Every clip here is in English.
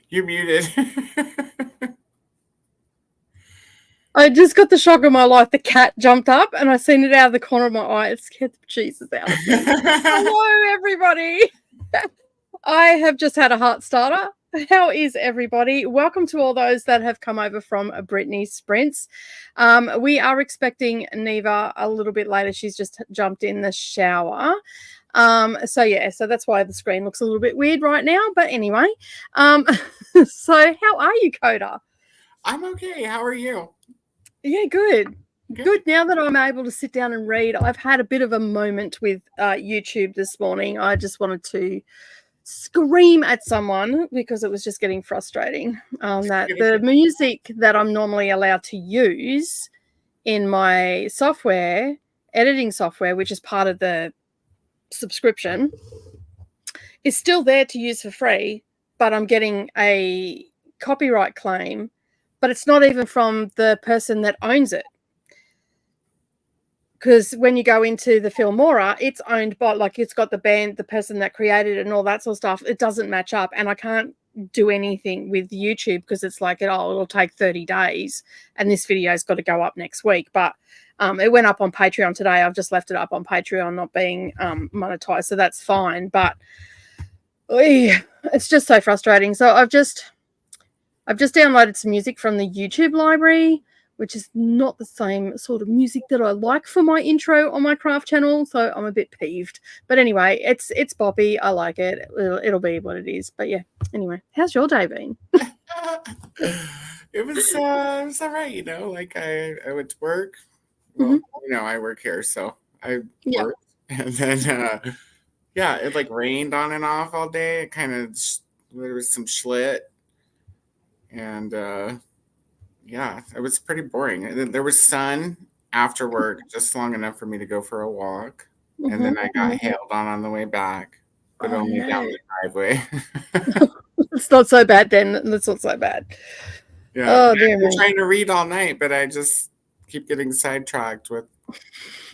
You're muted. I just got the shock of my life. The cat jumped up and I seen it out of the corner of my eye. It scared the Jesus out of me. Hello, everybody. I have just had a heart starter. How is everybody? Welcome to all those that have come over from Brittany Sprints. We are expecting Neva a little bit later. She's just jumped in the shower. So that's why the screen looks a little bit weird right now. But anyway, so how are you, Coda? I'm okay. How are you? Yeah, good. Now that I'm able to sit down and read, I've had a bit of a moment with YouTube this morning. I just wanted to scream at someone because it was just getting frustrating. That the music that I'm normally allowed to use in my software, editing software, which is part of the subscription, is still there to use for free, but I'm getting a copyright claim, but it's not even from the person that owns it. Because when you go into the Filmora, it's owned by, like, it's got the band, the person that created it and all that sort of stuff. It doesn't match up. And I can't do anything with YouTube because it's like, it'll take 30 days and this video's got to go up next week. But it went up on Patreon today. I've just left it up on Patreon, not being monetized. So that's fine. But it's just so frustrating. So I've just downloaded some music from the YouTube library, which is not the same sort of music that I like for my intro on my craft channel. So I'm a bit peeved. But anyway, it's boppy. I like it. It'll be what it is. But yeah, anyway, how's your day been? It was all right, like I went to work. Well, I work here, so I worked. And then, it like rained on and off all day. It kind of, there was some schlit. And, it was pretty boring. There was sun after work, just long enough for me to go for a walk. And then I got hailed on the way back, but only down the driveway. It's not so bad then. It's not so bad. Yeah. Oh, dear me. I'm trying to read all night, but I just keep getting sidetracked with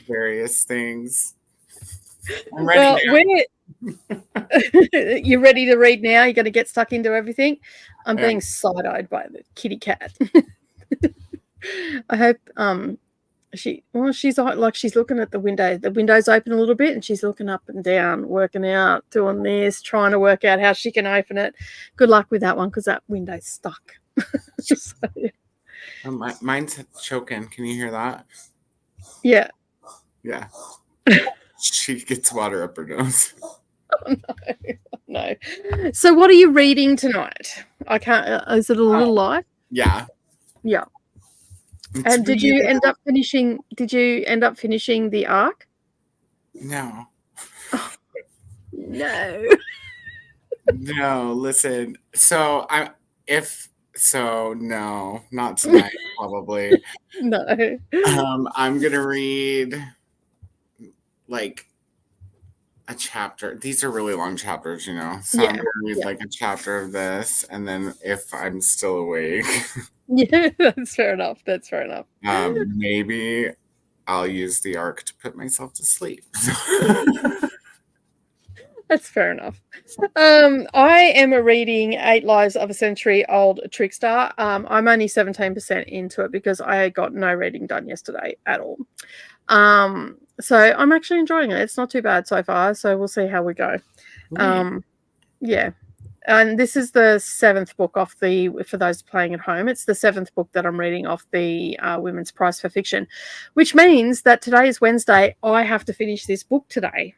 various things. I'm ready now. You're ready to read now? You're going to get stuck into everything? I'm being side-eyed by the kitty cat. I hope she's like, she's looking at the window. The window's open a little bit and she's looking up and down, working out, doing this, trying to work out how she can open it. Good luck with that one because that window's stuck. So, yeah. Mine's choking. Can you hear that? Yeah. Yeah. She gets water up her nose. Oh, no. So what are you reading tonight? I can't. Is it a little light? Yeah. Yeah. And did you end up finishing the arc? No. Oh, no. No, listen. So no, not tonight, probably. No. I'm gonna read like a chapter. These are really long chapters, So I'm gonna read like a chapter of this, and then if I'm still awake. Yeah, that's fair enough. Maybe I'll use the arc to put myself to sleep. That's fair enough. I am reading 8 Lives of a Century-Old Trickster. I'm only 17% into it because I got no reading done yesterday at all. So I'm actually enjoying it. It's not too bad so far. So we'll see how we go. Yeah. And this is the 7th book for those playing at home, it's the 7th book that I'm reading off the Women's Prize for Fiction, which means that today is Wednesday. I have to finish this book today,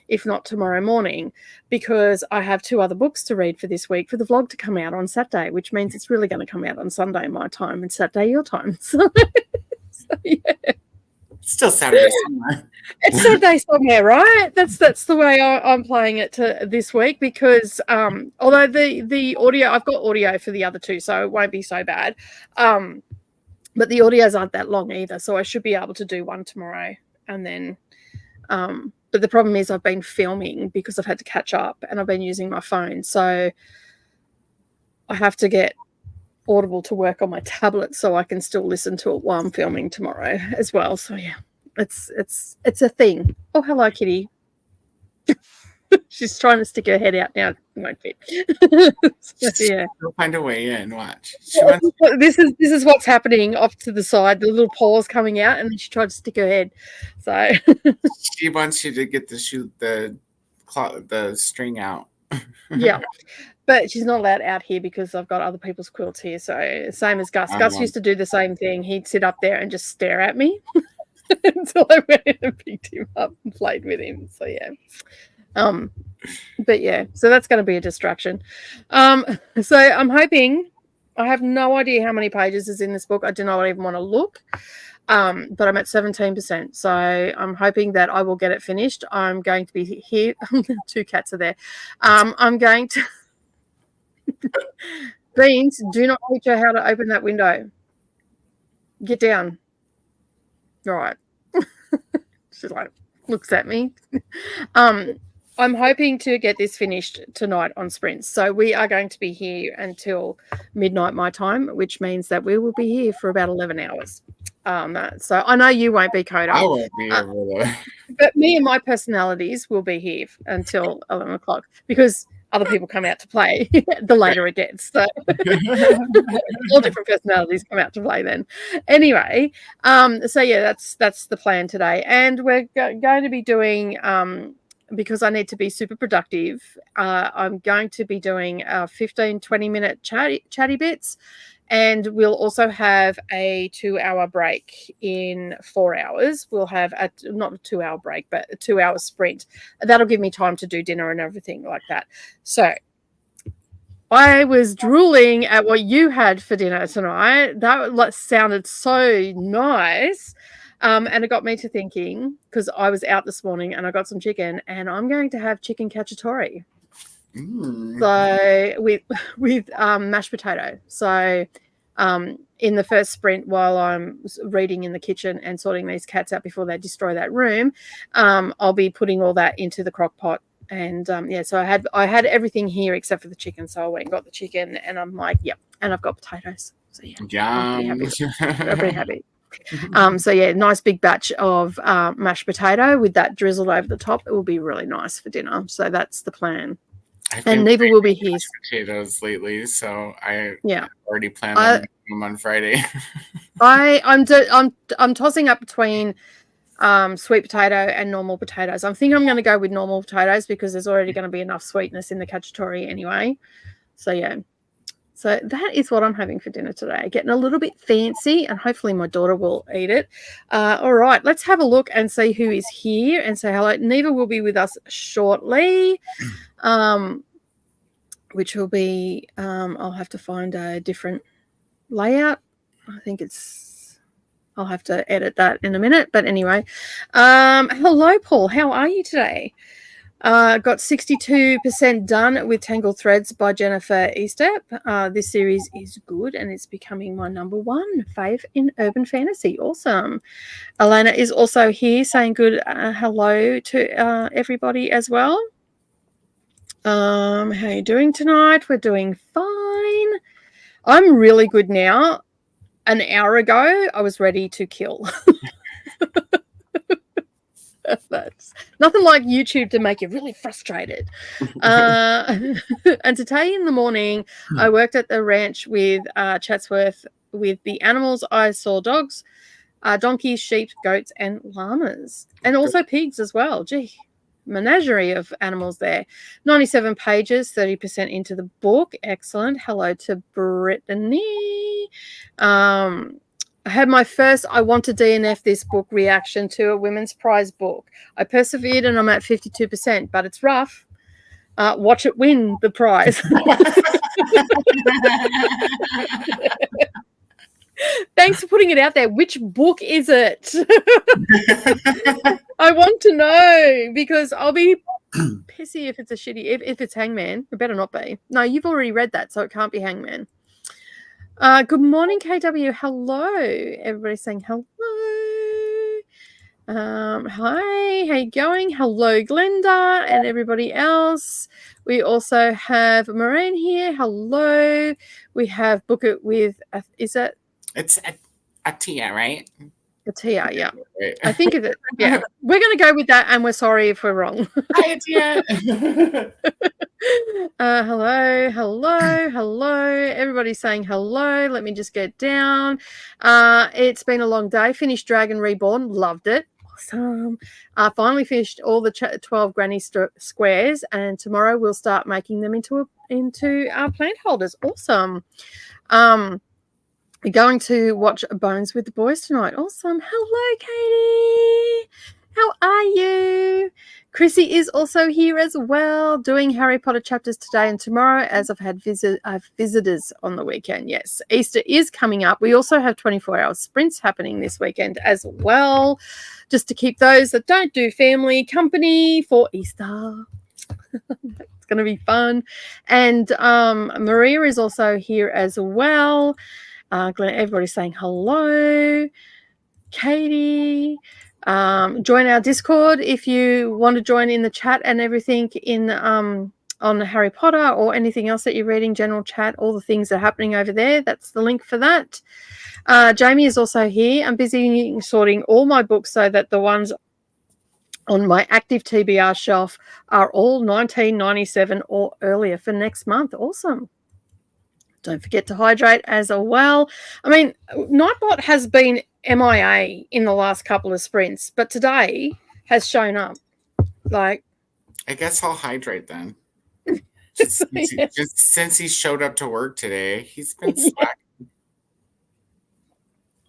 if not tomorrow morning, because I have 2 other books to read for this week for the vlog to come out on Saturday, which means it's really going to come out on Sunday my time and Saturday your time. So yeah. Still Saturday somewhere. It's Saturday somewhere, right? That's the way I'm playing it to this week because although the audio, I've got audio for the other 2, so it won't be so bad. But the audios aren't that long either, so I should be able to do one tomorrow. And then, but the problem is I've been filming because I've had to catch up and I've been using my phone, so I have to get Audible to work on my tablet so I can still listen to it while I'm filming tomorrow as well. So yeah, it's a thing. Oh, hello, kitty. She's trying to stick her head out now. It won't fit. So, yeah. She'll find a way in. Watch. This is what's happening off to the side. The little paws coming out, and then she tried to stick her head. So she wants you to get to shoot the string out. Yeah, but she's not allowed out here because I've got other people's quilts here. So same as Gus. Gus used to do the same thing. He'd sit up there and just stare at me until I went in and picked him up and played with him. So yeah. But yeah, so that's going to be a distraction. So I'm hoping, I have no idea how many pages is in this book. I do not even want to look. But I'm at 17%. So I'm hoping that I will get it finished. I'm going to be here. 2 cats are there. I'm going to Beans, do not teach her how to open that window. Get down. All right. She's like, looks at me. I'm hoping to get this finished tonight on sprints. So we are going to be here until midnight my time, which means that we will be here for about 11 hours. So I know you won't be, Coda. I won't be able to. But me and my personalities will be here until 11 o'clock because other people come out to play the later it gets. So all different personalities come out to play then. Anyway, so yeah, that's the plan today. And we're going to be doing, because I need to be super productive, I'm going to be doing 15, 20-minute chatty bits. And we'll also have a 2-hour break in 4 hours. We'll have not a 2-hour break, but a 2-hour sprint. That'll give me time to do dinner and everything like that. So I was drooling at what you had for dinner tonight. That sounded so nice. And it got me to thinking, because I was out this morning and I got some chicken, and I'm going to have chicken cacciatore. So with mashed potato. So in the first sprint, while I'm reading in the kitchen and sorting these cats out before they destroy that room, I'll be putting all that into the crock pot. And yeah, so I had everything here except for the chicken. So I went and got the chicken, and I'm like, yep, and I've got potatoes. So yeah, I'm pretty happy. So yeah, nice big batch of mashed potato with that drizzled over the top. It will be really nice for dinner. So that's the plan. And Neva will be here. Potatoes lately, so I already planned them on Friday. I'm tossing up between sweet potato and normal potatoes. I think I'm going to go with normal potatoes because there's already going to be enough sweetness in the cacciatore anyway. So yeah, so that is what I'm having for dinner today. Getting a little bit fancy, and hopefully my daughter will eat it. All right, let's have a look and see who is here and say hello. Neva will be with us shortly. Which will be, I'll have to find a different layout. I think I'll have to edit that in a minute. But anyway, hello, Paul. How are you today? Got 62% done with Tangled Threads by Jennifer Eastep. This series is good, and it's becoming my #1 fave in urban fantasy. Awesome. Elena is also here saying good hello to everybody as well. How are you doing tonight? We're doing fine. I'm really good now. An hour ago, I was ready to kill. That's nothing like YouTube to make you really frustrated. And today in the morning, I worked at the ranch with Chatsworth with the animals. I saw dogs, donkeys, sheep, goats, and llamas, and also pigs as well. Gee. Menagerie of animals there. 97 pages, 30% into the book. Excellent. Hello to Brittany. I had my first I want to DNF this book reaction to a women's prize book. I persevered and I'm at 52%, but it's rough. Watch it win the prize. Thanks for putting it out there. Which book is it? I want to know, because I'll be pissy if it's a shitty, if it's Hangman. It better not be. No, you've already read that, so it can't be Hangman. Good morning, KW. Hello. Everybody's saying hello. Hi, how you going? Hello, Glenda, and everybody else. We also have Moraine here. Hello. We have Book It with, is it? It's Atia, right? Tia, yeah. Right. I think of it. Yeah, we're going to go with that, and we're sorry if we're wrong. Hi, Tia. Hello. Everybody's saying hello. Let me just get down. It's been a long day. Finished Dragon Reborn. Loved it. Awesome. Finally finished all the 12 granny squares, and tomorrow we'll start making them into our plant holders. Awesome. Going to watch Bones with the Boys tonight. Awesome. Hello, Katie. How are you? Chrissy is also here as well, doing Harry Potter chapters today and tomorrow, as I've had visitors on the weekend. Yes, Easter is coming up. We also have 24-hour sprints happening this weekend as well, just to keep those that don't do family company for Easter. It's going to be fun. And Maria is also here as well. Everybody's saying hello. Katie, join our Discord if you want to join in the chat and everything on Harry Potter or anything else that you're reading, general chat, all the things that are happening over there. That's the link for that. Jamie is also here. I'm busy sorting all my books so that the ones on my active TBR shelf are all 1997 or earlier for next month. Awesome. Don't forget to hydrate as well. I mean, Nightbot has been MIA in the last couple of sprints, but today has shown up. Like, I guess I'll hydrate then. Just since he showed up to work today, he's been slacking.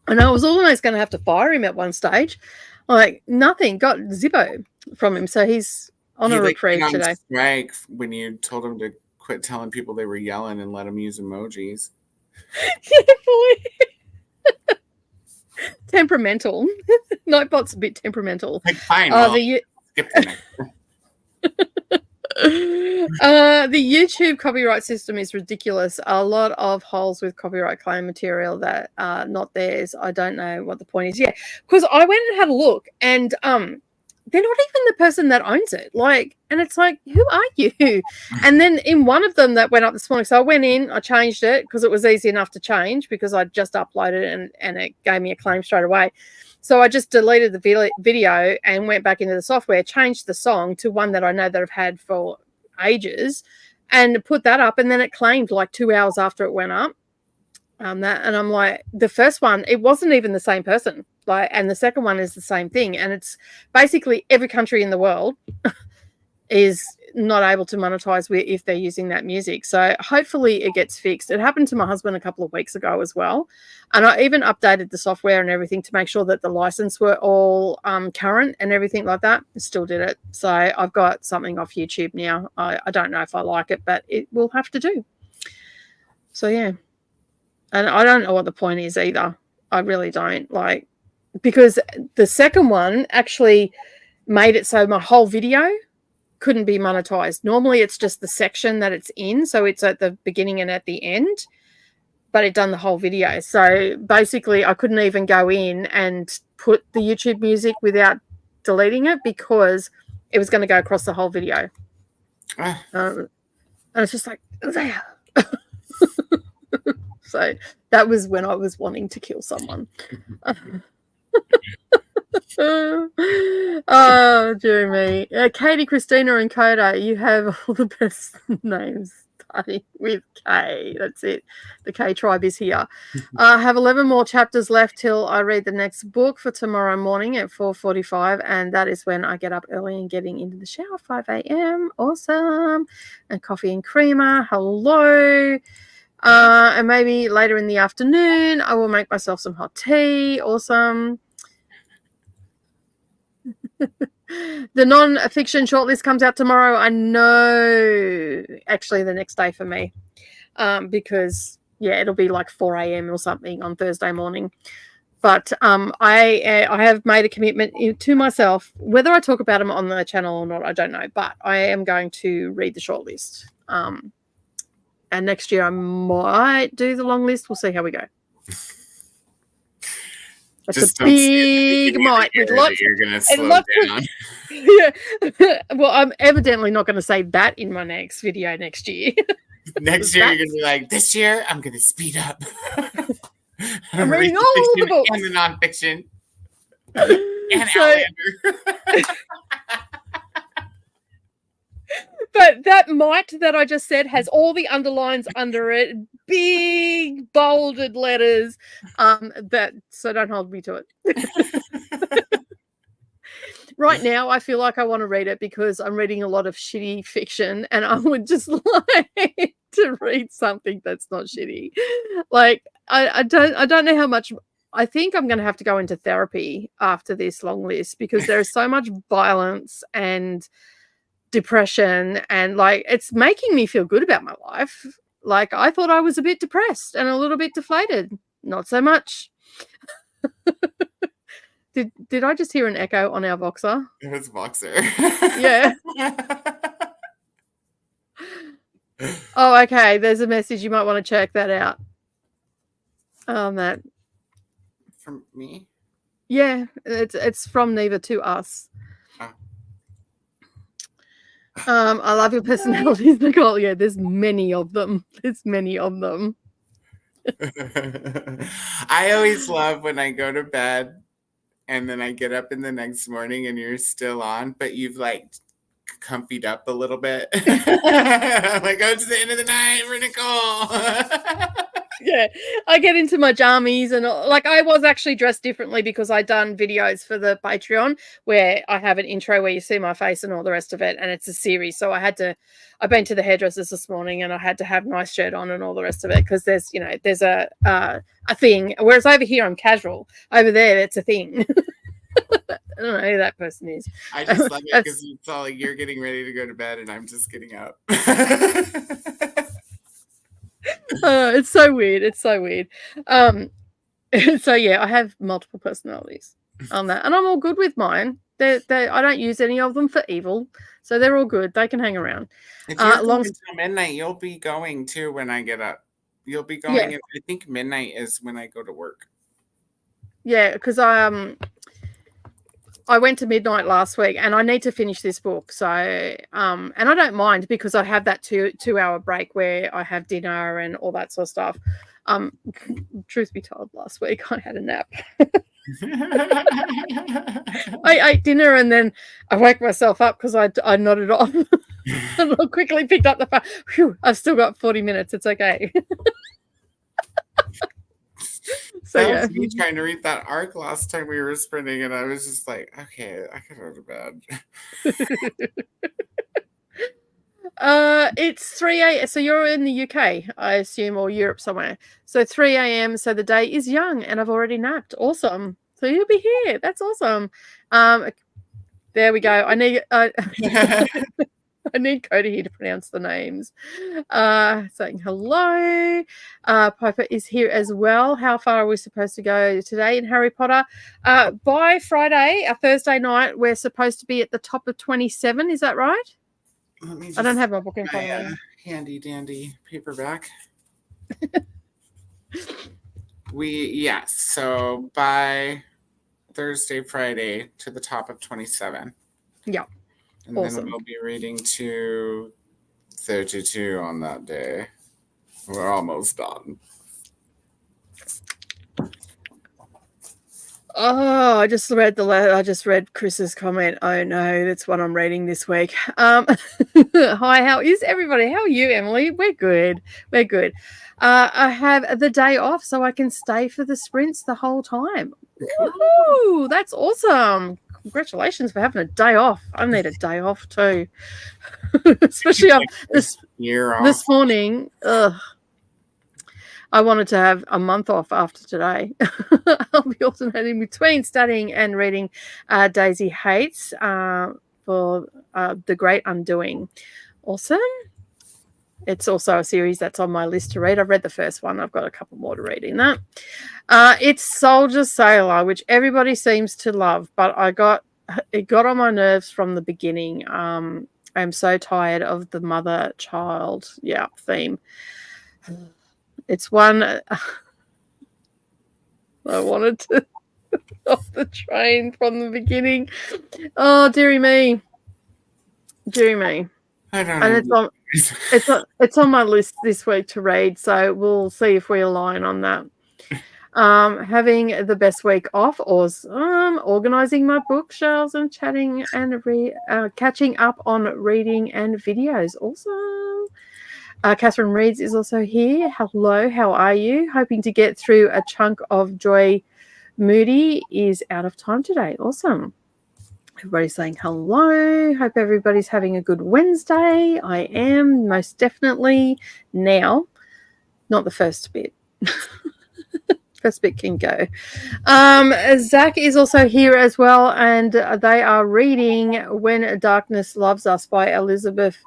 I know I was almost going to have to fire him at one stage. Like, nothing, got Zippo from him, so he's on a reprieve today. Strike when you told him to quit telling people they were yelling and let them use emojis. Yeah, boy. Temperamental. Nightbot's a bit temperamental. Like, fine. Skip the next. The YouTube copyright system is ridiculous. A lot of holes with copyright claim material that are not theirs. I don't know what the point is. Yeah, because I went and had a look, and they're not even the person that owns it. Like, and it's like, who are you? And then in one of them that went up this morning, so I went in, I changed it because it was easy enough to change because I just uploaded it and it gave me a claim straight away. So I just deleted the video and went back into the software, changed the song to one that I know that I've had for ages, and put that up. And then it claimed like 2 hours after it went up. And I'm like, the first one, it wasn't even the same person. Like, and the second one is the same thing. And it's basically every country in the world is not able to monetize if they're using that music. So hopefully it gets fixed. It happened to my husband a couple of weeks ago as well. And I even updated the software and everything to make sure that the license were all current and everything like that. I still did it. So I've got something off YouTube now. I don't know if I like it, but it will have to do. So, yeah. And I don't know what the point is either. I really don't. Like, because the second one actually made it so my whole video couldn't be monetized. Normally it's just the section that it's in, so it's at the beginning and at the end, but it done the whole video. So basically I couldn't even go in and put the YouTube music without deleting it because it was going to go across the whole video. And it's just like, there. So that was when I was wanting to kill someone. Oh, dear me. Katie, Christina, and Coda, you have all the best names starting with K. That's it. The K tribe is here. I have 11 more chapters left till I read the next book for tomorrow morning at 4:45, and that is when I get up early and getting into the shower, 5 a.m. Awesome. And coffee and creamer. Hello. And maybe later in the afternoon, I will make myself some hot tea. Awesome. The non-fiction shortlist comes out tomorrow. I know, actually the next day for me, because yeah, it'll be like 4 a.m. or something on Thursday morning. But I have made a commitment to myself. Whether I talk about them on the channel or not, I don't know. But I am going to read the shortlist. And next year I might do the long list. We'll see how we go. That's just a big might. With lots, you're going to slow down. Yeah. Well, I'm evidently not going to say that in my next video next year. Next year, you're going to be like, this year, I'm going to speed up. I'm reading all the books. And the nonfiction. And Outlander. But that might that I just said has all the underlines under it, big bolded letters. So don't hold me to it. Right now, I feel like I want to read it because I'm reading a lot of shitty fiction, and I would just like to read something that's not shitty. Like I don't know how much. I think I'm going to have to go into therapy after this long list because there is so much violence and depression, and like it's making me feel good about my life. Like I thought I was a bit depressed and a little bit deflated. Not so much. Did I just hear an echo on our Voxer? It was Voxer. Yeah. Oh, okay. There's a message. You might want to check that out. That from me. Yeah, it's from Neva to us. I love your personalities, Nicole. Yeah, there's many of them. I always love when I go to bed and then I get up in the next morning and you're still on, but you've like comfied up a little bit. Like, oh, it's the end of the night for Nicole. Yeah, I get into my jammies and like I was actually dressed differently because I'd done videos for the Patreon where I have an intro where you see my face and all the rest of it, and it's a series. So I've been to the hairdressers this morning and I had to have nice shirt on and all the rest of it because there's a thing. Whereas over here I'm casual. Over there it's a thing. I don't know who that person is. I just love it because it's all like you're getting ready to go to bed and I'm just getting up. It's so weird. So yeah, I have multiple personalities on that, and I'm all good with mine. I don't use any of them for evil, so they're all good. They can hang around. If you're going until midnight, you'll be going too when I get up. You'll be going. Yeah. I think midnight is when I go to work. Yeah, because I went to midnight last week and I need to finish this book. So, and I don't mind because I have that 2-hour break where I have dinner and all that sort of stuff. Truth be told, last week I had a nap. I ate dinner and then I woke myself up because I nodded off. And I quickly picked up the phone. Phew, I've still got 40 minutes. It's okay. So that was me trying to read that arc last time we were sprinting, and I was just like, okay, I could go to bed. It's 3 a.m. So you're in the UK, I assume, or Europe somewhere. So 3 a.m. So the day is young, and I've already napped. Awesome. So you'll be here. That's awesome. There we go. I need I need Cody here to pronounce the names. Saying hello. Piper is here as well. How far are we supposed to go today in Harry Potter? By Friday, a Thursday night, we're supposed to be at the top of 27. Is that right? I don't have my book in front of me. Handy dandy paperback. Yes. So by Thursday, Friday to the top of 27. Yeah. And then we'll be reading to 32 on that day. We're almost done. Oh, I just read the letter. I just read Chris's comment. Oh no, that's what I'm reading this week. Hi, how is everybody? How are you, Emily? We're good. I have the day off so I can stay for the sprints the whole time. Woohoo! That's awesome. Congratulations for having a day off. I need a day off too. Especially this morning. Ugh. I wanted to have a month off after today. I'll be alternating between studying and reading Daisy Hates for The Great Undoing. Awesome. It's also a series that's on my list to read. I've read the first one. I've got a couple more to read in that. It's Soldier Sailor, which everybody seems to love, but it got on my nerves from the beginning. I'm so tired of the mother-child theme. It's one I wanted to off the train from the beginning. Oh, dearie me. I don't know. And it's on my list this week to read, so we'll see if we align on that. Having the best week off, organizing my bookshelves and chatting and catching up on reading and videos. Awesome. Catherine Reeds is also here. Hello, how are you? Hoping to get through a chunk of Joy Moody is out of time today. Awesome. Everybody's saying hello. Hope everybody's having a good Wednesday. I am most definitely now. Not the first bit. First bit can go. Zach is also here as well, and they are reading When Darkness Loves Us by Elizabeth.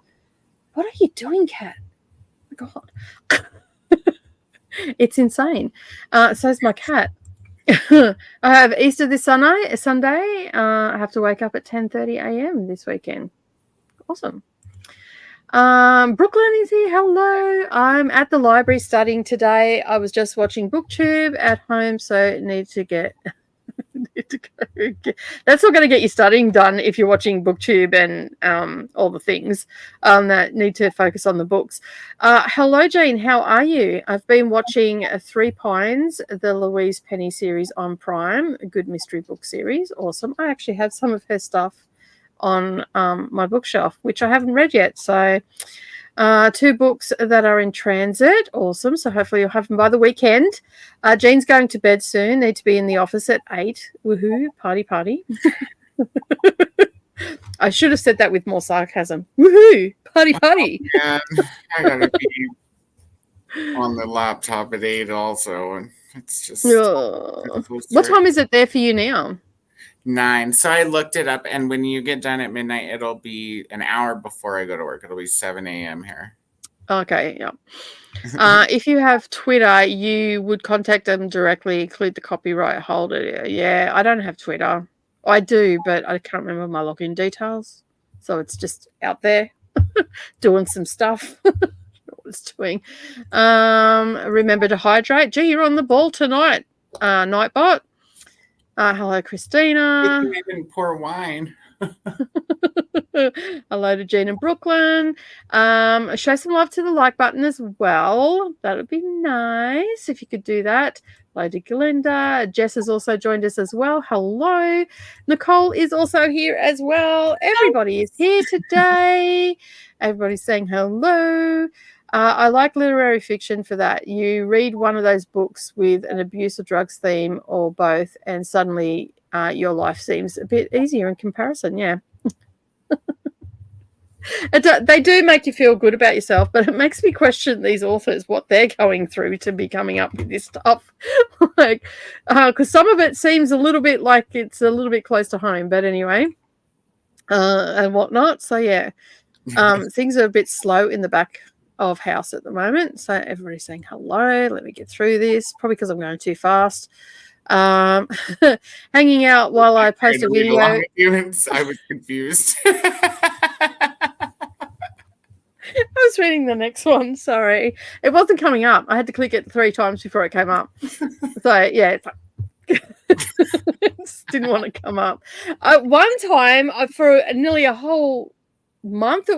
What are you doing, Kat? Oh my God. It's insane. So's my cat. I have Easter this Sunday. I have to wake up at 10:30 a.m. this weekend. Awesome. Brooklyn is here. Hello. I'm at the library studying today. I was just watching BookTube at home, so need to go. That's not going to get you studying done if you're watching BookTube and all the things that need to focus on the books. Hello, Jane. How are you? I've been watching Three Pines, the Louise Penny series on Prime, a good mystery book series. Awesome. I actually have some of her stuff on my bookshelf, which I haven't read yet. So 2 books that are in transit. Awesome. So hopefully you'll have them by the weekend. Jean's going to bed soon. Need to be in the office at 8. Woohoo. Party. I should have said that with more sarcasm. Woohoo. Party. Yeah, I gotta be on the laptop at 8 also. And it's just... What time is it there for you now? 9. So I looked it up, and when you get done at midnight, it'll be an hour before I go to work. It'll be 7 a.m. here. Okay, yeah. If you have Twitter, you would contact them directly, include the copyright holder. Yeah, I don't have Twitter. I do, but I can't remember my login details. So it's just out there doing some stuff. What it's doing. Remember to hydrate. Gee, you're on the ball tonight, Nightbot. Hello, Christina. You even pour wine. Hello to Jean and Brooklyn. Show some love to the like button as well. That would be nice if you could do that. Hello to Glinda. Jess has also joined us as well. Hello. Nicole is also here as well. Everybody is here today. Everybody's saying hello. I like literary fiction for that. You read one of those books with an abuse or drugs theme or both, and suddenly your life seems a bit easier in comparison. Yeah. They do make you feel good about yourself, but it makes me question these authors, what they're going through to be coming up with this stuff. Because some of it seems a little bit like it's a little bit close to home, but anyway, and whatnot. So, yeah, things are a bit slow in the back of house at the moment, so everybody's saying hello. Let me get through this, probably because I'm going too fast. Hanging out while I post a video. I was confused. I was reading the next one. Sorry, it wasn't coming up. I had to click it 3 times before it came up. So yeah, it's like didn't want to come up. One time, for nearly a whole month,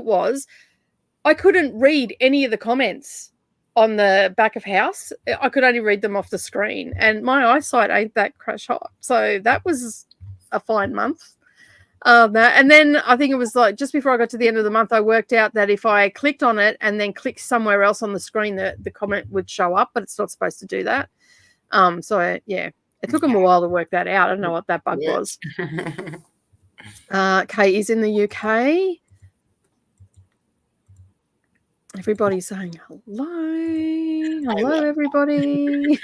I couldn't read any of the comments on the back of house. I could only read them off the screen, and my eyesight ain't that crash hot. So that was a fine month. And then I think it was like just before I got to the end of the month, I worked out that if I clicked on it and then clicked somewhere else on the screen, the comment would show up, but it's not supposed to do that. It took them a while to work that out. I don't know what that bug was. Kay is in the UK. Everybody's saying hello, everybody.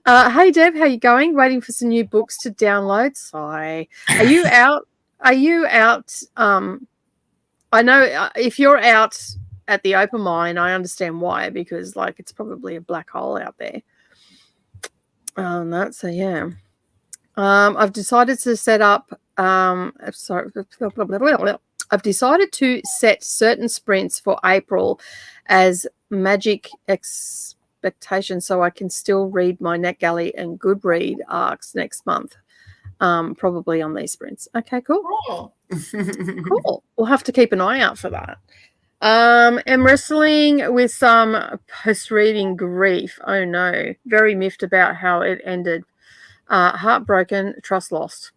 Hey, Deb, how you going? Waiting for some new books to download. Sigh. Are you out? I know if you're out at the open mine, I understand why, because like it's probably a black hole out there. So yeah. I've decided to set up. I've decided to set certain sprints for April as magic expectations, so I can still read my NetGalley and Goodread arcs next month, probably on these sprints. Okay, cool. Cool. We'll have to keep an eye out for that. Am wrestling with some post-reading grief. Oh no. Very miffed about how it ended. Heartbroken, trust lost.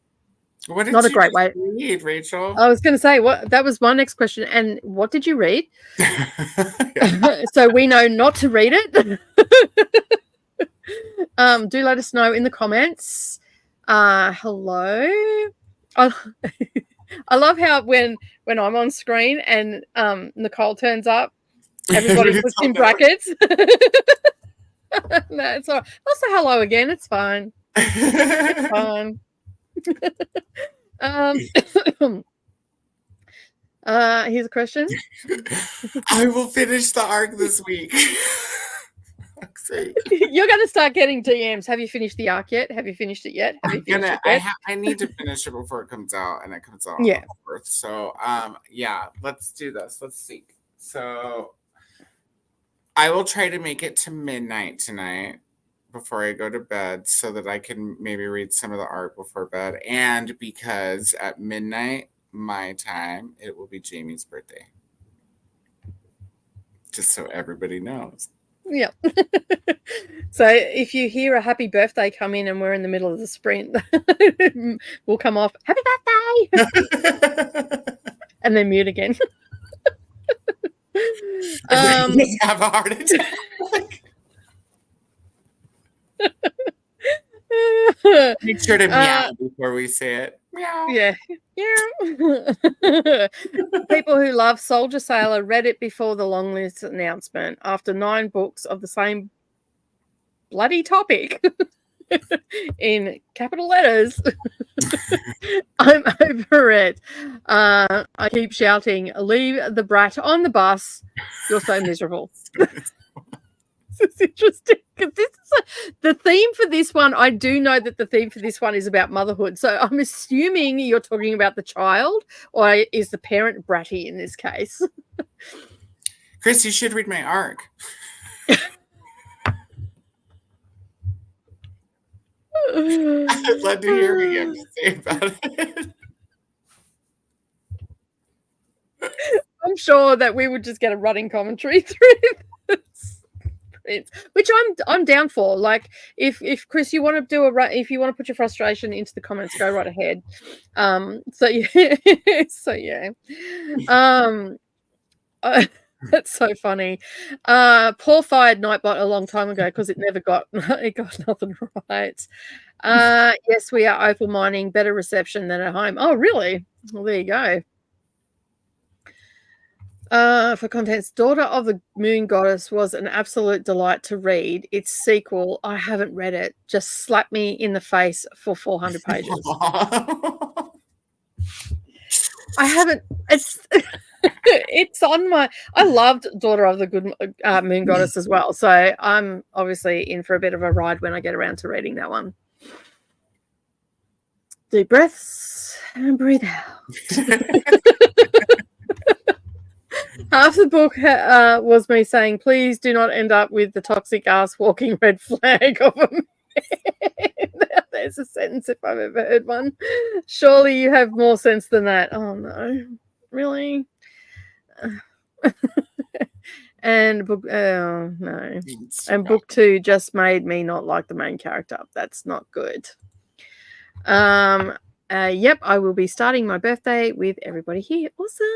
What did Not a you great way. read, Rachel? I was going to say, what that was my next question. And what did you read? Yeah. So we know not to read it. Do let us know in the comments. Hello. I love how when I'm on screen and Nicole turns up, everybody puts in brackets. No, it's all right. Also, hello again. It's fine. It's fine. Here's a question. I will finish the arc this week. You're going to start getting DMs. Have you finished the arc yet? Have you finished it yet? Have you finished it yet? I need to finish it before it comes out, and it comes out on Yeah. the 4th. So, yeah, let's do this. Let's see. So, I will try to make it to midnight tonight before I go to bed so that I can maybe read some of the art before bed. And because at midnight, my time, it will be Jamie's birthday. Just so everybody knows. Yeah. So if you hear a happy birthday come in and we're in the middle of the sprint, we'll come off, happy birthday! And then mute again. Just have a heart attack. Make sure to meow before we say it. Meow. Yeah. People who love Soldier Sailor read it before the long list announcement after 9 books of the same bloody topic in capital letters. I'm over it. I keep shouting, leave the brat on the bus. You're so miserable. This is interesting because this is the theme for this one. I do know that the theme for this one is about motherhood. So I'm assuming you're talking about the child, or is the parent bratty in this case? Chris, you should read my arc. I'd love to hear what you have to say about it. I'm sure that we would just get a running commentary through this. Which I'm down for. Like if Chris, you want to do if you want to put your frustration into the comments, go right ahead. So yeah. That's so funny. Paul fired Nightbot a long time ago because it got nothing right. Yes, we are opal mining, better reception than at home. Oh, really? Well, there you go. For contents, Daughter of the Moon Goddess was an absolute delight to read. Its sequel, I haven't read it. Just slap me in the face for 400 pages. I haven't. It's on my. I loved Daughter of the Good Moon Goddess as well. So I'm obviously in for a bit of a ride when I get around to reading that one. Deep breaths and breathe out. Half the book was me saying, please do not end up with the toxic ass walking red flag of a man. There's a sentence if I've ever heard one. Surely you have more sense than that. Oh, no. Really? And book, no. And book 2 just made me not like the main character. That's not good. Yep, I will be starting my birthday with everybody here. Awesome.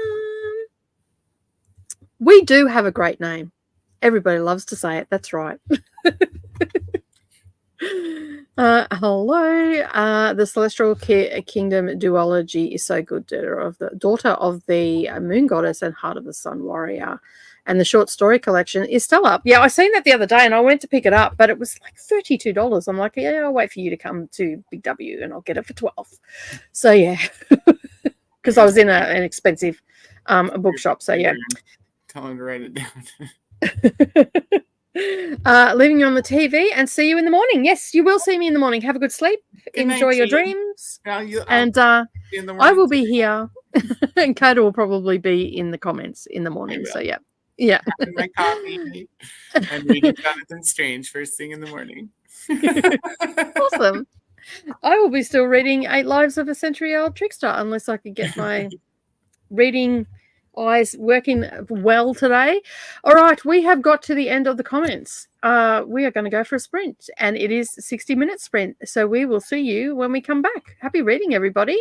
We do have a great name. Everybody loves to say it. That's right. Hello. The Celestial Kingdom duology is so good. Daughter of the Moon Goddess and Heart of the Sun Warrior. And the short story collection is still up. Yeah, I seen that the other day and I went to pick it up, but it was like $32. I'm like, yeah, I'll wait for you to come to Big W and I'll get it for $12. So yeah, because I was in an expensive bookshop. So yeah. Tell him to write it down. Leaving you on the TV and see you in the morning. Yes, you will see me in the morning. Have a good sleep. Enjoy your dreams. And I will be here. And Kata will probably be in the comments in the morning. So yeah. Yeah. My coffee. I'm reading Jonathan Strange first thing in the morning. Awesome. I will be still reading 8 Lives of a Century Old Trickster unless I could get my reading eyes working well today. All right, we have got to the end of the comments. We are going to go for a sprint, and it is 60-minute sprint. So we will see you when we come back. Happy reading, everybody.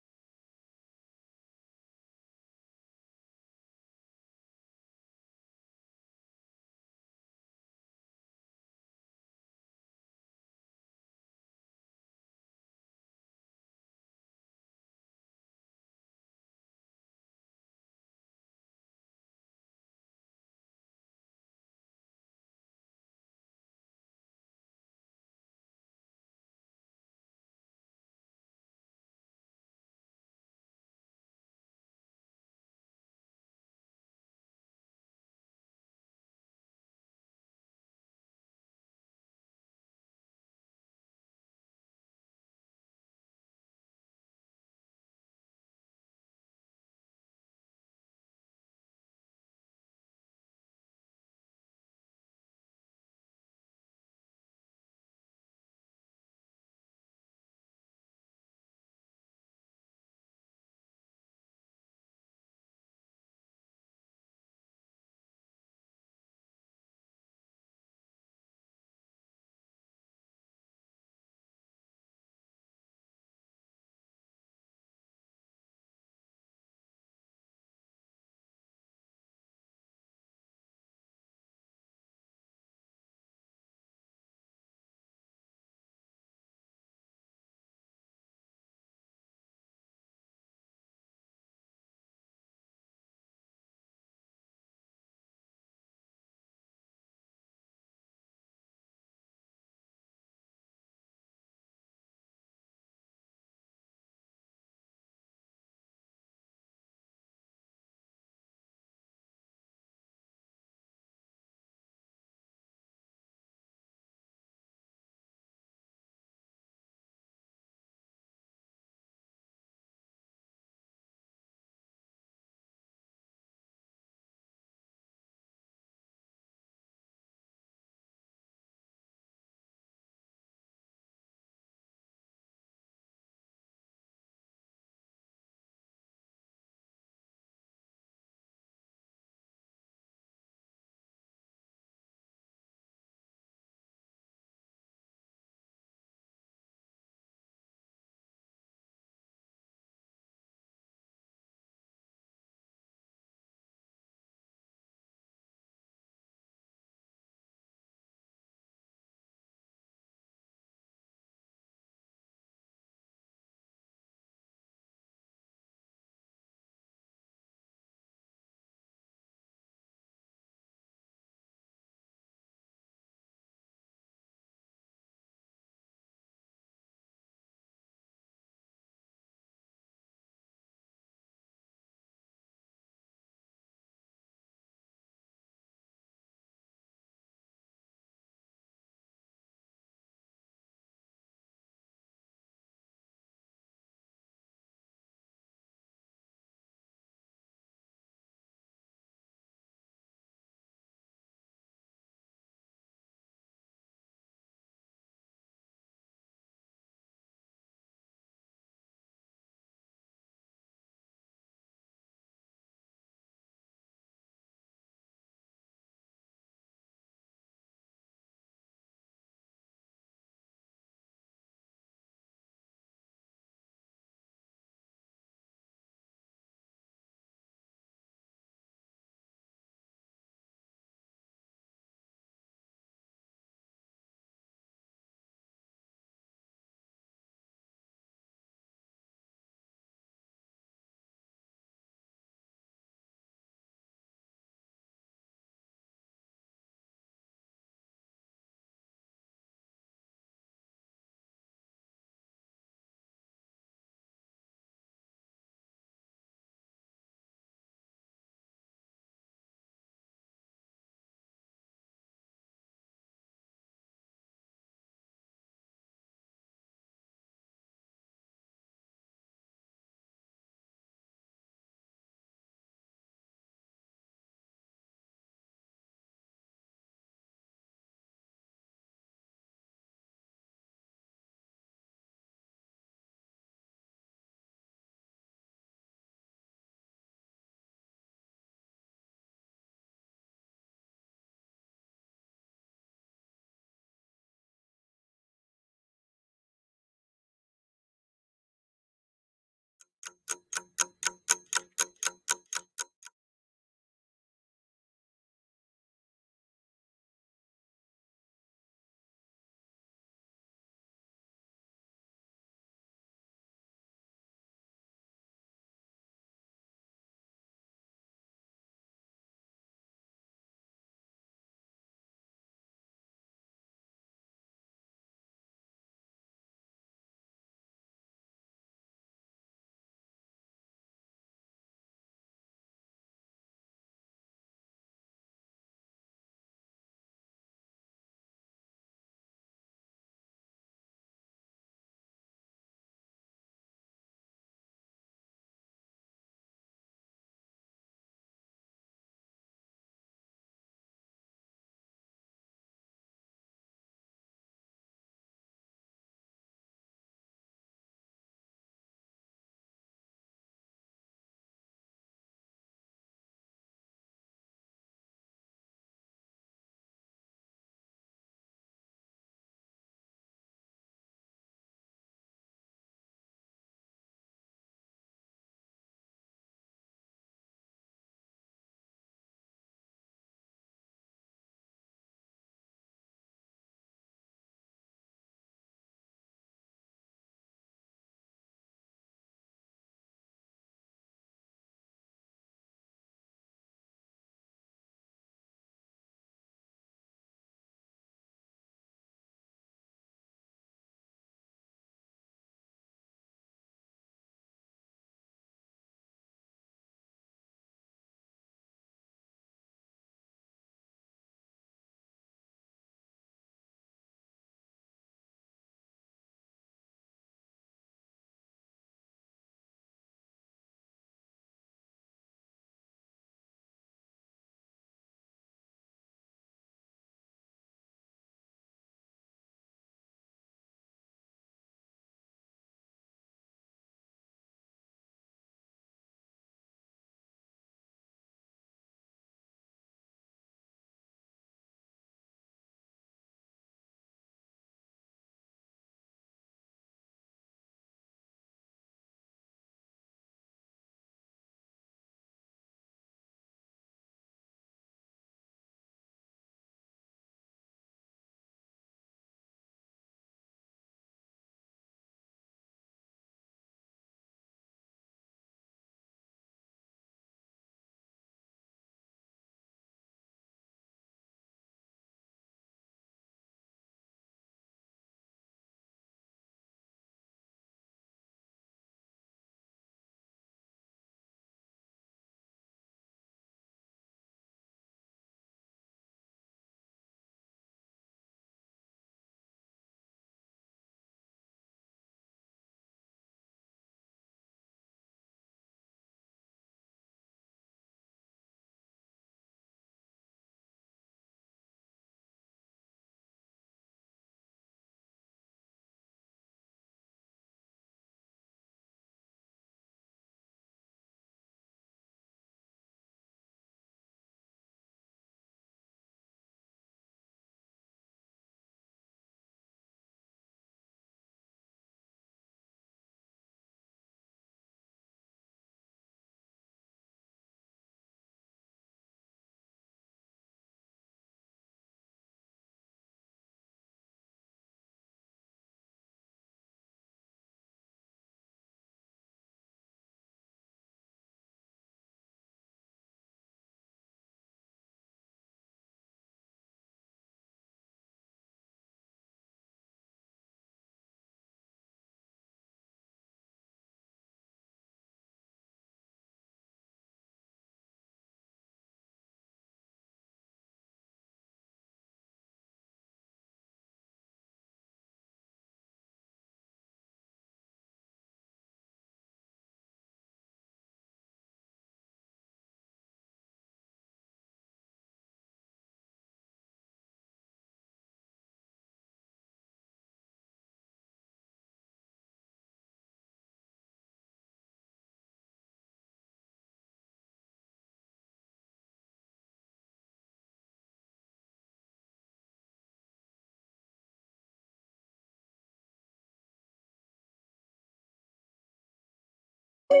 Hello.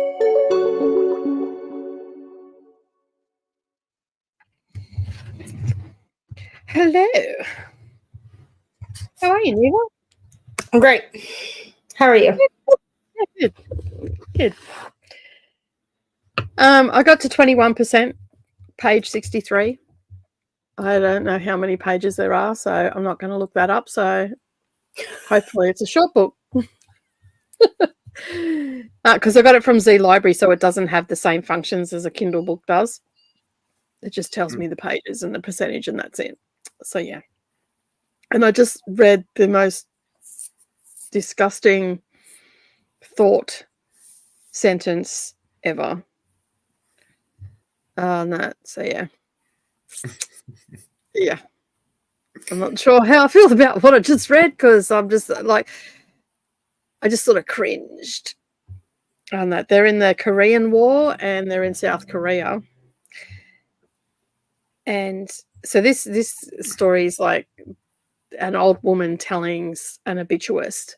How are you, Neva? I'm great. How are you? Yeah, good. I got to 21%, page 63. I don't know how many pages there are, so I'm not going to look that up. So hopefully it's a short book. Because I got it from Z Library, so it doesn't have the same functions as a Kindle book does. It just tells me the pages and the percentage, and that's it. So yeah. And I just read the most disgusting thought sentence ever. So yeah. Yeah. I'm not sure how I feel about what I just read, because I'm just like, I just sort of cringed on that. They're in the Korean War and they're in South Korea. And so this story is like an old woman telling an obituist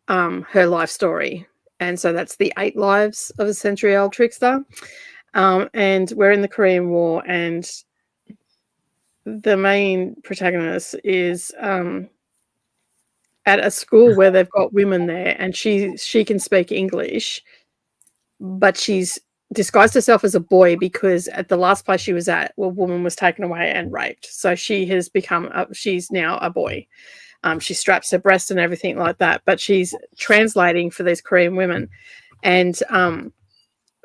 her life story. And so that's the 8 Lives of a Century-Old Trickster. And we're in the Korean War, and the main protagonist is at a school where they've got women there, and she can speak English, but she's disguised herself as a boy because at the last place she was at, a woman was taken away and raped. So she has become she's now a boy. She straps her breast and everything like that, but she's translating for these Korean women, and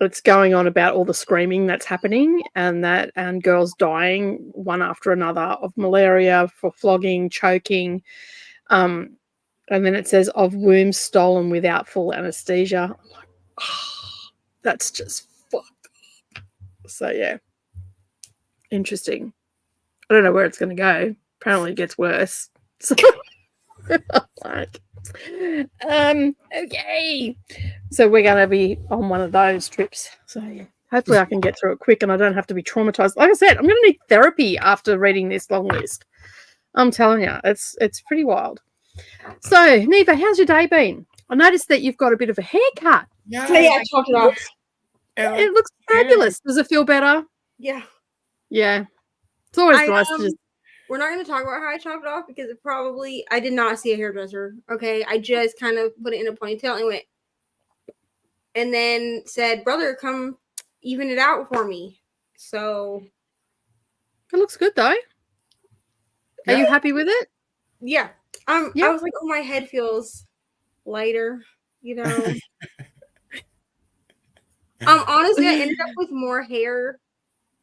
it's going on about all the screaming that's happening, and girls dying one after another of malaria, for flogging, choking, and then it says of wombs stolen without full anesthesia. I'm like, oh, that's just fucked up. So yeah, interesting. I don't know where it's going to go. Apparently, it gets worse. So, like, okay. So we're going to be on one of those trips. So yeah, hopefully I can get through it quick and I don't have to be traumatized. Like I said, I'm going to need therapy after reading this long list. I'm telling you, it's pretty wild. So Neva, how's your day been? I noticed that you've got a bit of a haircut. Yeah, I chopped it off. It looks fabulous. Does it feel better? Yeah. Yeah. It's always nice to just... We're not going to talk about how I chopped it off because I did not see a hairdresser. Okay. I just kind of put it in a ponytail and went, and then said, brother, come even it out for me. So. It looks good though. Are you happy with it? Yeah. I was like, oh, my head feels lighter, you know. Honestly, I ended up with more hair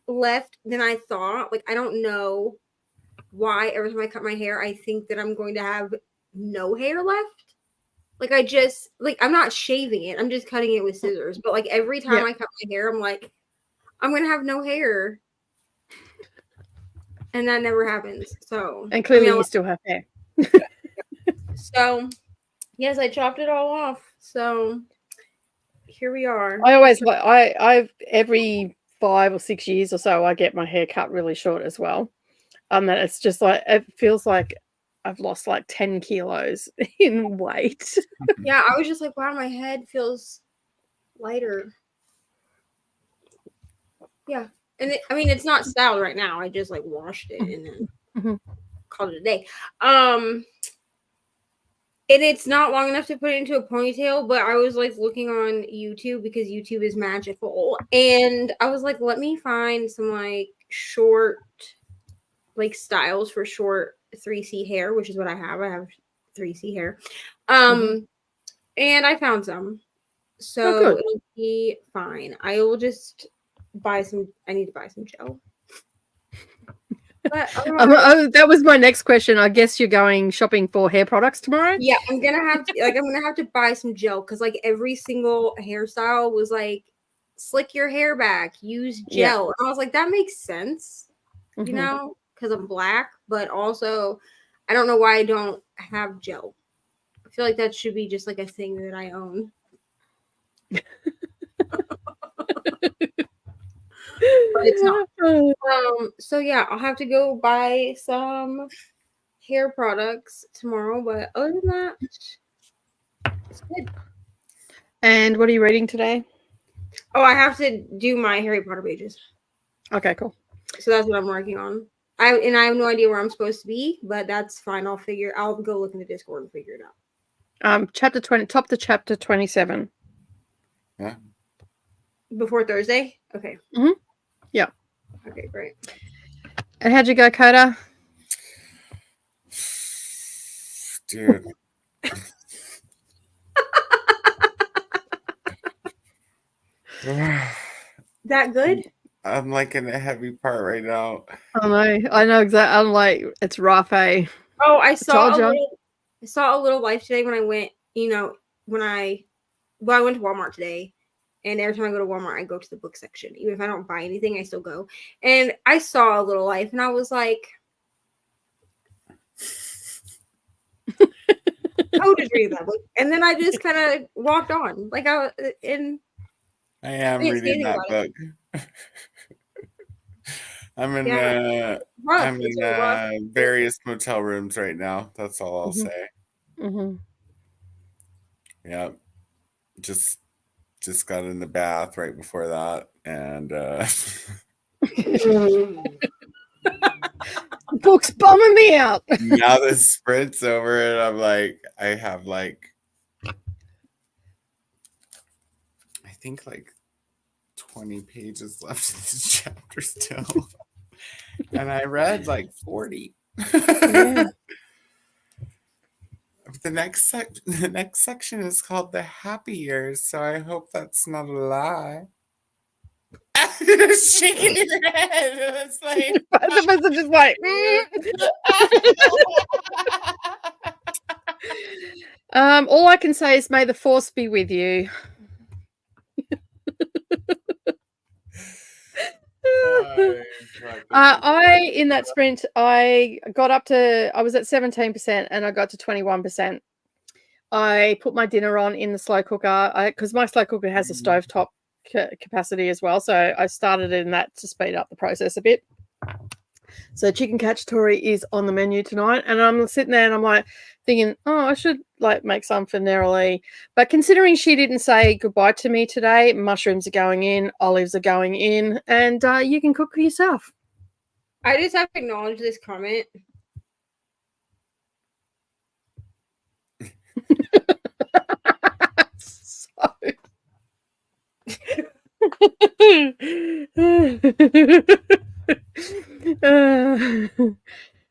left than I thought. Like, I don't know why every time I cut my hair, I think that I'm going to have no hair left. Like, I'm not shaving it. I'm just cutting it with scissors. But like every time I cut my hair, I'm like, I'm going to have no hair. And that never happens. So. And clearly you still have hair. So, yes, I chopped it all off. So here we are. I always I've every 5 or 6 years or so I get my hair cut really short as well. That it's just like, it feels like I've lost like 10 kilos in weight. Yeah, I was just like, wow, my head feels lighter. Yeah. And it's not styled right now. I just like washed it and then called it a day. And it's not long enough to put it into a ponytail, but I was like looking on YouTube because YouTube is magical. And I was like, let me find some like short, like styles for short 3C hair, which is what I have. I have 3C hair. And I found some. So it'll be fine. I will just I need to buy some gel. But that was my next question. I guess you're going shopping for hair products tomorrow? Yeah, I'm gonna have to buy some gel because like every single hairstyle was like slick your hair back, use gel. And I was like, that makes sense, you know, because I'm black, but also I don't know why I don't have gel. I feel like that should be just like a thing that I own. But it's not. So yeah, I'll have to go buy some hair products tomorrow, but other than that, it's good. And what are you reading today? Oh, I have to do my Harry Potter pages. Okay, cool. So that's what I'm working on. I have no idea where I'm supposed to be, but that's fine. I'll go look in the Discord and figure it out. Chapter 20, top to chapter 27. Yeah. Before Thursday? Okay. Mm-hmm. Yeah. Okay, great. And how'd you go, Coda? Dude. That good? I'm like in a heavy part right now. I know exactly. I'm like, it's rough, eh? Oh, I saw told a little life today when I went, I went to Walmart today. And every time I go to Walmart, I go to the book section. Even if I don't buy anything, I still go. And I saw a little life and I was like, oh, just read that book. And then I just kind of walked on. Like I am reading that book. I'm in various motel rooms right now. That's all I'll say. Mm-hmm. Yeah. Just got in the bath right before that. And book's bumming me out. Now the sprint's over and I'm like, I have I think 20 pages left in this chapter still. And I read 40. Yeah. The next section is called The Happy Years, so I hope that's not a lie. Shaking his head. It's like the message is like all I can say is may the force be with you. In that sprint, I was at 17% and I got to 21%. I put my dinner on in the slow cooker because my slow cooker has a stovetop capacity as well. So I started in that to speed up the process a bit. So chicken cacciatore is on the menu tonight, and I'm sitting there and I'm like thinking, oh, I should make some for Neroli. But considering she didn't say goodbye to me today, mushrooms are going in, olives are going in, and you can cook for yourself. I just have to acknowledge this comment.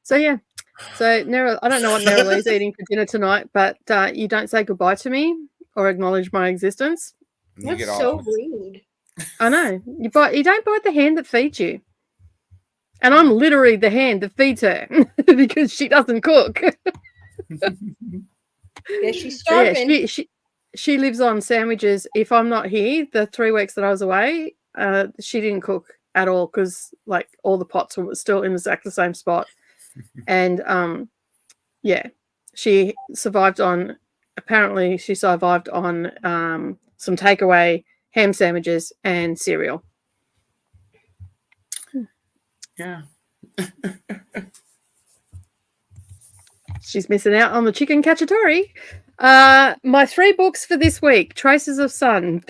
So yeah. So Neroli, I don't know what Neroli's eating for dinner tonight, but you don't say goodbye to me or acknowledge my existence. That's so rude. I know. You don't bite the hand that feeds you. And I'm literally the hand that feeds her because she doesn't cook. Yeah, she's starving. Yeah, she lives on sandwiches. If I'm not here, the 3 weeks that I was away, she didn't cook at all because all the pots were still in exactly the same spot. And she survived on some takeaway ham sandwiches and cereal. Yeah. She's missing out on the chicken cacciatore. My 3 books for this week: Traces of Sun,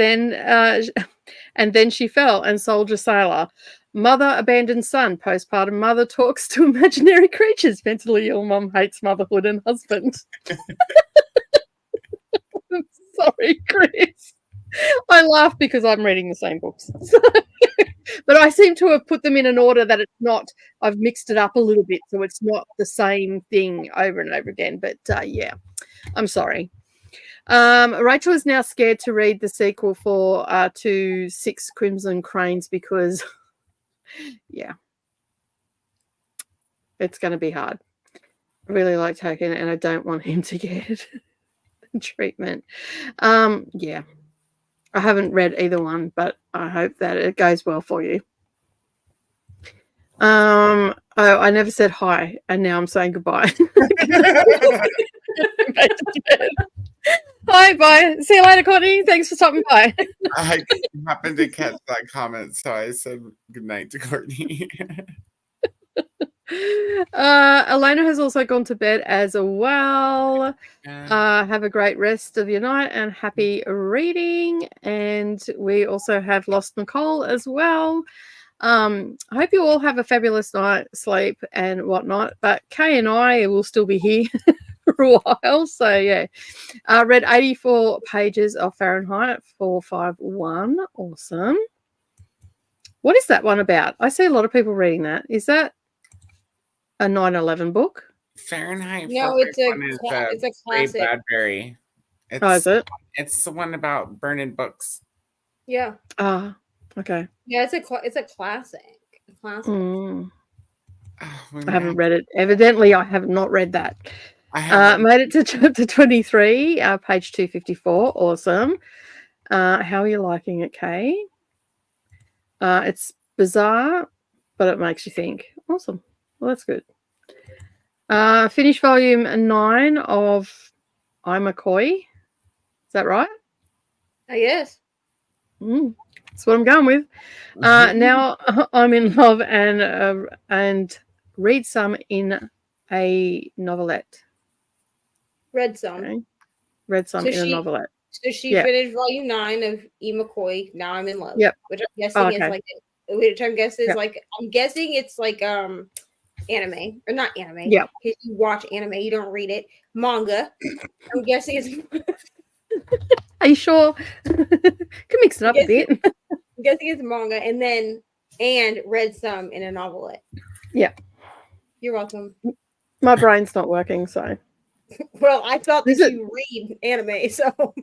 and then She Fell, and Soldier Sailor. Mother abandons son. Postpartum mother talks to imaginary creatures. Mentally ill mom hates motherhood and husband. Sorry, Chris. I laugh because I'm reading the same books. But I seem to have put them in an order that it's not. I've mixed it up a little bit, so it's not the same thing over and over again. But yeah, I'm sorry. Rachel is now scared to read the sequel to 6 Crimson Cranes because, yeah, it's going to be hard. I really like Token, and I don't want him to get treatment. Yeah. I haven't read either one, but I hope that it goes well for you. I never said hi, and now I'm saying goodbye. Hi, bye. See you later, Courtney. Thanks for stopping by. I happened to catch that comment, so I said goodnight to Courtney. Elena has also gone to bed as well. Yeah. Have a great rest of your night and happy reading. And we also have lost Nicole as well. I hope you all have a fabulous night's sleep and whatnot. But Kay and I will still be here for a while. So yeah, read 84 pages of Fahrenheit 451. Awesome. What is that one about? I see a lot of people reading that. Is that a 9/11 book? Fahrenheit No, it's a 451 it's a Ray classic. Bradbury. Oh, is it? It's the one about burning books. Yeah. Ah, okay. Yeah, it's a classic. A classic. Mm. Oh, I haven't read it. Evidently, I have not read that. Made it to chapter 23, page 254. Awesome. How are you liking it, Kay? It's bizarre, but it makes you think. Awesome. Well, that's good. Finish volume 9 of I'm McCoy. Is that right? I guess. That's what I'm going with. Now I'm in love and read some in a novelette. Read some. Okay. Read some in a novelette. So she finished volume 9 of E. McCoy. Now I'm in love. Yep. Which I'm guessing is like, I'm guessing it's like anime or not anime. Yeah. Because you watch anime, you don't read it. Manga. I'm guessing it's. Are you sure? Can mix it up a bit. I'm guessing it's manga, and read some in a novelette. Yeah. You're welcome. My brain's not working, so. Well, I thought that you read anime, so.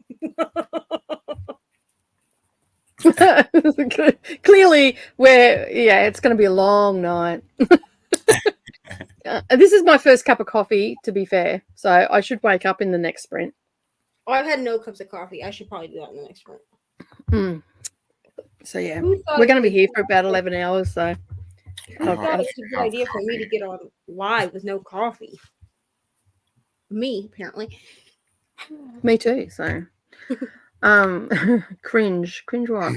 Clearly, it's going to be a long night. This is my first cup of coffee, to be fair, so I should wake up in the next sprint. Oh, I've had no cups of coffee. I should probably do that in the next sprint. So yeah, we're going to be here for about 11 hours. So I thought it was a good idea for me to get on live with no coffee. Me, apparently. Me too. So, cringe what?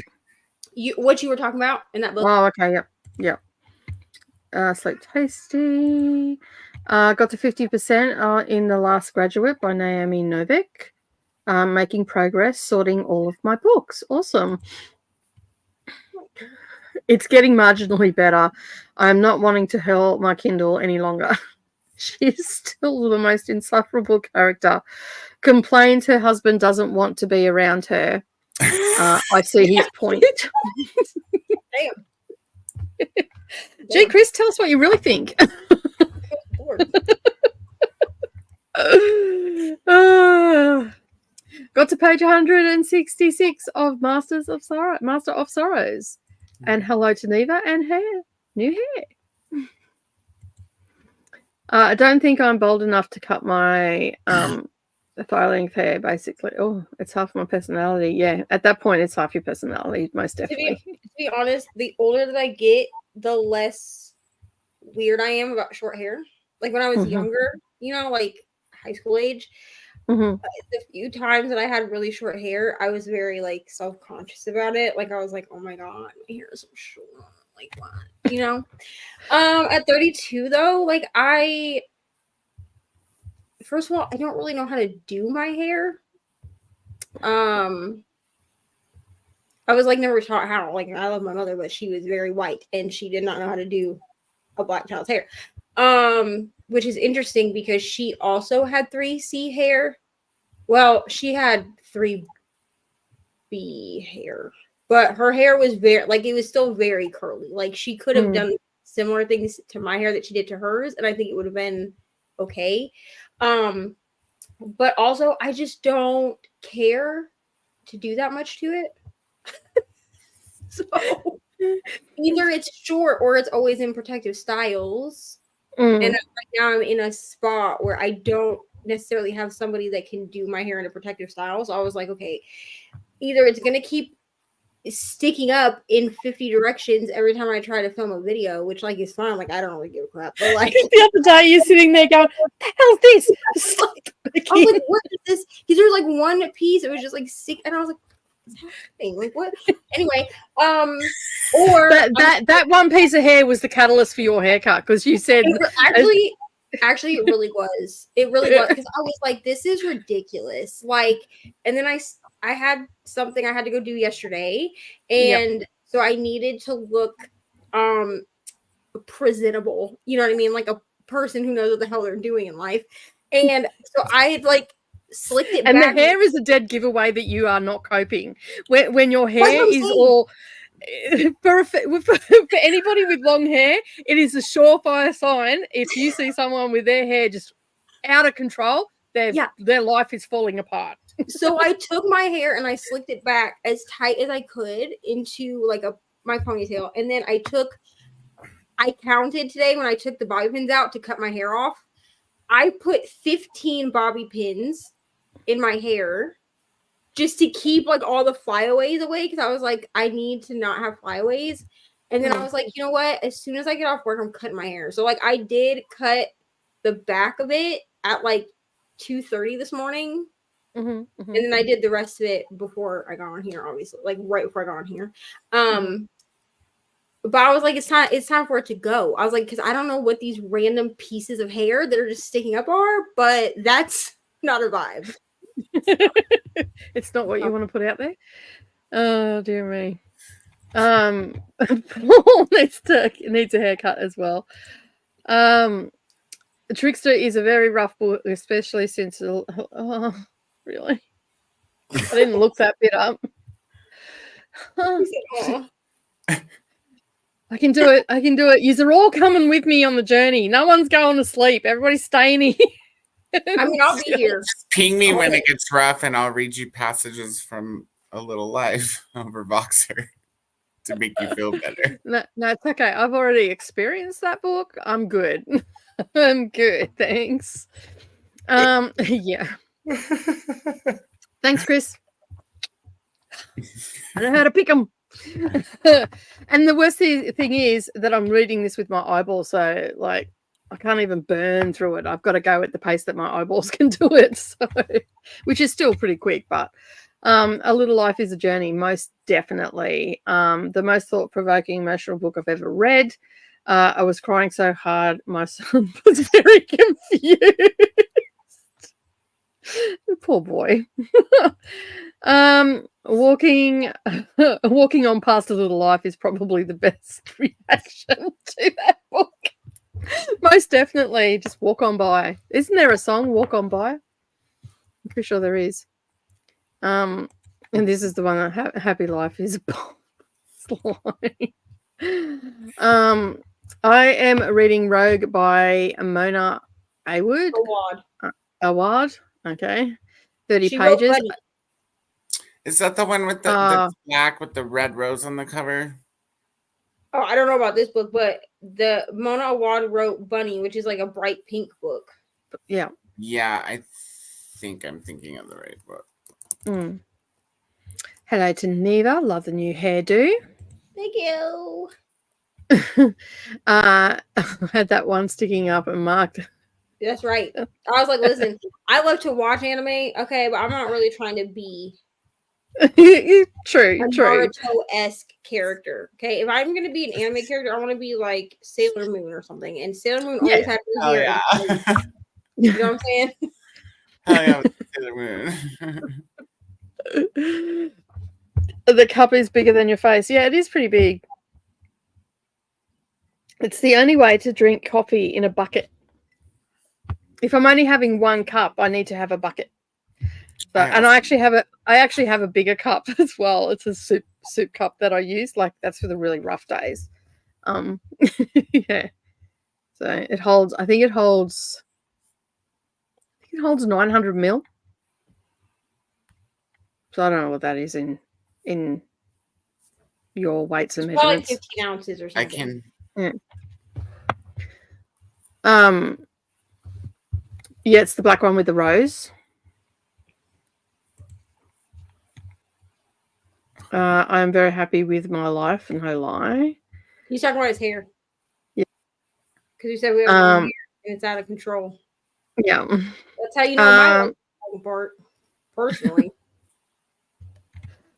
What you were talking about in that book? Oh, okay, yep. Sleep Tasty. Got to 50% in The Last Graduate by Naomi Novik. Making progress, sorting all of my books. Awesome. It's getting marginally better. I'm not wanting to hurl my Kindle any longer. She's still the most insufferable character. Complains her husband doesn't want to be around her. I see his point. Damn. Gee, Chris, tell us what you really think. Got to page 166 of Master of Sorrows. And hello to Neva and her new hair. I don't think I'm bold enough to cut my thigh-length hair, basically. Oh, it's half my personality. Yeah, at that point, it's half your personality, most definitely. To be honest, the older that I get, the less weird I am about short hair. Like when I was younger, like high school age, the few times that I had really short hair, I was very like self-conscious about it. Like I was like, oh my god, my hair is so short. Like what? At 32 though, like first of all, I don't really know how to do my hair. I was like never taught how. Like I love my mother, but she was very white and she did not know how to do a black child's hair. Which is interesting because she also had 3C hair. Well, she had 3B hair, but her hair was it was still very curly. Like she could have done similar things to my hair that she did to hers, and I think it would have been okay. But also I just don't care to do that much to it. So either it's short or it's always in protective styles. And right now I'm in a spot where I don't necessarily have somebody that can do my hair in a protective style. So I was like, okay, either it's going to keep sticking up in 50 directions every time I try to film a video, which like is fine. Like I don't really give a crap. But like the other day you're sitting there going, what the hell is this? I was like, what is this? Because there was like one piece, it was just like sick, and I was like, happening? Like what? Anyway, or that one piece of hair was the catalyst for your haircut because you said actually it really was. It really was because I was like, this is ridiculous. Like, and then I had something I had to go do yesterday, and so I needed to look presentable. You know what I mean? Like a person who knows what the hell they're doing in life. And so I like slicked it and back. The hair is a dead giveaway that you are not coping. When your hair is all for anybody with long hair, it is a surefire sign. If you see someone with their hair just out of control, their life is falling apart. So I took my hair and I slicked it back as tight as I could into like my ponytail, and then I counted today when I took the bobby pins out to cut my hair off. I put 15 bobby pins in my hair just to keep like all the flyaways away because I was like, I need to not have flyaways. And then I was like, you know what? As soon as I get off work, I'm cutting my hair. So like I did cut the back of it at like 2:30 this morning. And then I did the rest of it before I got on here, obviously, like right before I got on here. But I was like, it's time for it to go. I was like, because I don't know what these random pieces of hair that are just sticking up are, but that's not a vibe. It's not what you want to put out there. Oh dear me. Paul needs a haircut as well. Trickster is a very rough book, especially since really. I didn't look that bit up. I can do it. You're all coming with me on the journey. No one's going to sleep. Everybody's staying here. I mean, I'll be here. Just ping me when it gets rough, and I'll read you passages from A Little Life over Voxer to make you feel better. No, it's okay. I've already experienced that book. I'm good. I'm good. Thanks. Yeah. Thanks, Chris. I know how to pick them. And the worst thing is that I'm reading this with my eyeballs, so like I can't even burn through it. I've got to go at the pace that my eyeballs can do it, so which is still pretty quick. But A Little Life is a Journey, most definitely. The most thought-provoking emotional book I've ever read. I was crying so hard, my son was very confused. Poor boy. Walking on past A Little Life is probably the best reaction to that book. Most definitely, just walk on by. Isn't there a song, Walk On By? I'm pretty sure there is. And this is the one that Happy Life is I am reading Rogue by Mona Awad. Okay. 30 pages. Is that the one with the black with the red rose on the cover? Oh, I don't know about this book, but the Mona Awad wrote Bunny, which is like a bright pink book. Yeah. Yeah, I think I'm thinking of the right book. Hello to Neva. Love the new hairdo. Thank you. I had that one sticking up and marked. That's right. I was like, listen, I love to watch anime, okay, but I'm not really trying to be true. Naruto-esque character. Okay, if I'm gonna be an anime character, I want to be like Sailor Moon or something. And Sailor Moon always had her hair. Yeah. You know what I'm saying? Hell yeah, Sailor Moon. The cup is bigger than your face. Yeah, it is pretty big. It's the only way to drink coffee in a bucket. If I'm only having one cup, I need to have a bucket. So, and I actually have a bigger cup as well. It's a soup cup that I use. Like that's for the really rough days. Yeah. So it holds. I think it holds 900 ml. So I don't know what that is in your weights and measurements. Probably 15 ounces or something. I can. Yeah. Yeah, it's the black one with the rose. I'm very happy with my life, no lie. He's talking about his hair. Yeah. Because you said we have long hair and it's out of control. Yeah. That's how you know my life is falling apart, personally.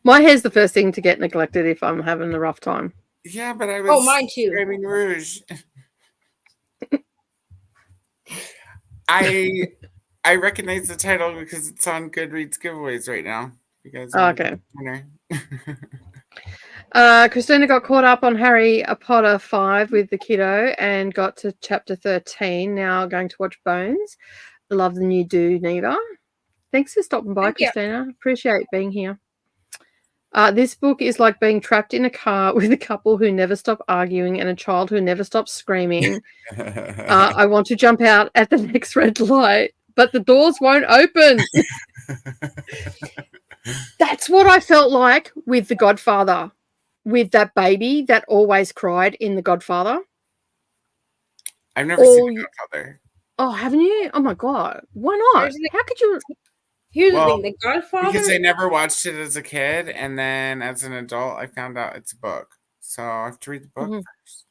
My hair's the first thing to get neglected if I'm having a rough time. Yeah, but I was Oh, mine too. describing Rouge. I recognize the title because it's on Goodreads giveaways right now. You guys Okay. winner. Christina got caught up on Harry Potter 5 with the kiddo and got to chapter 13. Now going to watch Bones. Love the new do, Neva. Thanks for stopping by, Thank you. Christina. Appreciate being here. This book is like being trapped in a car with a couple who never stop arguing and a child who never stops screaming. I want to jump out at the next red light, but the doors won't open. That's what I felt like with The Godfather, with that baby that always cried in The Godfather. I've never seen The Godfather. Oh, haven't you? Oh my God. Why not? How could you? Here's the thing, The Godfather. Because I never watched it as a kid, and then as an adult, I found out it's a book. So I have to read the book first.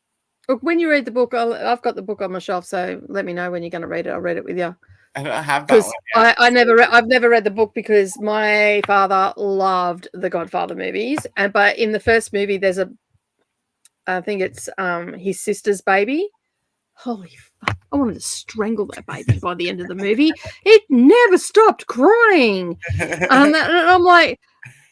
Look, when you read the book, I've got the book on my shelf, so let me know when you're going to read it. I'll read it with you. I don't have that one yet. I've never read the book because my father loved the Godfather movies, but in the first movie, there's I think it's his sister's baby. Holy fuck! I wanted to strangle that baby by the end of the movie. It never stopped crying, and I'm like,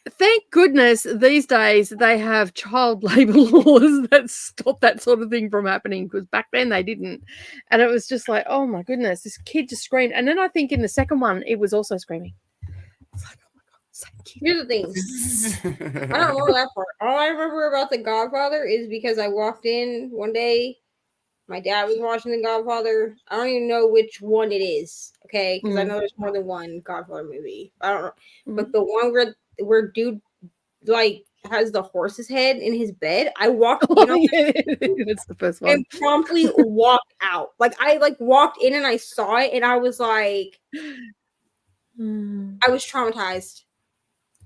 thank goodness these days they have child labor laws that stop that sort of thing from happening, because back then they didn't. And it was just like, oh my goodness, this kid just screamed. And then I think in the second one, it was also screaming. It's like, oh my God, same kid. Here's the thing. I don't remember that part. All I remember about The Godfather is because I walked in one day. My dad was watching The Godfather. I don't even know which one it is, okay? Because I know there's more than one Godfather movie. I don't know. But the one where dude like has the horse's head in his bed, I walked in on that's the first one. And promptly walked out. Like I walked in and I saw it and I was like I was traumatized.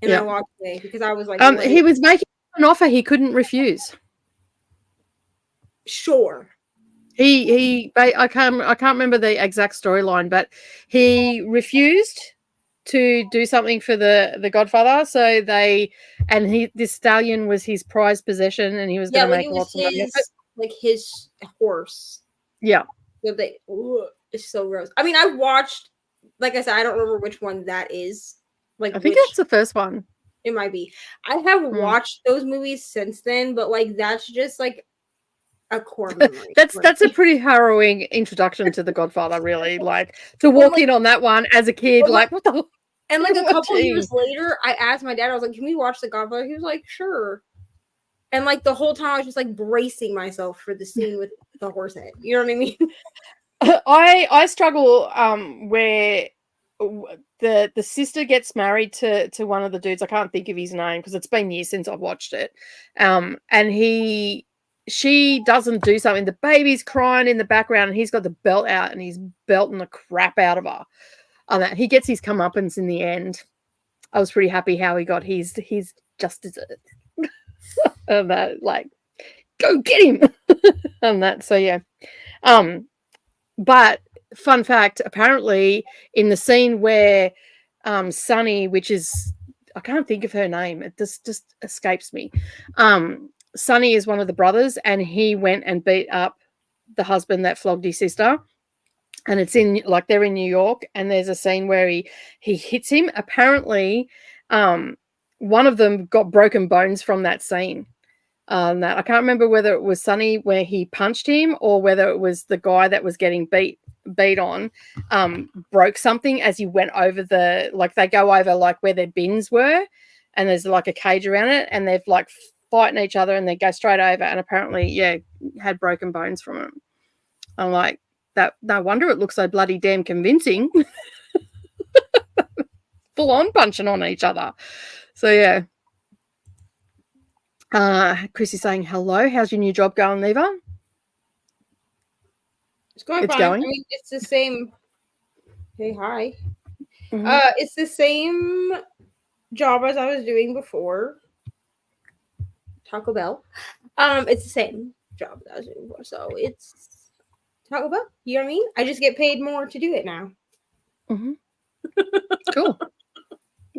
And I walked away because I was like he was making an offer he couldn't refuse. Sure. I can't remember the exact storyline, but he refused to do something for the Godfather. So this stallion was his prized possession, and he was going to make lots of money. Like his horse. Yeah. So it's so gross. I mean, I watched, like I said, I don't remember which one that is. Like I think that's the first one. It might be. I have watched those movies since then, but like that's just like a core memory. That's a pretty harrowing introduction to The Godfather, really. Like to walk in on that one as a kid, like what the. And like a couple of years later, I asked my dad. I was like, "Can we watch The Godfather?" He was like, "Sure." And like the whole time, I was just like bracing myself for the scene with the horse head. You know what I mean? I struggle where the sister gets married to one of the dudes. I can't think of his name because it's been years since I've watched it. And she doesn't do something. The baby's crying in the background and he's got the belt out and he's belting the crap out of her. He gets his comeuppance in the end. I was pretty happy how he got his just dessert. And that, like, go get him. And that, so yeah. But fun fact, apparently in the scene where Sunny, which is, I can't think of her name, it just escapes me. Sunny is one of the brothers, and he went and beat up the husband that flogged his sister. And it's in, like, they're in New York, and there's a scene where he hits him. Apparently, one of them got broken bones from that scene. That I can't remember whether it was Sunny where he punched him or whether it was the guy that was getting beat on, broke something as he went over they go over like where their bins were, and there's like a cage around it, and they've like fighting each other, and they go straight over, and apparently, had broken bones from it. I'm like, that. No wonder it looks so bloody damn convincing. Full on punching on each other. So yeah. Chris is saying hello. How's your new job going, Neva? It's going fine. Going? I mean, it's the same. Hey, hi. Mm-hmm. It's the same job as I was doing before. Taco Bell. It's the same job that I was doing before. So it's Taco Bell. You know what I mean? I just get paid more to do it now. Mm-hmm. Cool.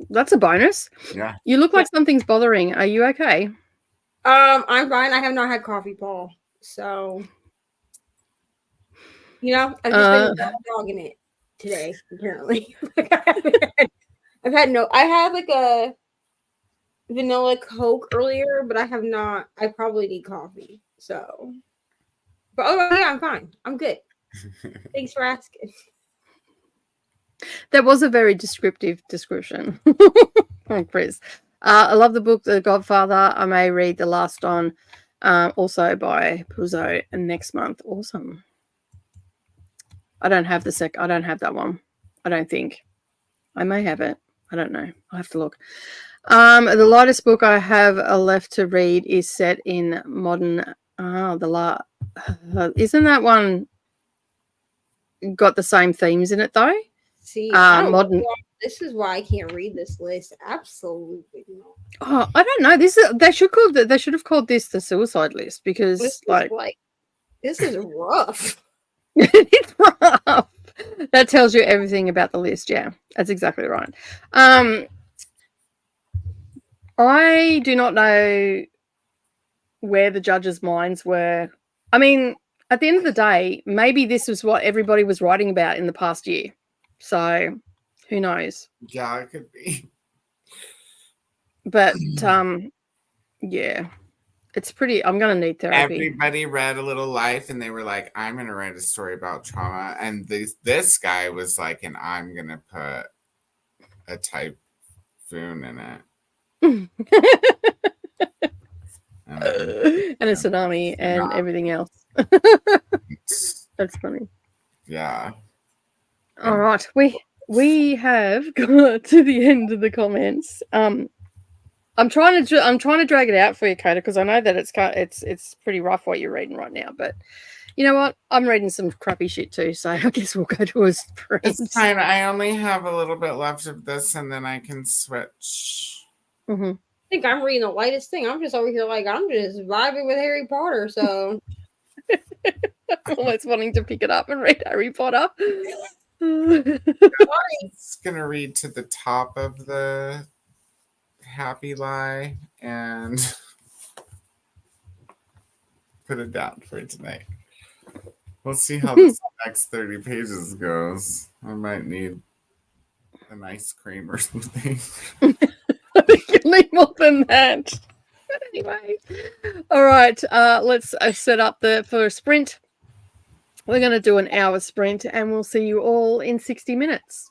That's a bonus. Yeah. You look like something's bothering. Are you okay? I'm fine. I have not had coffee, Paul. So, I've just been dogging it today, apparently. I've had I had like a vanilla Coke earlier, but I have not. I probably need coffee. So, but yeah, I'm fine. I'm good. Thanks for asking. That was a very descriptive description from Chris. I love the book, The Godfather. I may read The Last Don, also by Puzo next month. Awesome. I don't have I don't have that one. I don't think. I may have it. I don't know. I'll have to look. The lightest book I have left to read is set in modern. Isn't that one got the same themes in it though? See, modern. This is why I can't read this list. Absolutely not. Oh, I don't know. They should have called this the suicide list because this is rough. It's rough. That tells you everything about the list. Yeah, that's exactly right. I do not know where the judges' minds were. I mean, at the end of the day, maybe this was what everybody was writing about in the past year. So, who knows? Yeah, it could be. But yeah, it's pretty. I'm gonna need therapy. Everybody read A Little Life, and they were like, "I'm gonna write a story about trauma," and this guy was like, "And I'm gonna put a typhoon in it." And a tsunami and everything else. That's funny. Yeah. All right, we have got to the end of the comments. I'm trying to drag it out for you, Coda, because I know that it's pretty rough what you're reading right now. But you know what? I'm reading some crappy shit too, so I guess we'll go to a sprint. It's fine. I only have a little bit left of this, and then I can switch. Mm-hmm. I think I'm reading the lightest thing. I'm just over here like I'm just vibing with Harry Potter. So almost wanting to pick it up and read Harry Potter. It's gonna read to the top of the happy lie and put it down for tonight. We'll see how this next 30 pages goes. I might need an ice cream or something. I think you'll need more than that. But anyway, all right. Let's set up for a sprint. We're going to do an hour sprint, and we'll see you all in 60 minutes.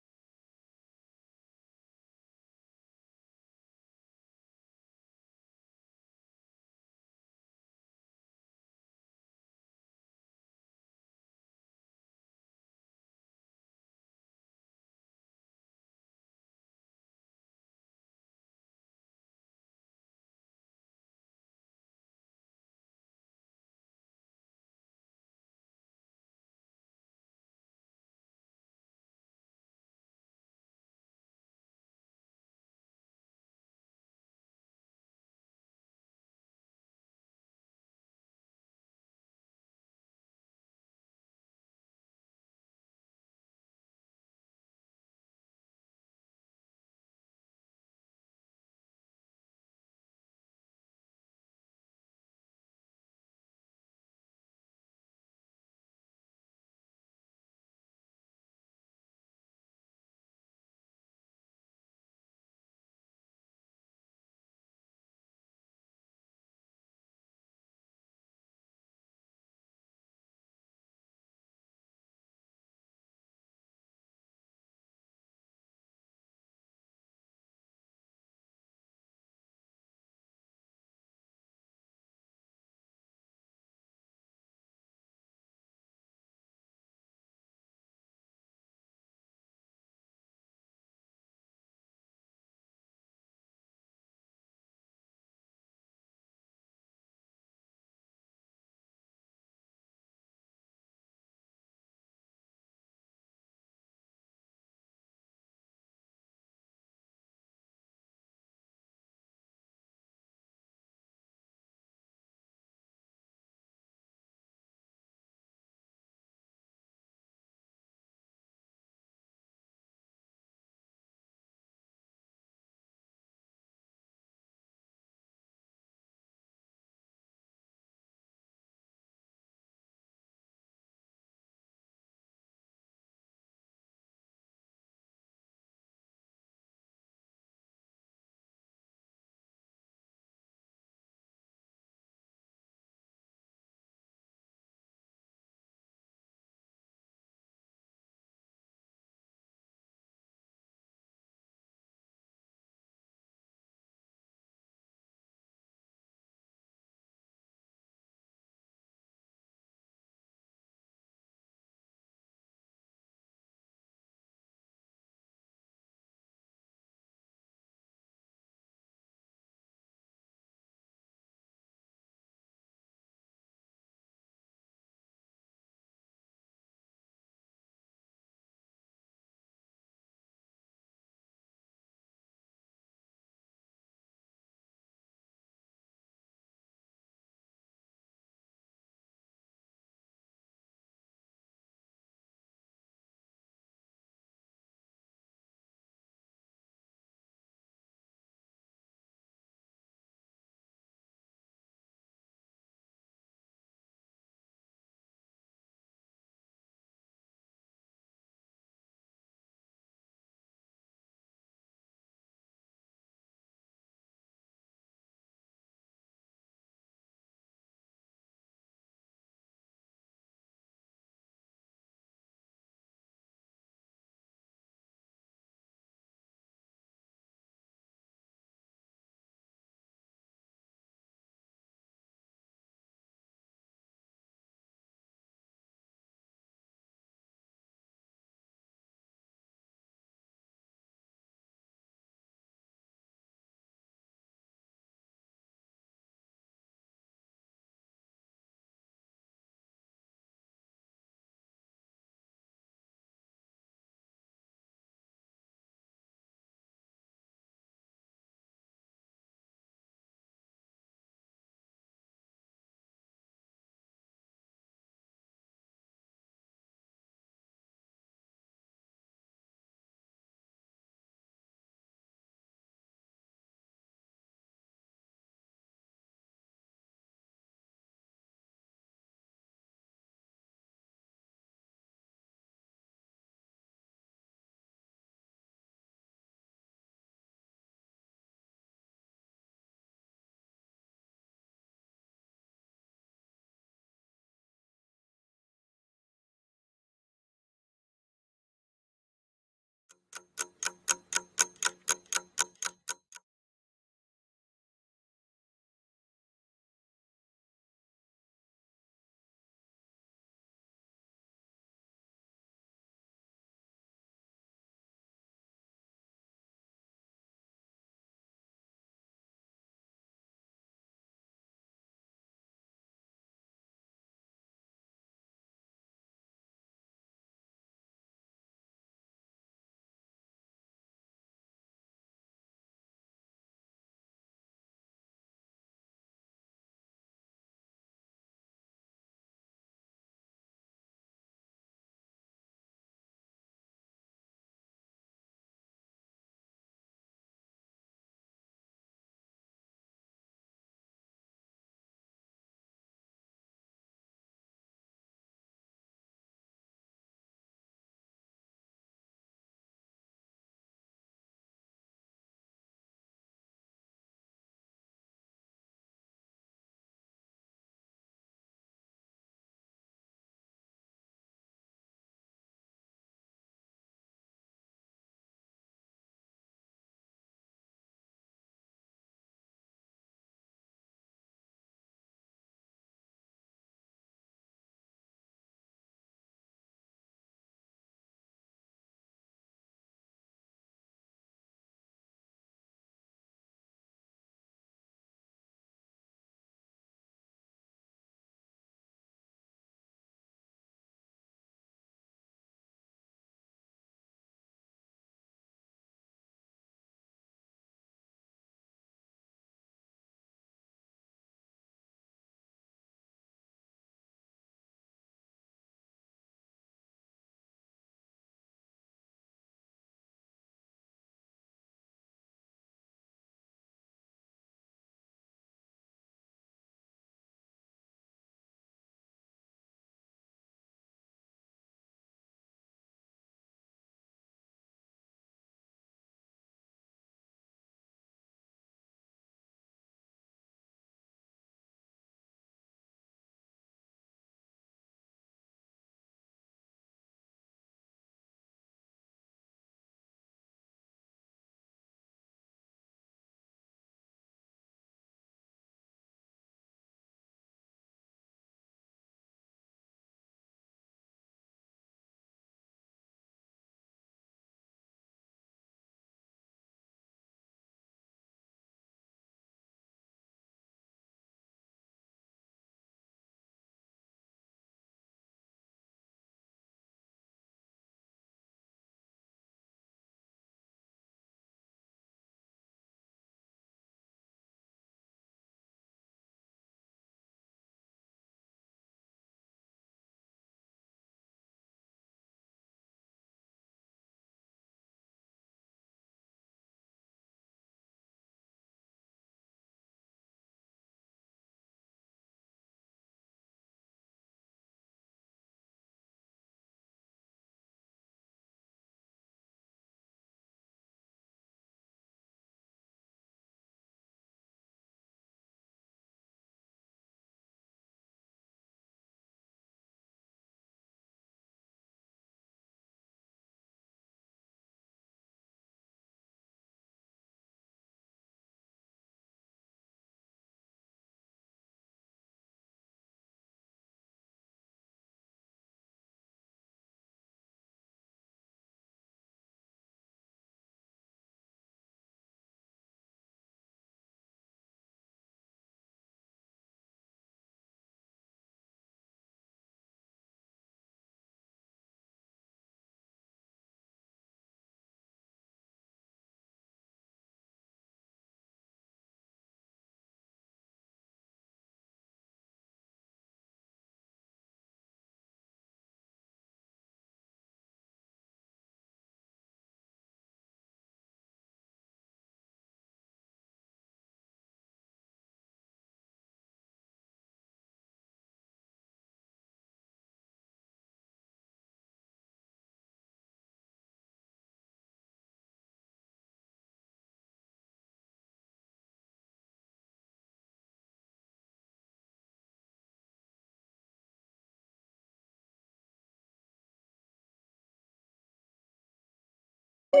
Hello.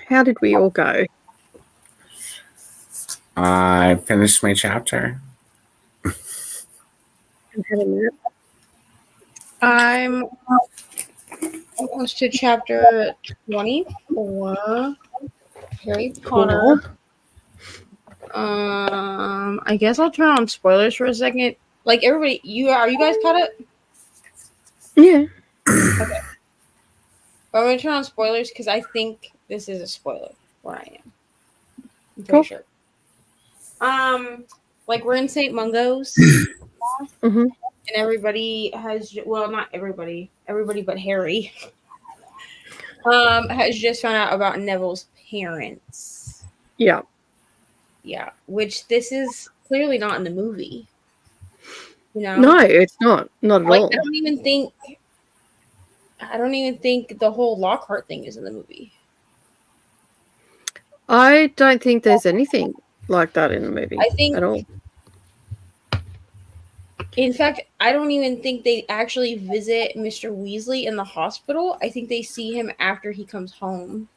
How did we all go? I finished my chapter. I'm almost to chapter 24. Harry Potter. I guess I'll turn on spoilers for a second. Like everybody, are you guys caught up? Yeah. Okay. But I'm gonna turn on spoilers because I think this is a spoiler where I am. I'm pretty sure. Like we're in St. Mungo's, Mm-hmm. and everybody has not everybody but Harry has just found out about Neville's parents. Yeah. Yeah, which this is clearly not in the movie. You know? No, it's not. Not at all. I don't even think the whole Lockhart thing is in the movie. I don't think there's anything like that in the movie. I think at all. In fact, I don't even think they actually visit Mr. Weasley in the hospital. I think they see him after he comes home.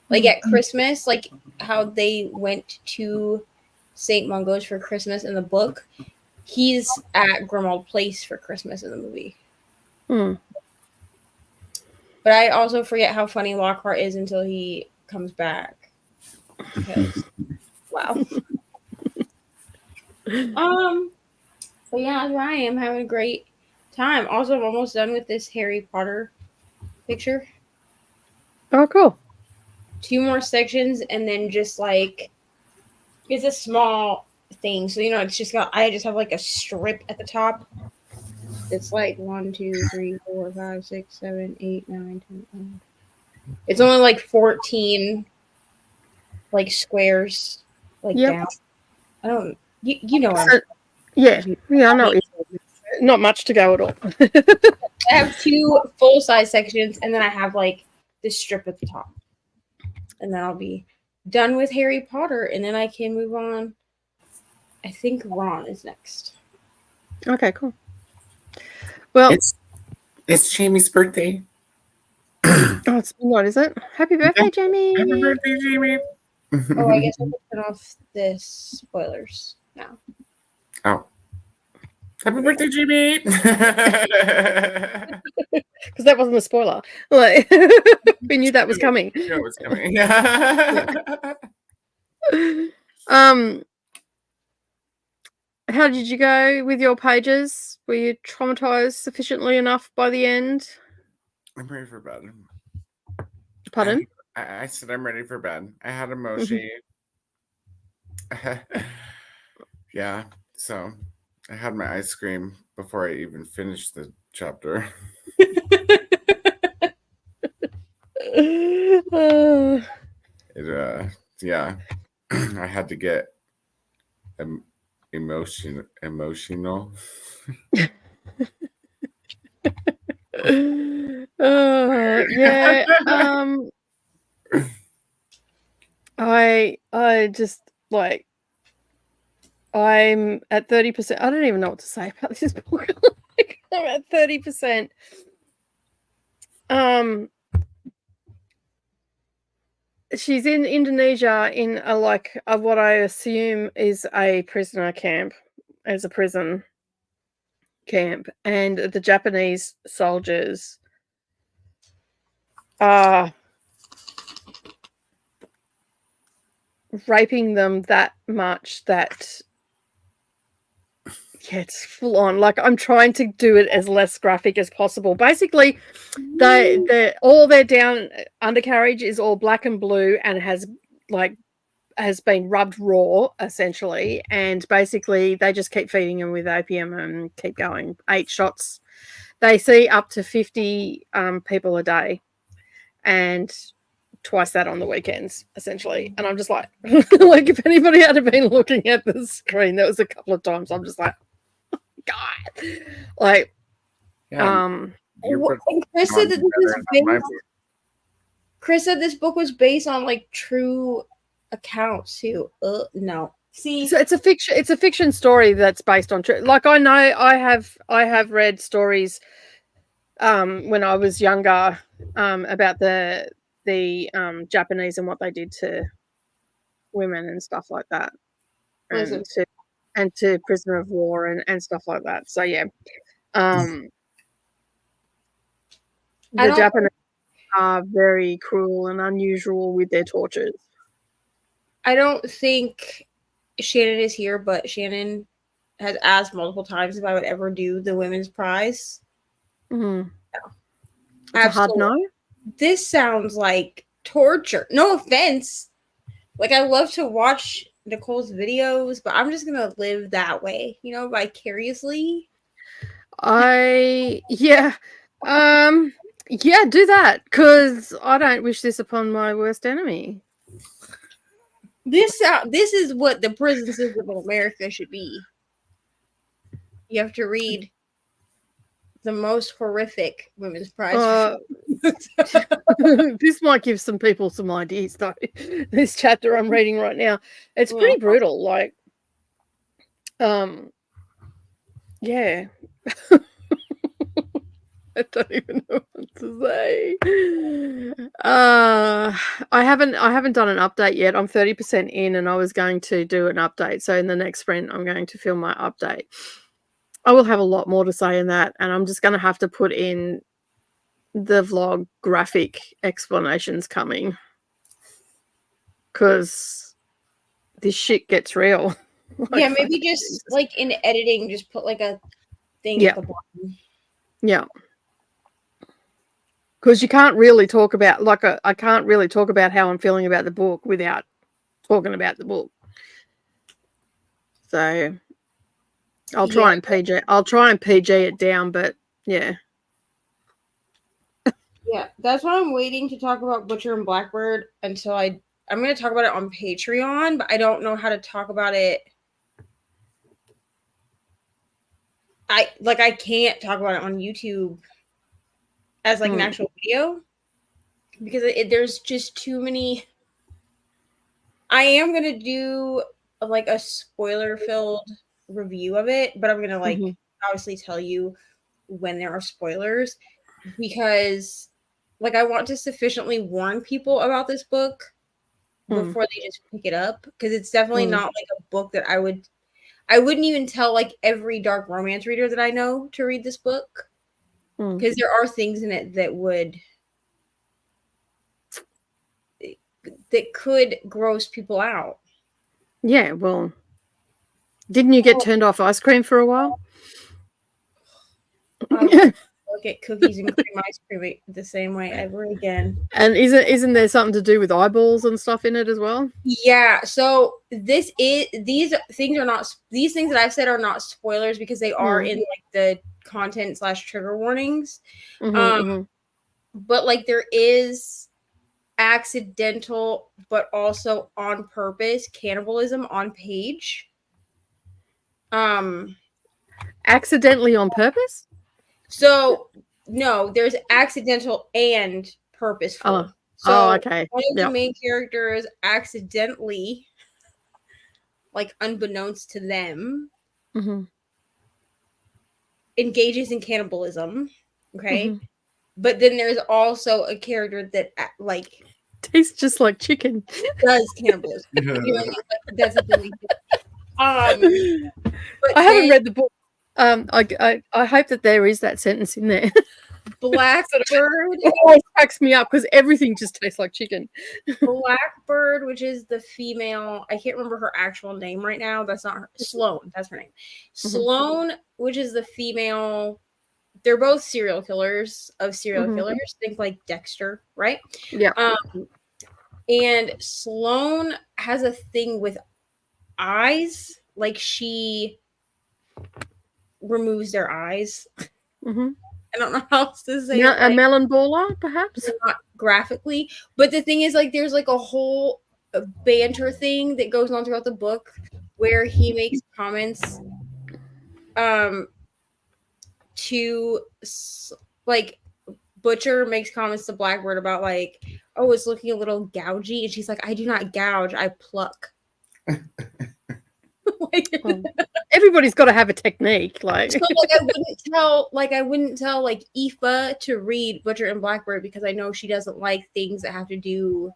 Like at Christmas, like how they went to St. Mungo's for Christmas in the book. He's at Grimmauld Place for Christmas in the movie. Hmm. But I also forget how funny Lockhart is until he comes back. Because, wow. But yeah, I am having a great time. Also, I'm almost done with this Harry Potter picture. Oh, cool. 2 more sections, and then just like it's a small thing, so it's just I just have like a strip at the top. It's like 1, 2, 3, 4, 5, 6, 7, 8, 9, 10, 11. It's only like 14 like squares like down. I don't you know what yeah, I know. Not much to go at all. I have 2 full-size sections, and then I have like this strip at the top. And then I'll be done with Harry Potter, and then I can move on. I think Ron is next. Okay, cool. Well, it's Jamie's birthday. Oh, it's not, is it? Happy birthday, Jamie! Happy birthday, Jamie! Oh, I guess I can turn off this spoilers now. Oh. Happy birthday, Jamie! Because that wasn't a spoiler. Like, we knew that was coming. We knew it was coming. How did you go with your pages? Were you traumatized sufficiently enough by the end? I'm ready for bed. Pardon? I said I'm ready for bed. I had emoji. Yeah, so I had my ice cream before I even finished the chapter. Yeah, I had to get emotional. Yeah. I just like I'm at 30%. I don't even know what to say about this book. I'm at 30%. She's in Indonesia in a what I assume is a prisoner camp, as a prison camp, and the Japanese soldiers are raping them that much that it's full on. Like, I'm trying to do it as less graphic as possible. Basically, all their down undercarriage is all black and blue and has been rubbed raw, essentially. And basically, they just keep feeding them with opium and keep going. 8 shots. They see up to 50 people a day, and twice that on the weekends, essentially. And I'm just like, like if anybody had been looking at the screen, there was a couple of times I'm just like, God, like, Chris said that Chris said this book was based on like true accounts too. No, See, So it's a fiction story that's based on true. Like I know I have read stories when I was younger about the Japanese and what they did to women and stuff like that. listen, And to prisoner of war and stuff like that. So yeah. The Japanese are very cruel and unusual with their tortures. I don't think Shannon is here, but Shannon has asked multiple times if I would ever do the women's prize. Mm-hmm. It's a hard no. This sounds like torture. No offense. Like, I love to watch Nicole's videos, but I'm just gonna live that way, vicariously. Yeah, do that, because I don't wish this upon my worst enemy. This is what the prison system of America should be. You have to read the most horrific women's prize. This might give some people some ideas, though. This chapter I'm reading right now, it's pretty brutal. Like, yeah. I don't even know what to say. I haven't done an update yet. I'm 30% in, and I was going to do an update. So in the next sprint, I'm going to film my update. I will have a lot more to say in that, and I'm just going to have to put in the vlog graphic explanations coming, because this shit gets real. Yeah, maybe just like in editing, just put like a thing at the bottom. Yeah. Because you can't really talk about, I can't really talk about how I'm feeling about the book without talking about the book. So I'll try and PG it down, but yeah. Yeah, that's why I'm waiting to talk about Butcher and Blackbird until I'm going to talk about it on Patreon, but I don't know how to talk about it. I can't talk about it on YouTube as like an actual video, because there's just too many. I am going to do like a spoiler filled review of it, but I'm going to obviously tell you when there are spoilers, because like I want to sufficiently warn people about this book before they just pick it up, because it's definitely not like a book that I wouldn't even tell like every dark romance reader that I know to read this book, because there are things in it that could gross people out. Yeah, well, didn't you get turned off ice cream for a while? Look at cookies and cream ice cream the same way ever again. And isn't there something to do with eyeballs and stuff in it as well? Yeah. So these things that I've said are not spoilers, because they are in like the content / trigger warnings. But like there is accidental but also on purpose cannibalism on Paige. Accidentally on purpose? So no, there's accidental and purposeful. Okay. One of the main characters accidentally, like unbeknownst to them, engages in cannibalism. Okay. But then there's also a character that like tastes just like chicken. Does cannibalism. That's the thing. But I haven't read the book. I hope that there is that sentence in there. Blackbird. It always cracks me up because everything just tastes like chicken. Blackbird, which is the female, I can't remember her actual name right now. That's not her. Sloane, that's her name. Sloane, which is the female. They're both serial killers of serial killers. Think like Dexter, right? Yeah. And Sloane has a thing with eyes, like she removes their eyes. I don't know how else to say it. A melon baller, perhaps? Not graphically. But the thing is, like, there's like a whole banter thing that goes on throughout the book where he makes comments to, like, Butcher makes comments to Blackbird about, like, oh, it's looking a little gougy. And she's like, I do not gouge, I pluck. Well, everybody's got to have a technique. Like, so, I wouldn't tell like Aoife to read Butcher and Blackbird because I know she doesn't like things that have to do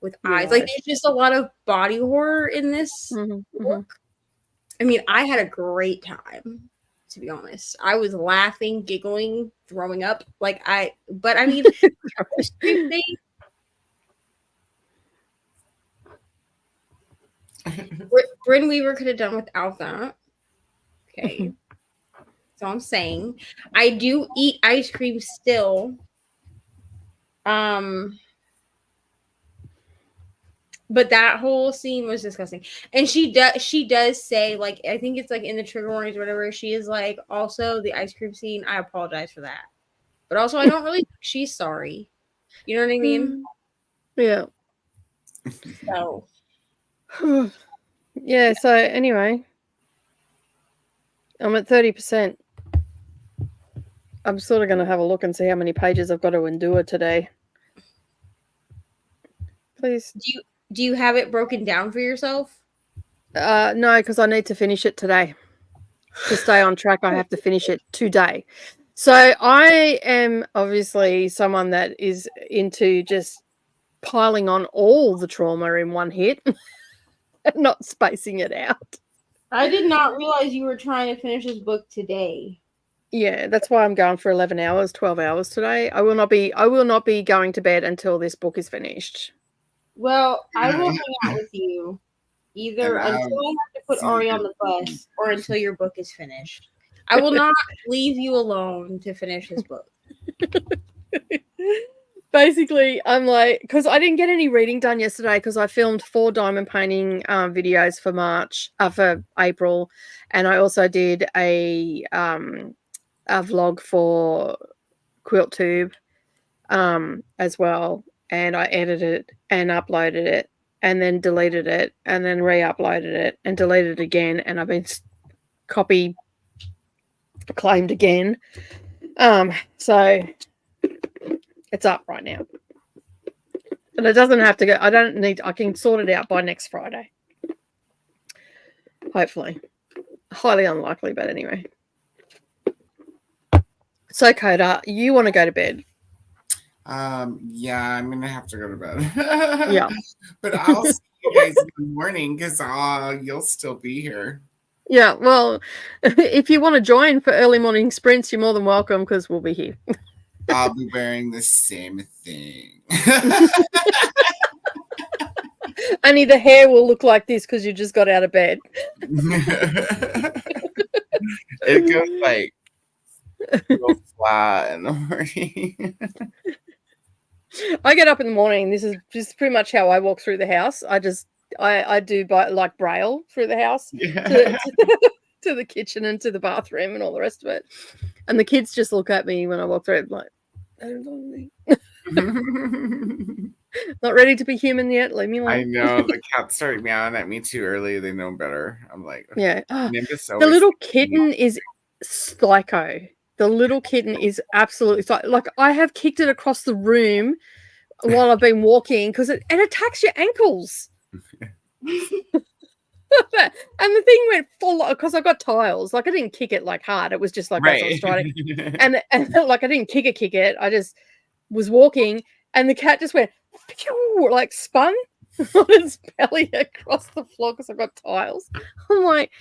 with eyes. Like, there's just a lot of body horror in this book. I mean, I had a great time, to be honest. I was laughing, giggling, throwing up. But I mean, Bryn Weaver could have done without that. Okay. So I'm saying I do eat ice cream still. But that whole scene was disgusting. And she does say, like, I think it's like in the trigger warnings or whatever, she is like, also the ice cream scene, I apologize for that. But also I don't really think she's sorry. You know what I mean? Yeah. So yeah, so anyway. I'm at 30%. I'm sort of gonna have a look and see how many pages I've got to endure today. Please. Do you have it broken down for yourself? No, because I need to finish it today. To stay on track, I have to finish it today. So I am obviously someone that is into just piling on all the trauma in one hit and not spacing it out. I did not realize you were trying to finish this book today. Yeah, that's why I'm going for 11 hours, 12 hours today. I will not be going to bed until this book is finished. Well, I will hang out with you either until I have to put Ari on the bus or until your book is finished. I will not leave you alone to finish this book. Basically, I'm like, because I didn't get any reading done yesterday because I filmed 4 diamond painting videos for for April, and I also did a vlog for QuiltTube as well. And I edited it and uploaded it and then deleted it and then re-uploaded it and deleted it again. And I've been copy claimed again. So it's up right now. And it doesn't have to go. I can sort it out by next Friday. Hopefully. Highly unlikely, but anyway. So Coda, you want to go to bed? Yeah, I'm gonna have to go to bed. Yeah. But I'll see you guys in the morning because you'll still be here. Yeah, well, if you want to join for early morning sprints, you're more than welcome because we'll be here. I'll be wearing the same thing. Only the hair will look like this because you just got out of bed. It goes like real flat in the morning. I get up in the morning. This is just pretty much how I walk through the house. I do like braille through the house to the kitchen and to the bathroom and all the rest of it. And the kids just look at me when I walk through it like, not ready to be human yet. Leave me alone. I know the cats start meowing at me too early. They know better. I'm like, yeah. The little kitten is psycho. The little kitten is absolutely like I have kicked it across the room while I've been walking because it attacks your ankles. And the thing went full because I got tiles. Like I didn't kick it like hard. It was just like as I was trying to, and like I didn't kick it. I just was walking, and the cat just went like spun on its belly across the floor because I got tiles. I'm like,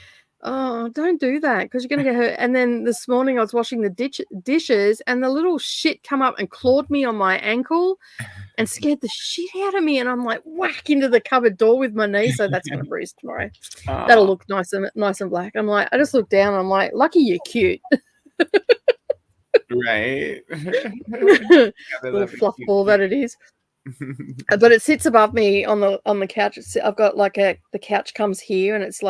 oh, don't do that because you're going to get hurt. And then this morning I was washing the dishes and the little shit come up and clawed me on my ankle and scared the shit out of me. And I'm like, whack into the cupboard door with my knee. So that's going to bruise tomorrow. That'll look nice and black. I'm like, I just look down. I'm like, lucky you're cute. Right. Little fluff ball that it is. But it sits above me on the couch. I've got like the couch comes here and it's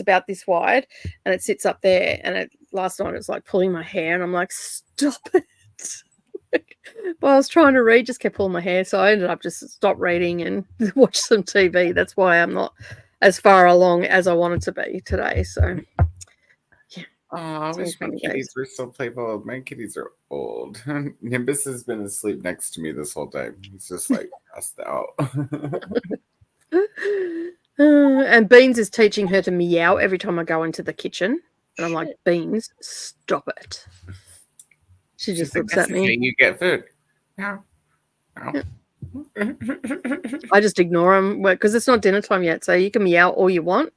about this wide and it sits up there. And last night it was like pulling my hair and I'm like, stop it. But I was trying to read, just kept pulling my hair. So I ended up just stopped reading and watched some TV. That's why I'm not as far along as I wanted to be today. So I wish my kitties were so playful. My kitties are old. Nimbus has been asleep next to me this whole time. He's just like passed out. And Beans is teaching her to meow every time I go into the kitchen. And I'm like, Beans, stop it. She just looks at me. You get food. No. No. I just ignore them because it's not dinner time yet. So you can meow all you want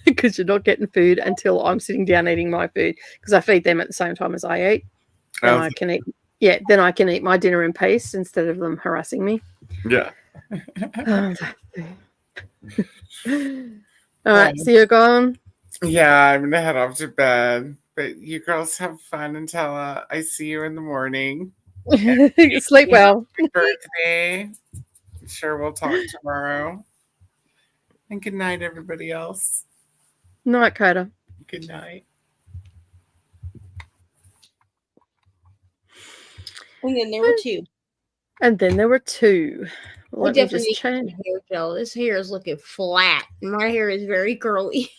because you're not getting food until I'm sitting down eating my food because I feed them at the same time as I eat. Then I can eat. Yeah, then I can eat my dinner in peace instead of them harassing me. Yeah. All right, so you're gone. Yeah, I'm gonna head off to bed. But you girls have fun until I see you in the morning. Sleep well. Happy birthday. I'm sure we'll talk tomorrow. And good night, everybody else. Night, Coda. Good night. And then there were two. And then there were two. Let me just change hair gel. This hair is looking flat. My hair is very curly.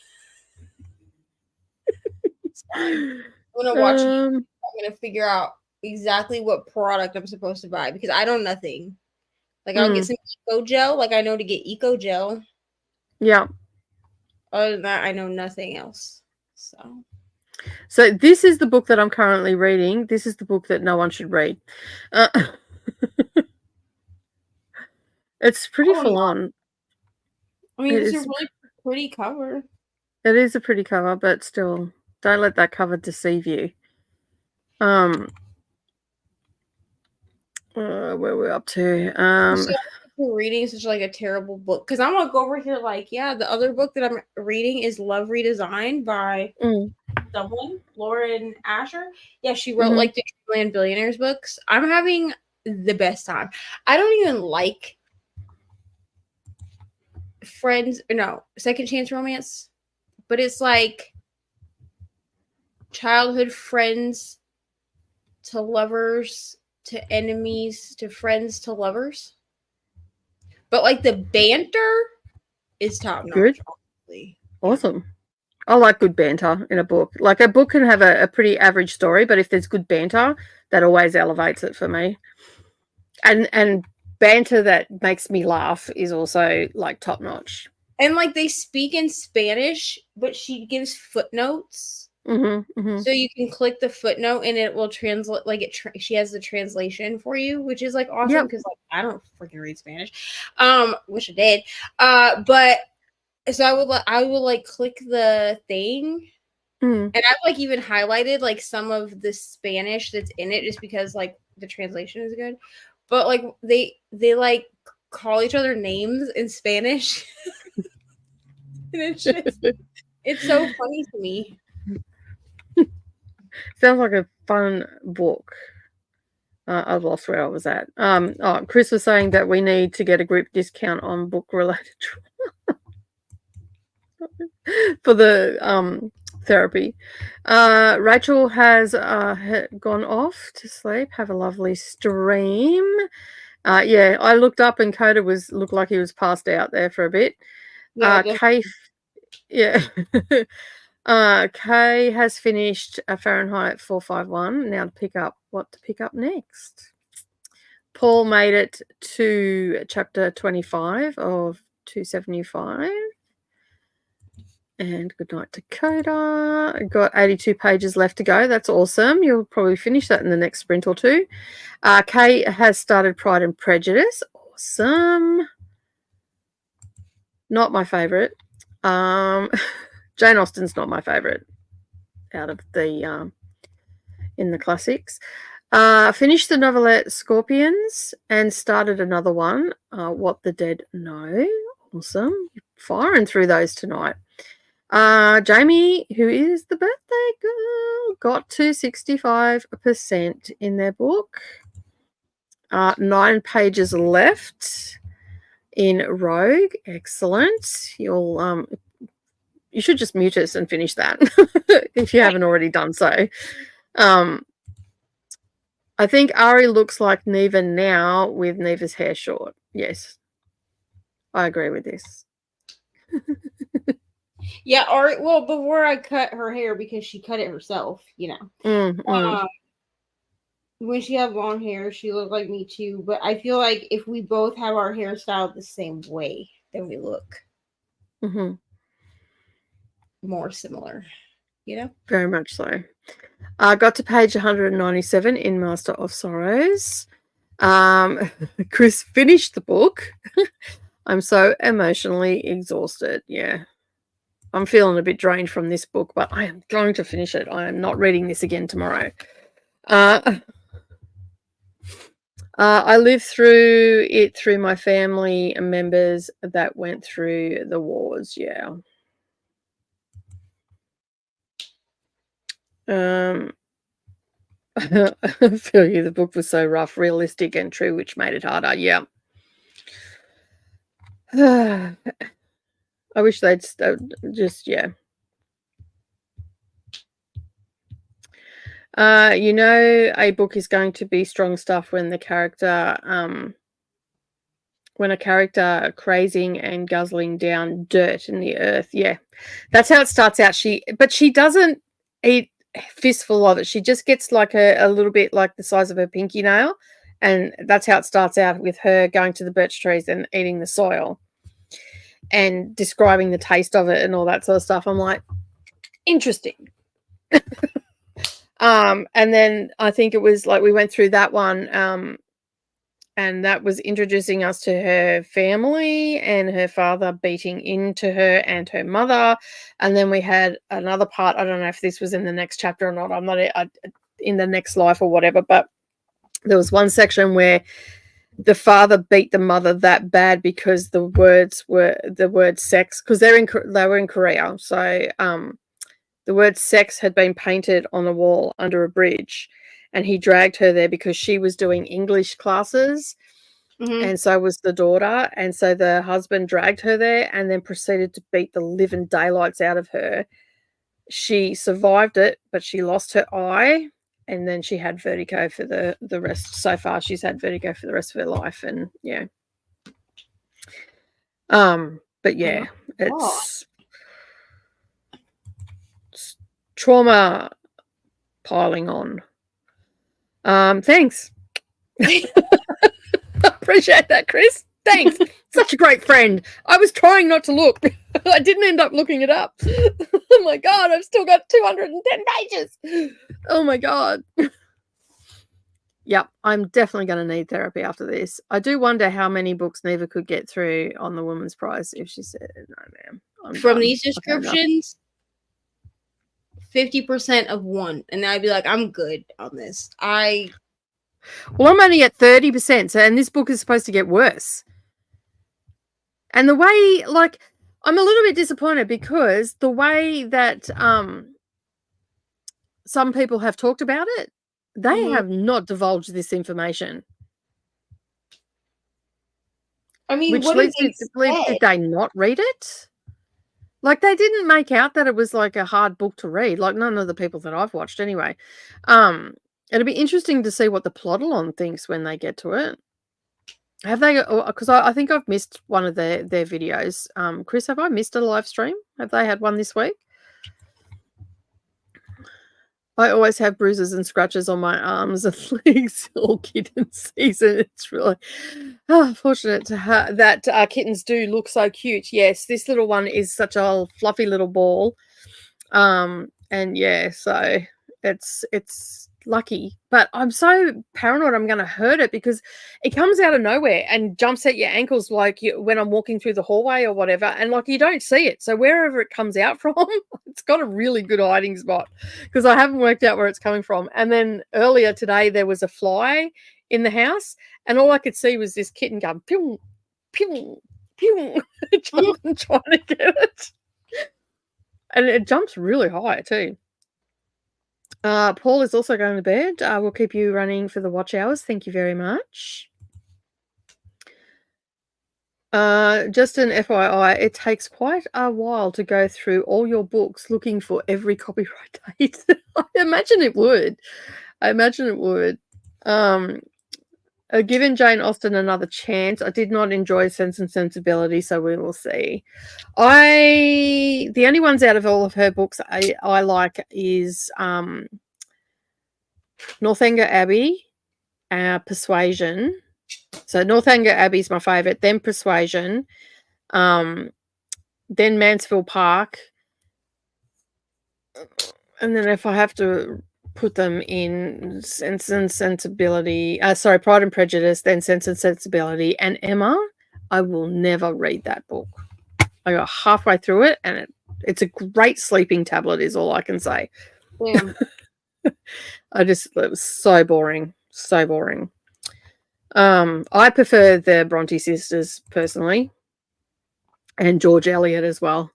I'm gonna watch. I'm gonna figure out exactly what product I'm supposed to buy because I know nothing. Like I'll get some Eco Gel. Like I know to get Eco Gel. Yeah. Other than that, I know nothing else. So this is the book that I'm currently reading. This is the book that no one should read. It's pretty full on. I mean, it's a really pretty cover. It is a pretty cover, but still, don't let that cover deceive you. Where we're up to. Reading such like a terrible book because I'm gonna go over here like the other book that I'm reading is Love Redesigned by someone, Lauren Asher. Yeah, she wrote like the Land Billionaires books. I'm having the best time. I don't even like second chance romance, but it's like childhood friends to lovers to enemies to friends to lovers. But like the banter is top notch. Awesome. I like good banter in a book. Like a book can have a pretty average story, but if there's good banter, that always elevates it for me. And banter that makes me laugh is also like top notch. And like they speak in Spanish, but she gives footnotes. So you can click the footnote and it will translate. Like she has the translation for you, which is like awesome because like I don't freaking read Spanish. Wish I did. But so I would like click the thing, and I've like even highlighted like some of the Spanish that's in it just because like the translation is good. But like they like call each other names in Spanish, and it's so funny to me. Sounds like a fun book. I've lost where I was at. Chris was saying that we need to get a group discount on book-related for the therapy. Rachel has gone off to sleep. Have a lovely stream. I looked up and Coda looked like he was passed out there for a bit. Kay has finished Fahrenheit 451. Now to pick up next. Paul made it to chapter 25 of 275. And good night to Coda. Got 82 pages left to go. That's awesome. You'll probably finish that in the next sprint or two. Kay has started Pride and Prejudice. Awesome. Not my favorite. Jane Austen's not my favorite out of the in the classics. Finished the novelette Scorpions and started another one, What the Dead Know. Awesome. Firing through those tonight. Jamie, who is the birthday girl, got to 65% in their book. 9 pages left in Rogue. Excellent. You should just mute us and finish that if you haven't already done so. I think Ari looks like Neva now with Neva's hair short. Yes, I agree with this. Yeah, Ari. Well, before I cut her hair because she cut it herself, when she had long hair, she looked like me too. But I feel like if we both have our hair styled the same way, then we look more similar, you know? Very much so. I got to page 197 in Master of Sorrows. Chris finished the book. I'm so emotionally exhausted. Yeah. I'm feeling a bit drained from this book, but I am going to finish it. I am not reading this again tomorrow. I lived through it through my family members that went through the wars. Yeah. I feel you. The book was so rough, realistic, and true, which made it harder. Yeah. I wish they'd just, yeah. You know, a book is going to be strong stuff when the character, when a character crazing and guzzling down dirt in the earth. Yeah, that's how it starts out. But she doesn't eat a fistful of it. She just gets like a little bit like the size of her pinky nail. And that's how it starts out, with her going to the birch trees and eating the soil and describing the taste of it and all that sort of stuff. I'm like, interesting. And then I think it was like we went through that one, and that was introducing us to her family and her father beating into her and her mother. And then we had another part. I don't know if this was in the next chapter or not. I'm not in the next life or whatever, but there was one section where the father beat the mother that bad because the word sex, because they were in Korea. So, the word sex had been painted on the wall under a bridge, and he dragged her there because she was doing English classes, and so was the daughter. And so the husband dragged her there and then proceeded to beat the living daylights out of her. She survived it, but she lost her eye, and then she had vertigo for the rest. So far, she's had vertigo for the rest of her life, and yeah. But yeah, it's trauma piling on. Thanks. Appreciate that, Chris. Thanks. Such a great friend. I was trying not to look. I didn't end up looking it up. Oh my God, I've still got 210 pages. Oh my God. Yep, I'm definitely going to need therapy after this. I do wonder how many books Neva could get through on the Woman's Prize if she said, no, ma'am. From these descriptions, 50% of one. And I'd be like, I'm good on this. Well, I'm only at 30%, and this book is supposed to get worse. And the way, like, I'm a little bit disappointed because the way that some people have talked about it, they have not divulged this information. I mean, which leads me to believe, did they not read it? Like, they didn't make out that it was like a hard book to read. Like, none of the people that I've watched anyway. It'll be interesting to see what the Plot-along thinks when they get to it. Have they? Because I think I've missed one of their videos. Chris, have I missed a live stream? Have they had one this week? I always have bruises and scratches on my arms and legs all kitten season. It's really fortunate to have that. Kittens do look so cute. Yes, this little one is such a fluffy little ball. And yeah, so it's lucky, but I'm so paranoid I'm going to hurt it because it comes out of nowhere and jumps at your ankles like when I'm walking through the hallway or whatever, and like you don't see it. So wherever it comes out from, it's got a really good hiding spot because I haven't worked out where it's coming from. And then earlier today there was a fly in the house, and all I could see was this kitten going pew pew pew, trying to get it, and it jumps really high too. Paul is also going to bed. We'll keep you running for the watch hours. Thank you very much. Just an FYI, it takes quite a while to go through all your books looking for every copyright date. I imagine it would. Given Jane Austen another chance. I did not enjoy Sense and Sensibility, so we will see. The only ones out of all of her books I like is Northanger Abbey, Persuasion. So Northanger Abbey is my favourite, then Persuasion, then Mansfield Park, and then if I have to put them in Sense and Sensibility, Pride and Prejudice, then Sense and Sensibility, and Emma, I will never read that book. I got halfway through it, and it's a great sleeping tablet, is all I can say. Damn. It was so boring. So boring. I prefer the Bronte sisters personally, and George Eliot as well.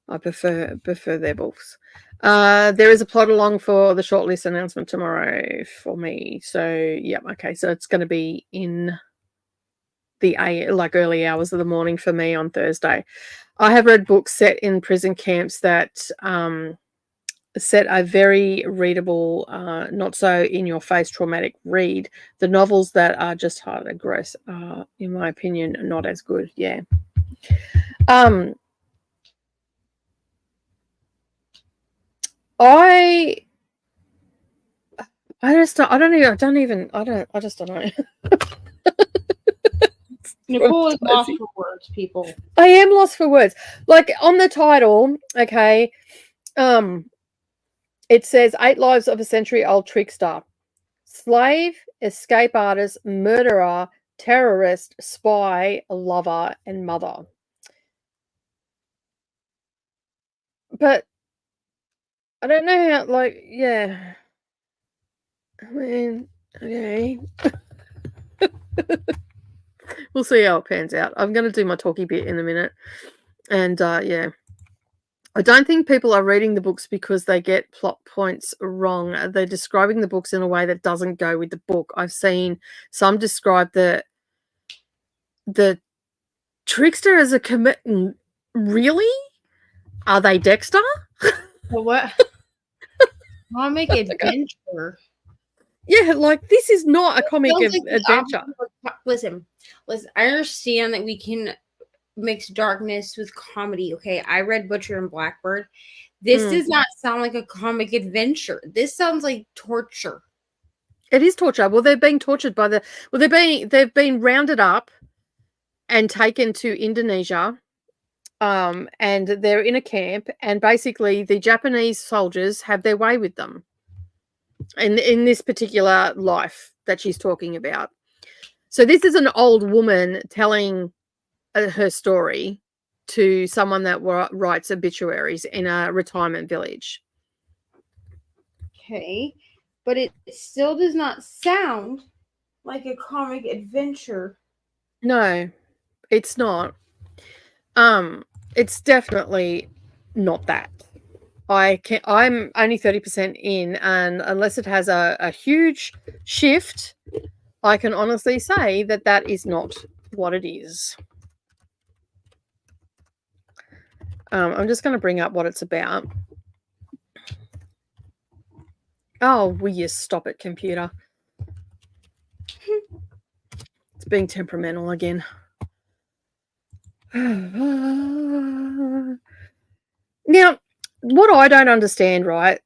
I prefer their books. There is a plot along for the shortlist announcement tomorrow for me. So yeah, okay. So it's going to be in the early hours of the morning for me on Thursday. I have read books set in prison camps that set a very readable, not so in your face traumatic read. The novels that are just hard and gross are, in my opinion, not as good. Yeah. I just don't know. Nicole is lost for words, people. I am lost for words. Like on the title, okay, it says 8 Lives of a Century-Old Trickster. Slave, escape artist, murderer, terrorist, spy, lover, and mother. But I don't know how, like, yeah. I mean, okay. We'll see how it pans out. I'm going to do my talky bit in a minute. And, yeah. I don't think people are reading the books because they get plot points wrong. They're describing the books in a way that doesn't go with the book. I've seen some describe the trickster as a commit. Really? Are they Dexter? What? Comic adventure. Yeah, like this is not a comic adventure. Listen. I understand that we can mix darkness with comedy. Okay, I read Butcher and Blackbird. This does not sound like a comic adventure. This sounds like torture. It is torture. Well, they're being tortured by they've been rounded up and taken to Indonesia. And they're in a camp, and basically the Japanese soldiers have their way with them in this particular life that she's talking about. So this is an old woman telling her story to someone that writes obituaries in a retirement village. Okay, but it still does not sound like a comic adventure. No, it's not. It's definitely not that. I'm only 30% in, and unless it has a huge shift, I can honestly say that is not what it is. I'm just going to bring up what it's about. Oh, will you stop it, computer? It's being temperamental again. Now, what I don't understand, right?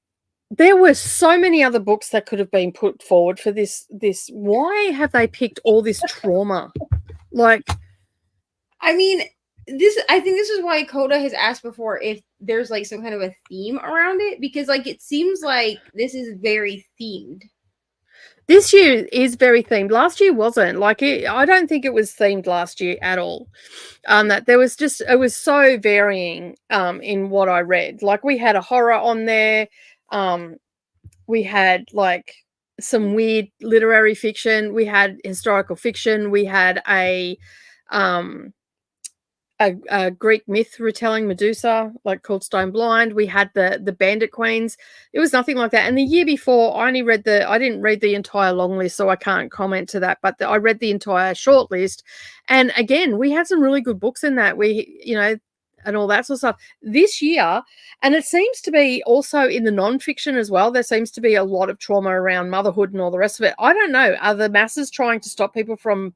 There were so many other books that could have been put forward for this. Why have they picked all this trauma? Like, I mean, I think this is why Coda has asked before if there's like some kind of a theme around it, because like it seems like this is very themed. This year is very themed. Last year wasn't. Like I don't think it was themed last year at all. That there was it was so varying in what I read. Like we had a horror on there. We had like some weird literary fiction. We had historical fiction. We had a Greek myth retelling, Medusa, like called Stone Blind. We had the Bandit Queens. It was nothing like that. And the year before, I didn't read the entire long list, so I can't comment to that. But I read the entire short list, and again, we had some really good books in that. And all that sort of stuff this year. And it seems to be also in the non-fiction as well. There seems to be a lot of trauma around motherhood and all the rest of it. I don't know. Are the masses trying to stop people from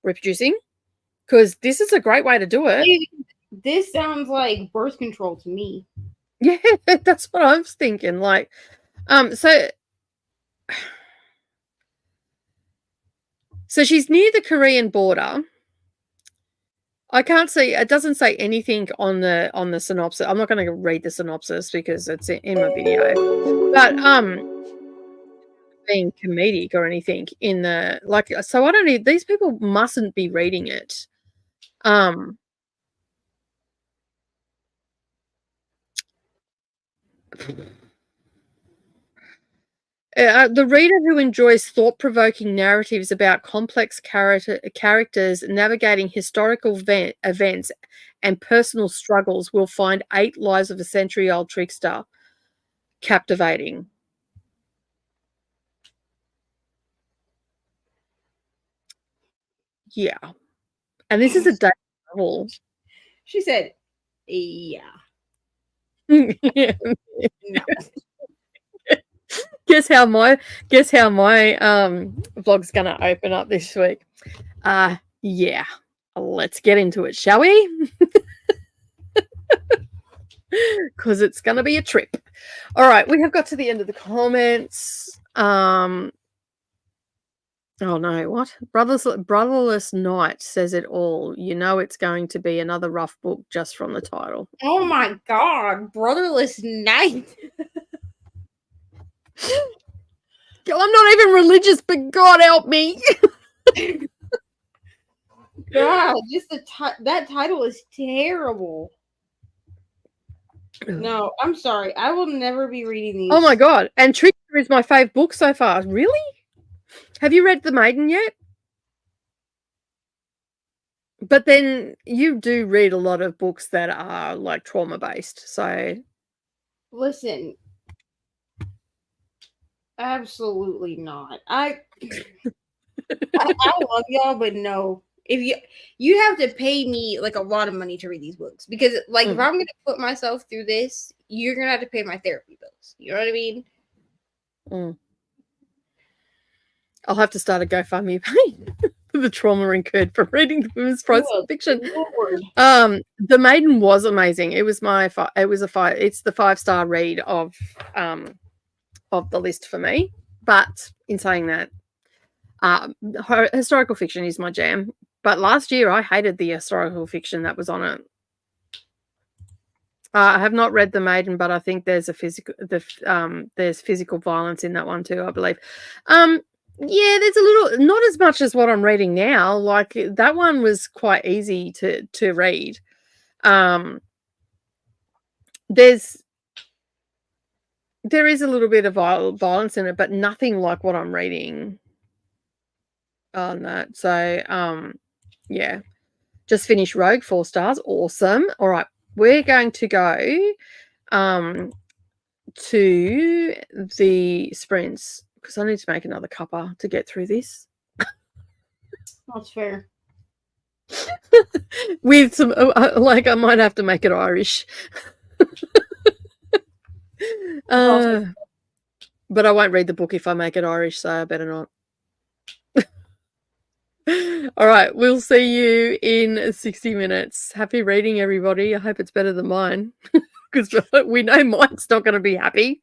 reproducing? Because this is a great way to do it. This sounds like birth control to me. Yeah, that's what I was thinking. Like, so she's near the Korean border. I can't see. It doesn't say anything on the synopsis. I'm not going to read the synopsis because it's in my video. But being comedic or anything in the so I don't need these people mustn't be reading it. The reader who enjoys thought-provoking narratives about complex characters navigating historical events and personal struggles will find 8 Lives of a Century-Old Trickster captivating. Yeah. And this is a day novel. She said, yeah. No. Guess how my vlog's gonna open up this week. Yeah. Let's get into it, shall we? Because it's gonna be a trip. All right, we have got to the end of the comments. Oh no, what? Brotherless Night says it all. You know it's going to be another rough book just from the title. Oh my god, Brotherless Night. I'm not even religious, but God help me. God, just that title is terrible. No, I'm sorry. I will never be reading these. Oh my god. And Trickster is my fave book so far. Really? Have you read The Maiden yet? But then you do read a lot of books that are like trauma based. So listen. Absolutely not. I love y'all, but no. If you have to pay me like a lot of money to read these books because like if I'm gonna put myself through this, you're gonna have to pay my therapy bills. You know what I mean? I'll have to start a GoFundMe page for the trauma incurred from reading the women's prize fiction. The Maiden was amazing. It was it's the 5-star read of the list for me. But in saying that, historical fiction is my jam. But last year I hated the historical fiction that was on it. I have not read The Maiden, but I think there's there's physical violence in that one too, I believe. Yeah, there's a little, not as much as what I'm reading now. Like that one was quite easy to read. There is a little bit of violence in it, but nothing like what I'm reading on that. So, yeah, just finished Rogue, 4 stars. Awesome. All right, we're going to go to the sprints because I need to make another cuppa to get through this. That's fair. With some, like, I might have to make it Irish. But I won't read the book if I make it Irish, so I better not. All right, we'll see you in 60 minutes. Happy reading, everybody. I hope it's better than mine because we know mine's not going to be happy.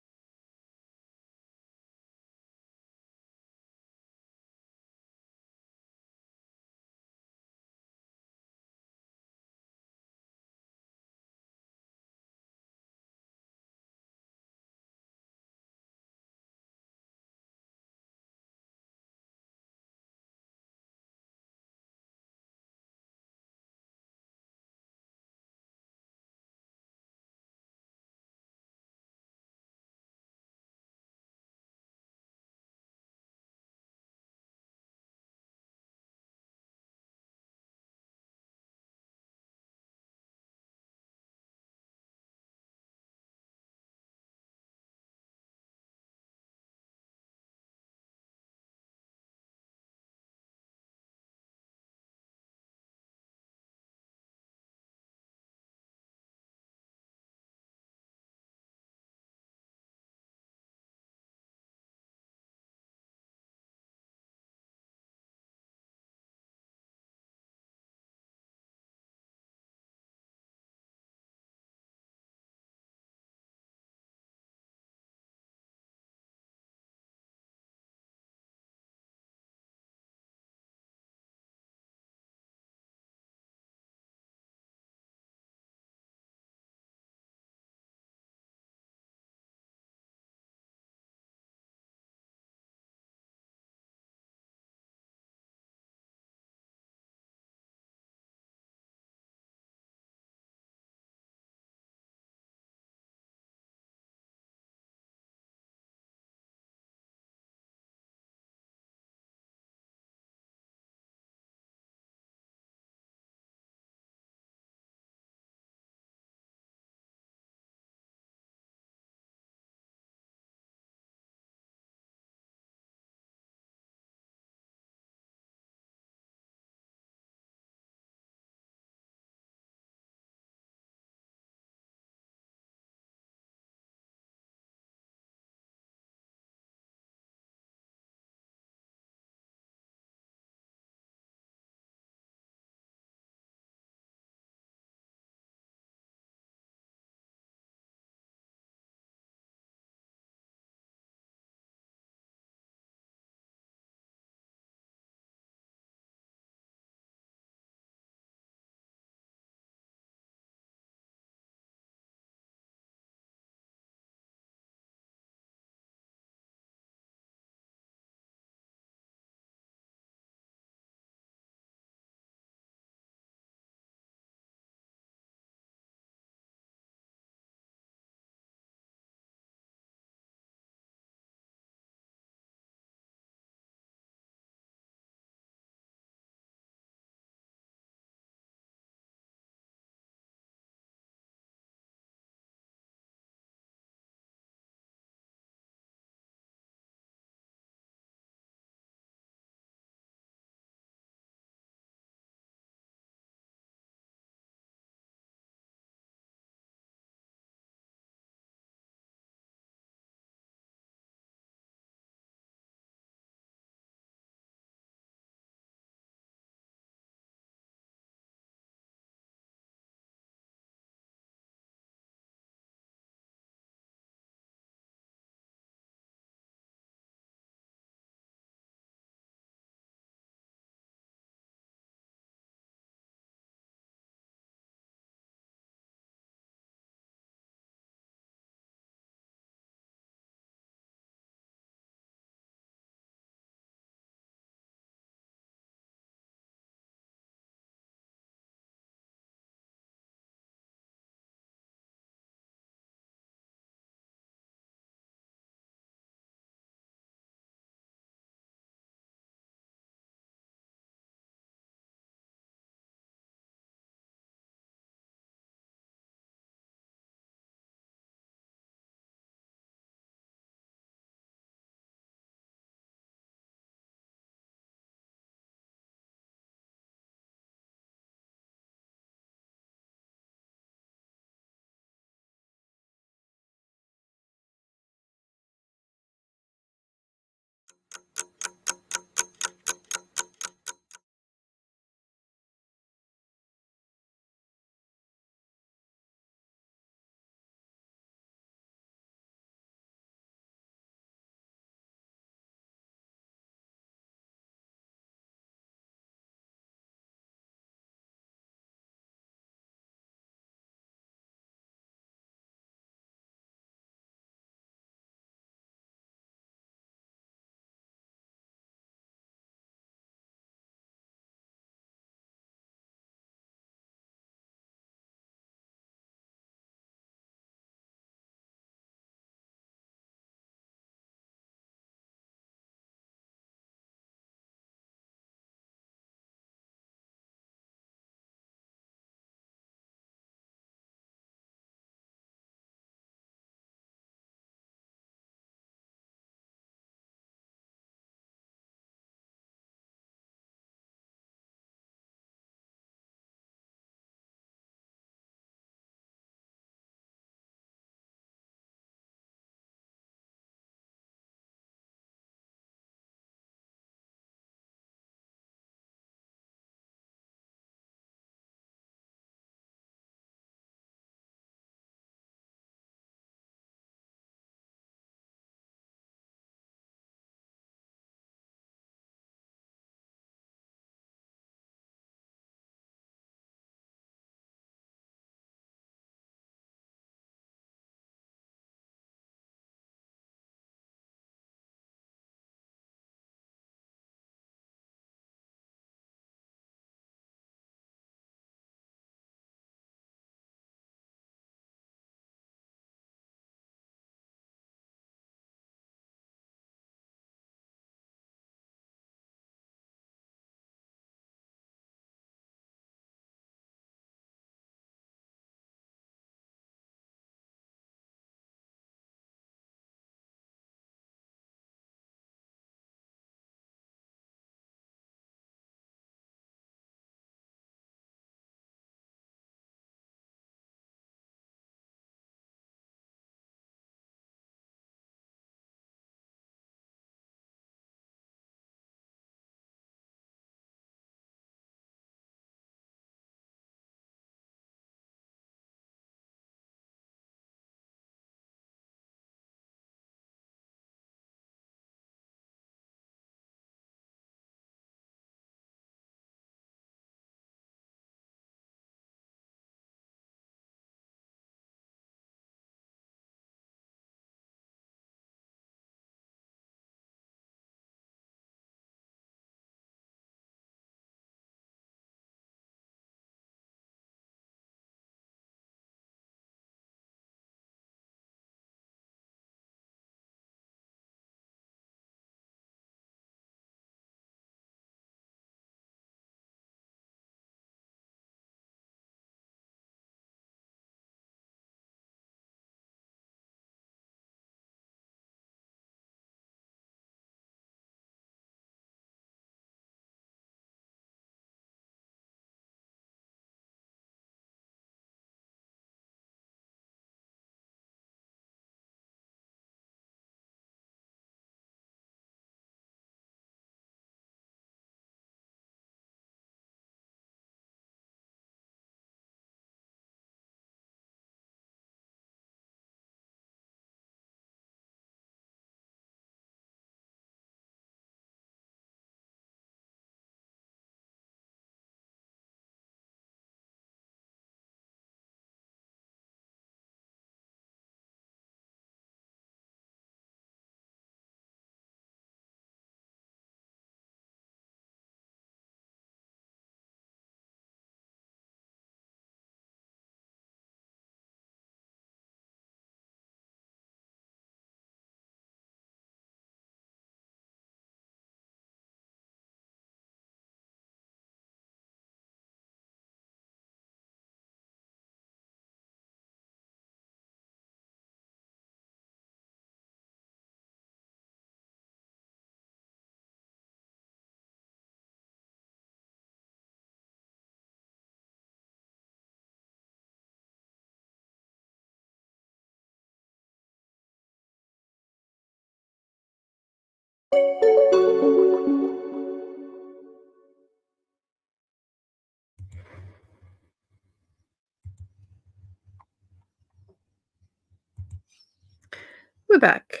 We're back.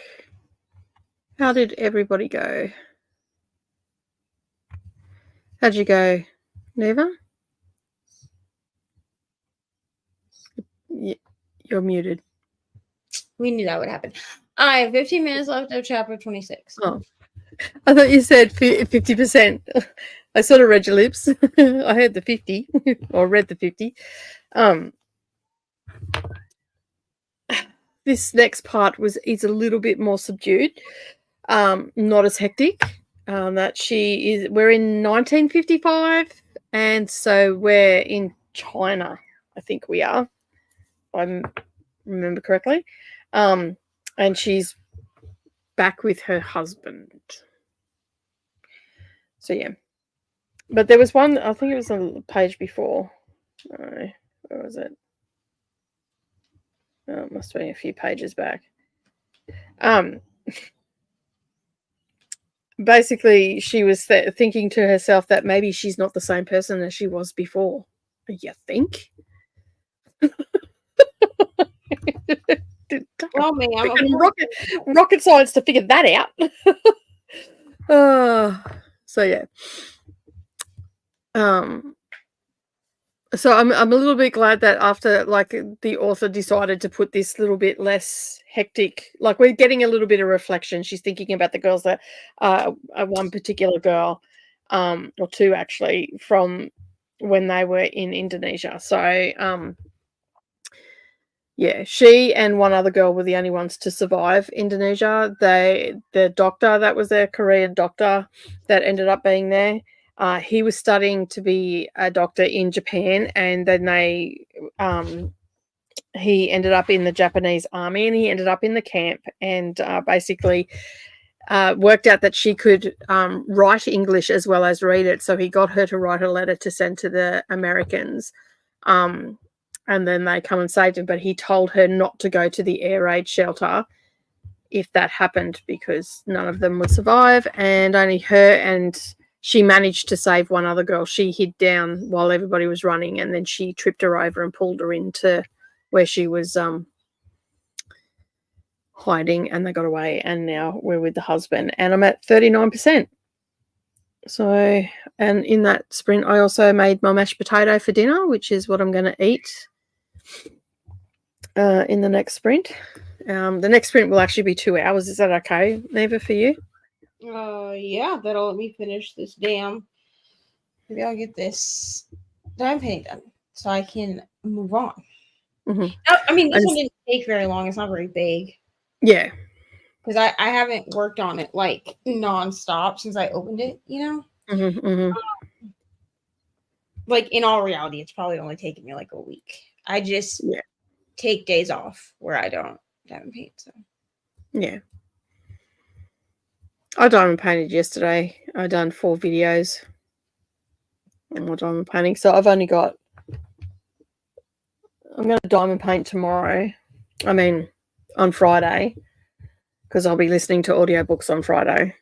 How did everybody go? How'd you go, Neva? You're muted. We knew that would happen. I have 15 minutes left of chapter 26. Oh, I thought you said 50%. I sort of read your lips. I heard the 50 or read the 50. This next part is a little bit more subdued, not as hectic. We're in 1955, and so we're in China. I think we are. If I remember correctly, and she's back with her husband. So yeah, but there was one. I think it was on the page before. Where was it? Oh, it must have been a few pages back. Basically, she was thinking to herself that maybe she's not the same person as she was before. You think? Well, ma'am, rocket science to figure that out. So yeah. So I'm a little bit glad that after, like, the author decided to put this little bit less hectic, like we're getting a little bit of reflection. She's thinking about the girls that one particular girl, or two actually, from when they were in Indonesia. So yeah, she and one other girl were the only ones to survive Indonesia. The doctor that was there, Korean doctor that ended up being there, he was studying to be a doctor in Japan, and then he ended up in the Japanese army, and he ended up in the camp, and basically worked out that she could write English as well as read it. So he got her to write a letter to send to the Americans, and then they come and saved him. But he told her not to go to the air raid shelter if that happened, because none of them would survive, and only her, and she managed to save one other girl. She hid down while everybody was running, and then she tripped her over and pulled her into where she was hiding, and they got away, and now we're with the husband, and I'm at 39%. So, and in that sprint, I also made my mashed potato for dinner, which is what I'm going to eat in the next sprint. The next sprint will actually be 2 hours. Is that okay, Neva, for you? Yeah, that'll let me finish this damn. Maybe I'll get this dime painting done so I can move on. Mm-hmm. I mean, this one didn't take very long. It's not very big. Yeah. Because I haven't worked on it like nonstop since I opened it, you know? Mm-hmm, mm-hmm. Like, in all reality, it's probably only taken me like a week. I just take days off where I don't diamond paint. So yeah. I diamond painted yesterday. I done 4 videos on my diamond painting. So I'm going to diamond paint tomorrow. I mean, on Friday, because I'll be listening to audiobooks on Friday.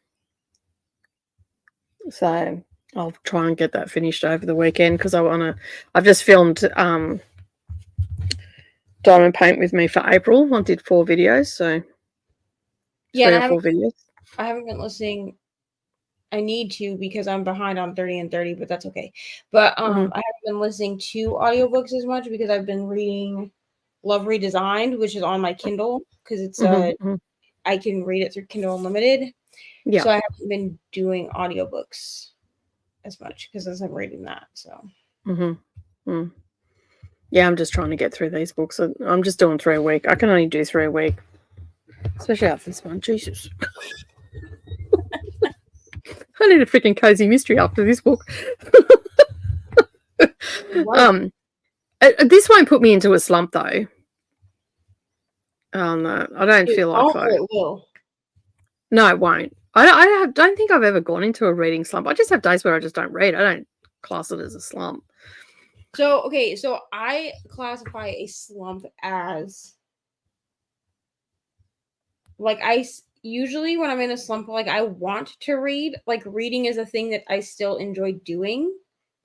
So I'll try and get that finished over the weekend, because I've just filmed diamond paint with me for April. I did 4 videos, so 3 or 4 videos. I haven't been listening. I need to, because I'm behind on 30 and 30, but that's okay. But I haven't been listening to audiobooks as much because I've been reading Love Redesigned, which is on my Kindle, because it's I can read it through Kindle Unlimited. Yeah. So I haven't been doing audiobooks as much because I'm reading that. So yeah, I'm just trying to get through these books. I'm just doing 3 a week. I can only do 3 a week, especially after this one. Jesus. I need a freaking cozy mystery after this book. This won't put me into a slump, though. No, I don't feel like that. It will. No, it won't. I don't think I've ever gone into a reading slump. I just have days where I just don't read. I don't class it as a slump. So, okay, so I classify a slump as, like, usually when I'm in a slump, like I want to read, like reading is a thing that I still enjoy doing.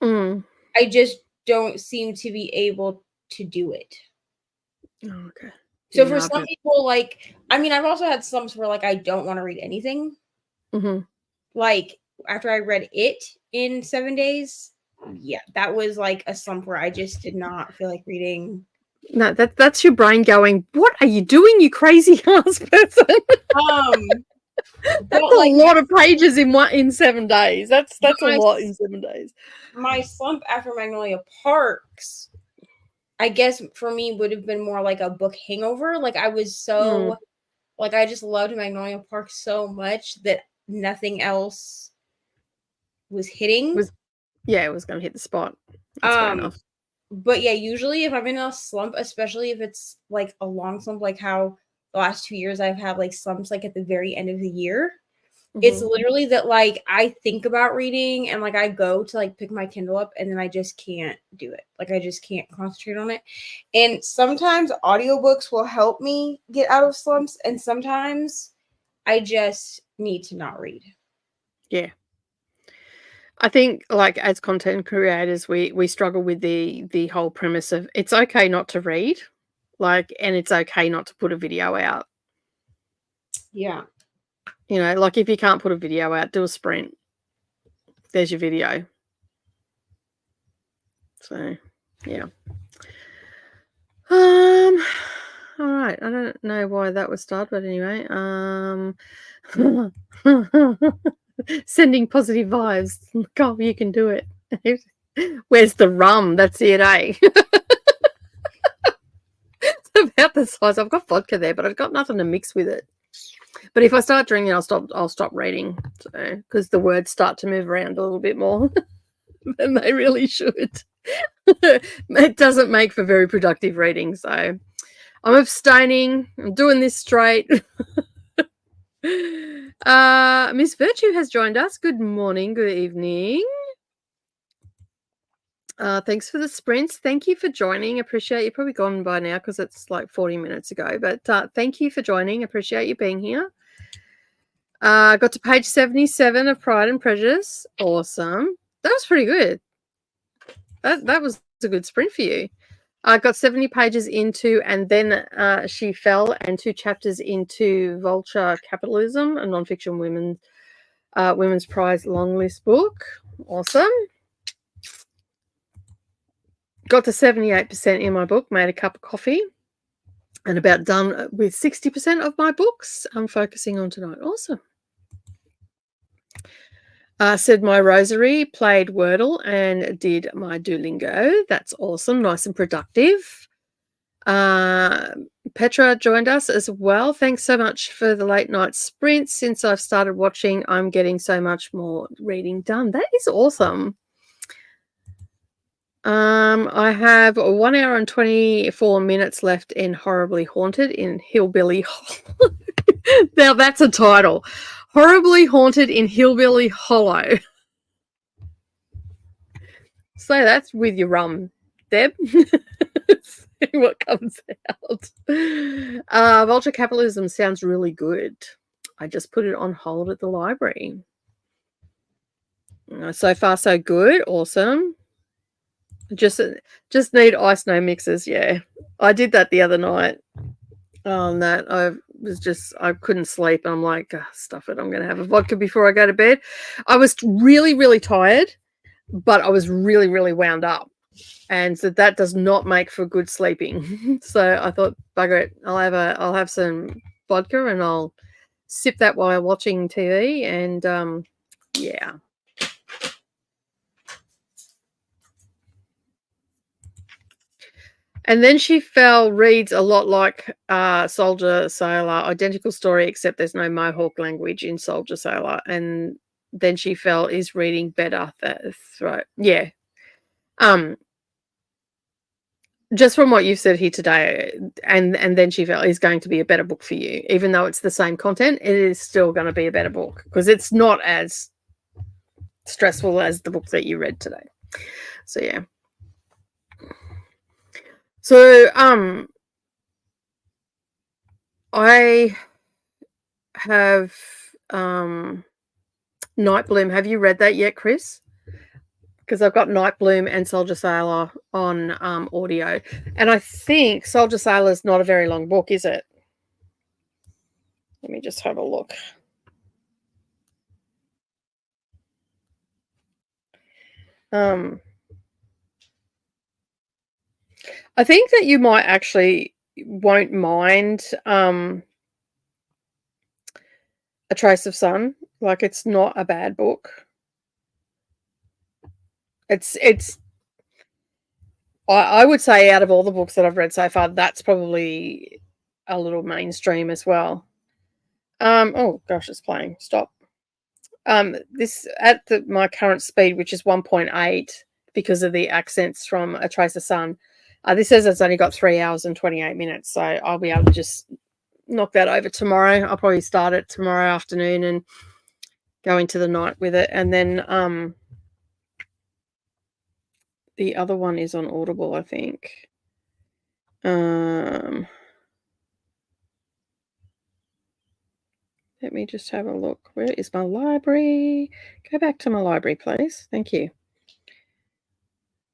I just don't seem to be able to do it. Oh, okay. So for some people, like, I mean, I've also had slumps where like I don't want to read anything. Like after I read it in 7 days, yeah, that was like a slump where I just did not feel like reading. No, that's your brain going, what are you doing, you crazy ass person? That's a lot of pages in 7 days. That's a lot in 7 days. My slump after Magnolia Parks, I guess for me would have been more like a book hangover. Like I was so like I just loved Magnolia Parks so much that nothing else was hitting. It was going to hit the spot. That's fair enough. But yeah, usually if I'm in a slump, especially if it's like a long slump, like how the last 2 years I've had like slumps like at the very end of the year, it's literally that like I think about reading and like I go to like pick my Kindle up and then I just can't do it. Like I just can't concentrate on it. And sometimes audiobooks will help me get out of slumps, and sometimes I just need to not read. Yeah. I think like as content creators, we struggle with the whole premise of it's okay not to read, like, and it's okay not to put a video out. Yeah. You know, like if you can't put a video out, do a sprint. There's your video. So, yeah. All right. I don't know why that was started, but anyway. Sending positive vibes. God, you can do it. Where's the rum? That's it, eh? It's about the size. I've got vodka there, but I've got nothing to mix with it. But if I start drinking, I'll stop reading, because the words start to move around a little bit more than they really should. It doesn't make for very productive reading, so I'm abstaining. I'm doing this straight. Miss Virtue has joined us. Good morning, good evening. Thanks for the sprints. Thank you for joining. Appreciate you. Probably gone by now because it's like 40 minutes ago. But thank you for joining. Appreciate you being here. Got to page 77 of Pride and Prejudice. Awesome. That was pretty good. That was a good sprint for you. I got 70 pages into, and then She Fell, and 2 chapters into Vulture Capitalism, a nonfiction women's prize long list book. Awesome. Got to 78% in my book, made a cup of coffee, and about done with 60% of my books I'm focusing on tonight. Awesome. Said my rosary, played Wordle, and did my Duolingo. That's awesome. Nice and productive. Petra joined us as well. Thanks so much for the late night sprints. Since I've started watching, I'm getting so much more reading done. That is awesome. I have 1 hour and 24 minutes left in Horribly Haunted in Hillbilly Hollow. Now that's a title. Horribly Haunted in Hillbilly Hollow. So that's with your rum, Deb. See what comes out. Vulture Capitalism sounds really good. I just put it on hold at the library. So far, so good. Awesome. Just need ice, no mixes. Yeah, I did that the other night. That I couldn't sleep. I'm like, stuff it. I'm going to have a vodka before I go to bed. I was really, really tired, but I was really, really wound up, and so that does not make for good sleeping. So I thought, bugger it. I'll have some vodka and I'll sip that while watching TV. And yeah. And then She Fell reads a lot like Soldier Sailor, identical story, except there's no Mohawk language in Soldier Sailor. And then She Fell is reading better. Yeah. Just from what you've said here today, and then She Fell is going to be a better book for you. Even though it's the same content, it is still going to be a better book because it's not as stressful as the book that you read today. So, yeah. So, I have Night Bloom. Have you read that yet, Chris? Because I've got Night Bloom and Soldier Sailor on audio. And I think Soldier Sailor is not a very long book, is it? Let me just have a look. I think that you might actually won't mind A Trace of Sun. Like, it's not a bad book. I would say out of all the books that I've read so far, that's probably a little mainstream as well. Oh gosh, it's playing. Stop. This at my current speed, which is 1.8, because of the accents from A Trace of Sun. This says it's only got 3 hours and 28 minutes, so I'll be able to just knock that over tomorrow. I'll probably start it tomorrow afternoon and go into the night with it, and then the other one is on Audible, I think. Let me just have a look. Where is my library? Go back to my library, please. Thank you.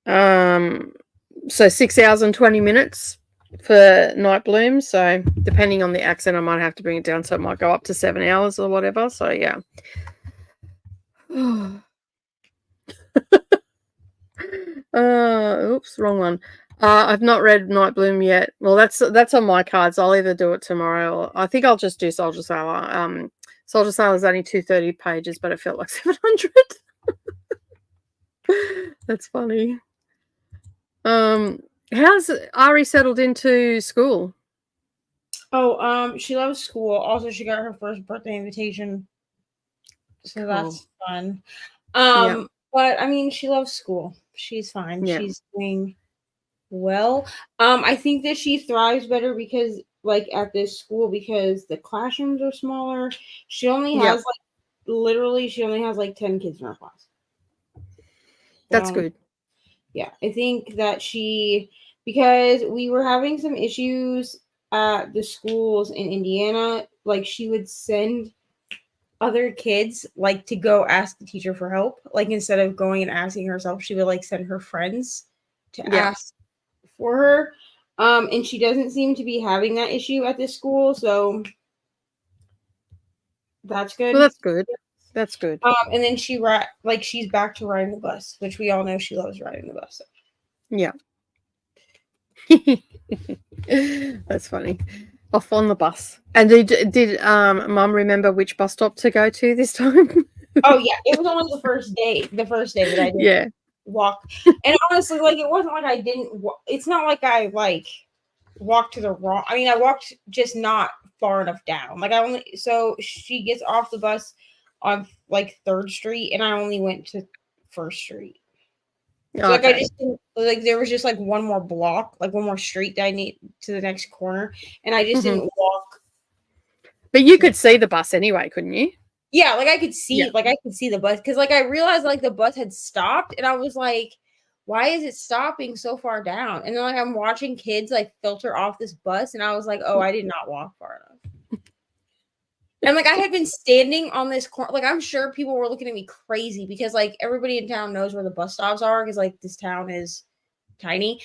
So 6 hours and 20 minutes for Night Bloom. So depending on the accent, I might have to bring it down, so it might go up to 7 hours or whatever. So yeah. Oops, wrong one. I've not read Night Bloom yet. Well, that's on my cards. I'll either do it tomorrow, or I think I'll just do Soldier Sailor. Soldier Sailor is only 230 pages, but it felt like 700. That's funny. How's Ari settled into school? Oh, she loves school. Also, she got her first birthday invitation, so cool. That's fun. Yeah. But I mean, she loves school. She's fine. Yeah. She's doing well. I think that she thrives better because, like, at this school, because the classrooms are smaller. She only has literally 10 kids in her class. That's good. Yeah, I think that because we were having some issues at the schools in Indiana, like, she would send other kids, like, to go ask the teacher for help. Like, instead of going and asking herself, she would, like, send her friends to ask for her. And she doesn't seem to be having that issue at this school, so that's good. Well, that's good. That's good. And then she's back to riding the bus, which we all know she loves riding the bus. So. Yeah. That's funny. Off on the bus. And did Mum remember which bus stop to go to this time? Oh yeah, it was only the first day that I did walk. And honestly, like, it wasn't like I didn't it's not like I walked to the wrong. I mean, I walked just not far enough down. Like, so she gets off the bus on, like, 3rd Street, and I only went to 1st Street. So, like, I just didn't, like, there was just, like, one more block, like, one more street that I need to the next corner, and I just didn't walk. But you could see the bus anyway, couldn't you? Yeah, like, I could see the bus, because, like, I realized, like, the bus had stopped, and I was like, why is it stopping so far down? And then, like, I'm watching kids, like, filter off this bus, and I was like, oh, I did not walk far enough. And, like, I had been standing on this corner. Like, I'm sure people were looking at me crazy because, like, everybody in town knows where the bus stops are because, like, this town is tiny.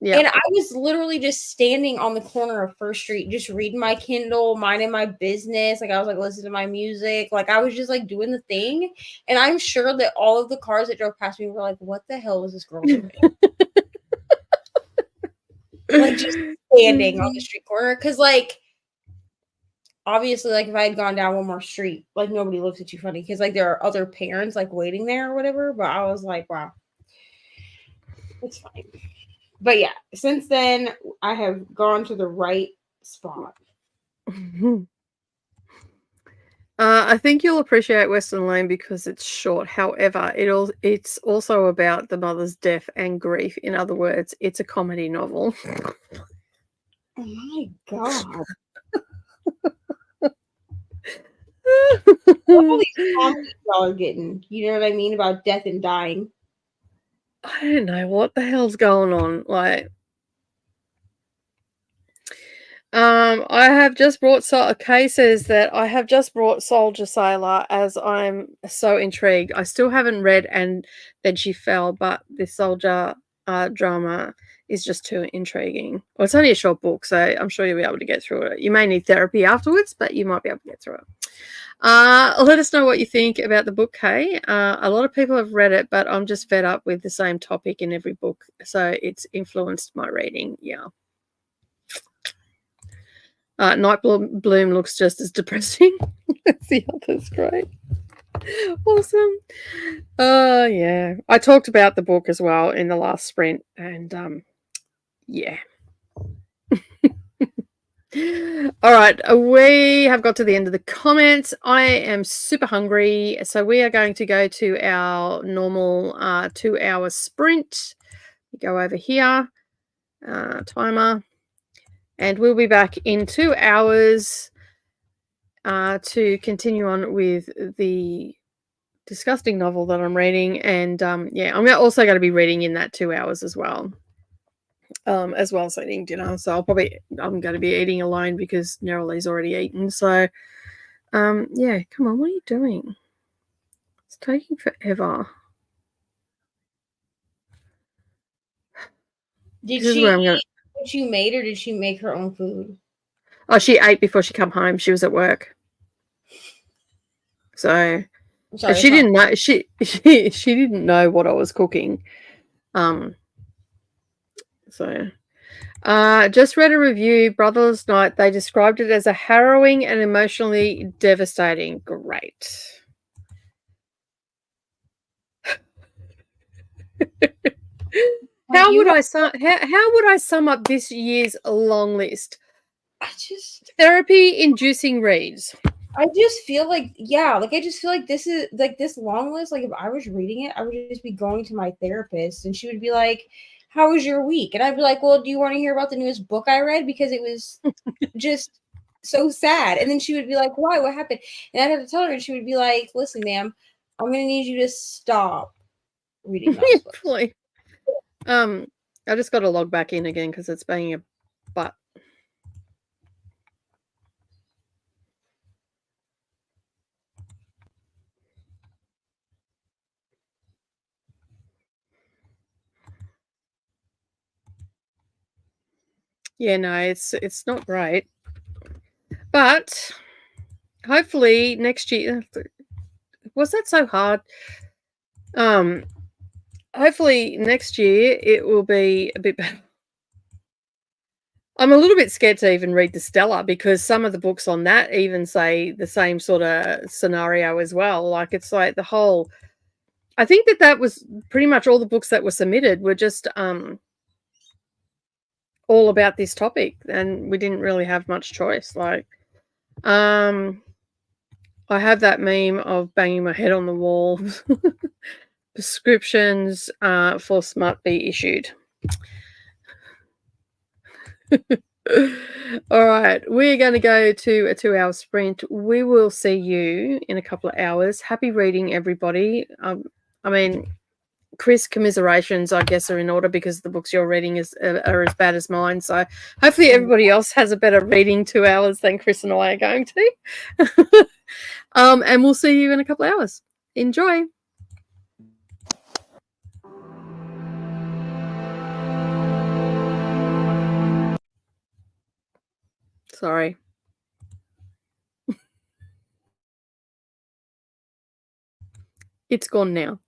Yeah. And I was literally just standing on the corner of 1st Street, just reading my Kindle, minding my business. Like, I was, like, listening to my music. Like, I was just, like, doing the thing. And I'm sure that all of the cars that drove past me were like, what the hell is this girl doing? Like, just standing on the street corner. Because, like, obviously, like, if I had gone down one more street, like, nobody looks at you funny because, like, there are other parents, like, waiting there or whatever. But I was like, wow, it's fine. But yeah, since then, I have gone to the right spot. I think you'll appreciate Western Lane because it's short. However, it's also about the mother's death and grief. In other words, it's a comedy novel. Oh my God. All these comments y'all are getting, you know what I mean, about death and dying. I don't know what the hell's going on. Like, I have just brought Kay says that I have just brought Soldier Sailor as I'm so intrigued. I still haven't read And Then She Fell, but the Soldier drama is just too intriguing. Well, it's only a short book, so I'm sure you'll be able to get through it. You may need therapy afterwards, but you might be able to get through it. Let us know what you think about the book, Kay. A lot of people have read it, but I'm just fed up with the same topic in every book, so it's influenced my reading. Yeah. Night Bloom looks just as depressing as the others. Great. Awesome. Yeah. I talked about the book as well in the last sprint, and yeah. All right, we have got to the end of the comments. I am super hungry, so we are going to go to our normal 2-hour sprint. We go over here, timer, and we'll be back in 2 hours to continue on with the disgusting novel that I'm reading. And yeah, I'm also going to be reading in that 2 hours as well as eating dinner. So I'm going to be eating alone because Neralee's already eaten. So yeah, come on, what are you doing? It's taking forever. Did she made, or did she make her own food? Oh, she ate before she come home. She was at work. So sorry, she didn't know she didn't know what I was cooking. So just read a review, Brotherless Night. They described it as a harrowing and emotionally devastating. Great. How would I sum up this year's long list? Therapy inducing reads. I just feel like, yeah, like I just feel like this is like this long list. Like if I was reading it, I would just be going to my therapist and she would be like, "How was your week?" And I'd be like, "Well, do you want to hear about the newest book I read? Because it was just so sad." And then she would be like, "Why? What happened?" And I'd have to tell her, and she would be like, "Listen, ma'am, I'm gonna need you to stop reading those books." I just got to log back in again because it's being a butt. Yeah, no, it's not great. But hopefully next year, was that so hard? Hopefully next year it will be a bit better. I'm a little bit scared to even read the Stella because some of the books on that even say the same sort of scenario as well. Like it's like the whole. I think that was pretty much all the books that were submitted were just all about this topic, and we didn't really have much choice. Like, I have that meme of banging my head on the wall. Prescriptions for smut be issued. All right, we're going to go to a 2-hour sprint. We will see you in a couple of hours. Happy reading, everybody. I mean, Chris, commiserations, I guess, are in order because the books you're reading are as bad as mine. So hopefully everybody else has a better reading 2 hours than Chris and I are going to. And we'll see you in a couple of hours. Enjoy. Sorry. It's gone now.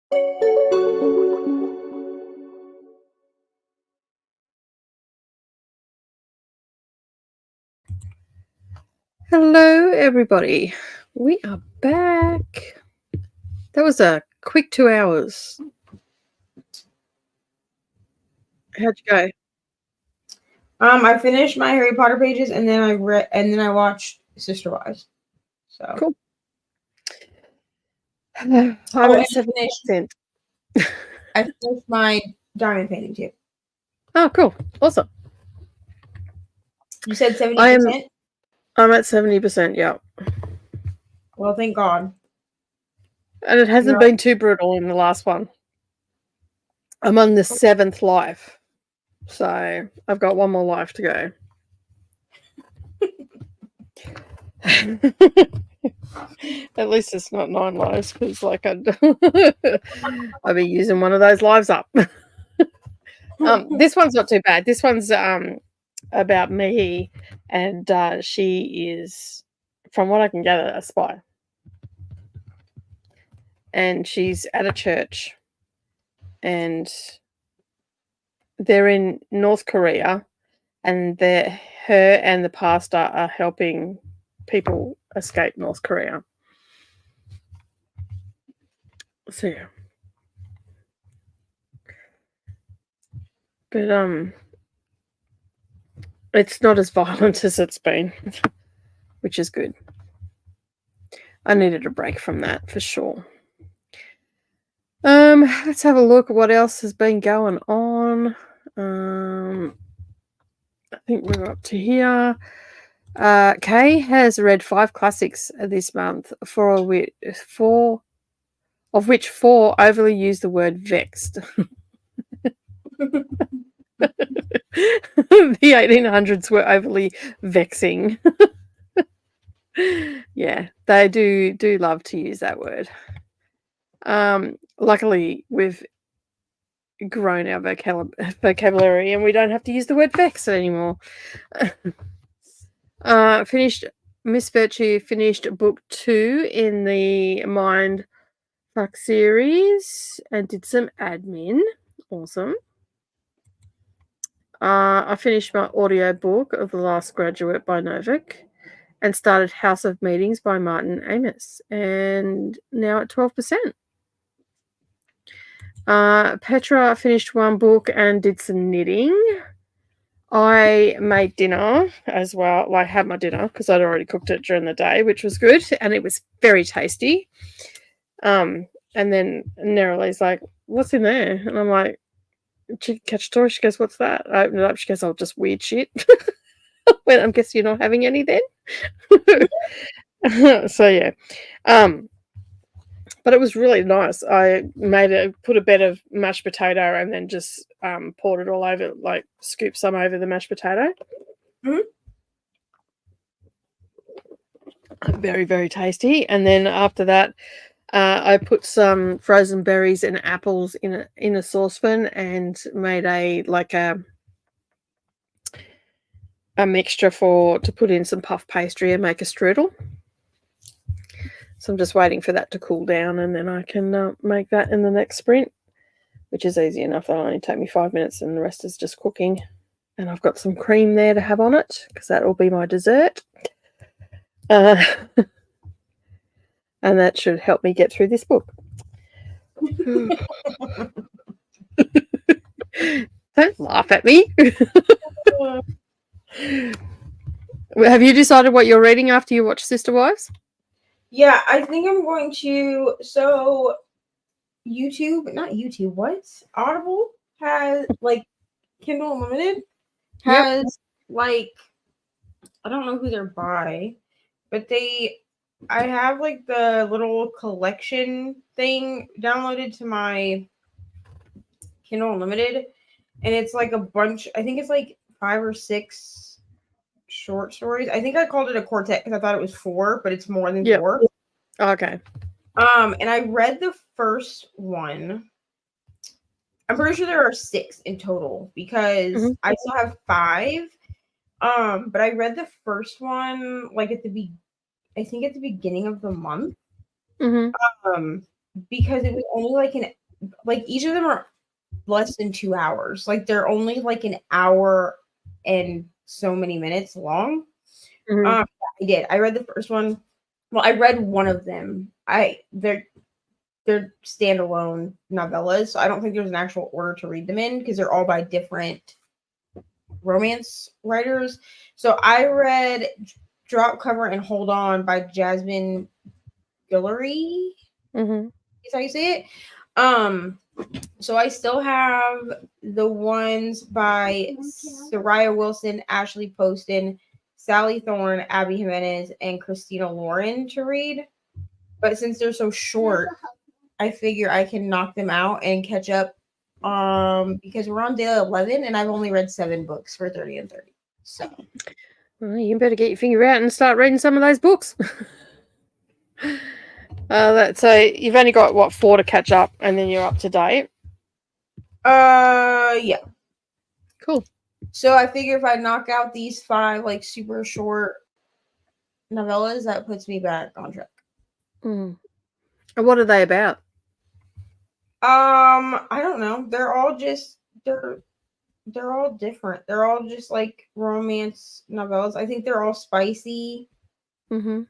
Hello, everybody. We are back. That was a quick 2 hours. How'd you go? I finished my Harry Potter pages, and then I watched Sister Wives. So Cool. I'm at 70%. I finished my diamond painting too. Oh, cool. Awesome. You said 70%? I'm at 70%, yeah. Well, thank God. And it hasn't been too brutal in the last one. I'm on the 7th life. So I've got one more life to go. At least it's not 9 lives, because like I'd be using one of those lives up. This one's not too bad. This one's about me, and she is, from what I can gather, a spy. And she's at a church, and they're in North Korea, and her and the pastor are helping people escape North Korea. So yeah. But it's not as violent as it's been, which is good. I needed a break from that for sure. Let's have a look at what else has been going on. I think we're up to here. Kay has read 5 classics this month, of which 4 overly use the word vexed. The 1800s were overly vexing. Yeah, they do love to use that word. Luckily, we've grown our vocabulary, and we don't have to use the word vex anymore. Miss Virtue finished book 2 in the Mind Fuck series and did some admin. Awesome. I finished my audio book of The Last Graduate by Novak and started House of Meetings by Martin Amis, and now at 12%. Petra finished 1 book and did some knitting. I made dinner as well. I had my dinner because I'd already cooked it during the day, which was good, and it was very tasty. And then Neralee's like, "What's in there?" And I'm like, "Chicken cacciatore." She goes, "What's that?" I opened it up. She goes, "Oh, just weird shit." Well, I guess you're not having any then. So yeah. But it was really nice. I put a bed of mashed potato and then just poured it all over, like scooped some over the mashed potato. Mm-hmm. Very, very tasty. And then after that, I put some frozen berries and apples in a saucepan and made a mixture to put in some puff pastry and make a strudel. So I'm just waiting for that to cool down, and then I can make that in the next sprint, which is easy enough. That'll only take me 5 minutes, and the rest is just cooking. And I've got some cream there to have on it, because that will be my dessert. And that should help me get through this book. Don't laugh at me. Have you decided what you're reading after you watch Sister Wives? Yeah, I think I'm going to. So, not YouTube. What? Audible has Kindle Unlimited has I don't know who they're by, but I have the little collection thing downloaded to my Kindle Unlimited, and it's a bunch. I think it's 5 or 6 short stories. I think I called it a quartet because I thought it was 4, but it's more than 4. Okay. And I read the first one. I'm pretty sure there are 6 in total because I still have 5. But I read the first one at the beginning of the month. Mm-hmm. because it was only like each of them are less than 2 hours. Like they're only like an hour and so many minutes long. Mhm. I did. I read the first one. Well, I read one of them. They're standalone novellas, so I don't think there's an actual order to read them in because they're all by different romance writers. So I read Drop Cover and Hold On by Jasmine Guillory. Mhm. Is how you say it. So I still have the ones by Soraya Wilson, Ashley Poston, Sally Thorne, Abby Jimenez, and Christina Lauren to read. But since they're so short, I figure I can knock them out and catch up. Because we're on day 11 and I've only read 7 books for 30 and 30. So Well, you better get your finger out and start reading some of those books. So you've only got what 4 to catch up, and then you're up to date. Yeah. Cool. So I figure if I knock out these 5 like super short novellas, that puts me back on track. And what are they about? I don't know. They're all different. They're all just like romance novellas. I think they're all spicy. Mm-hmm.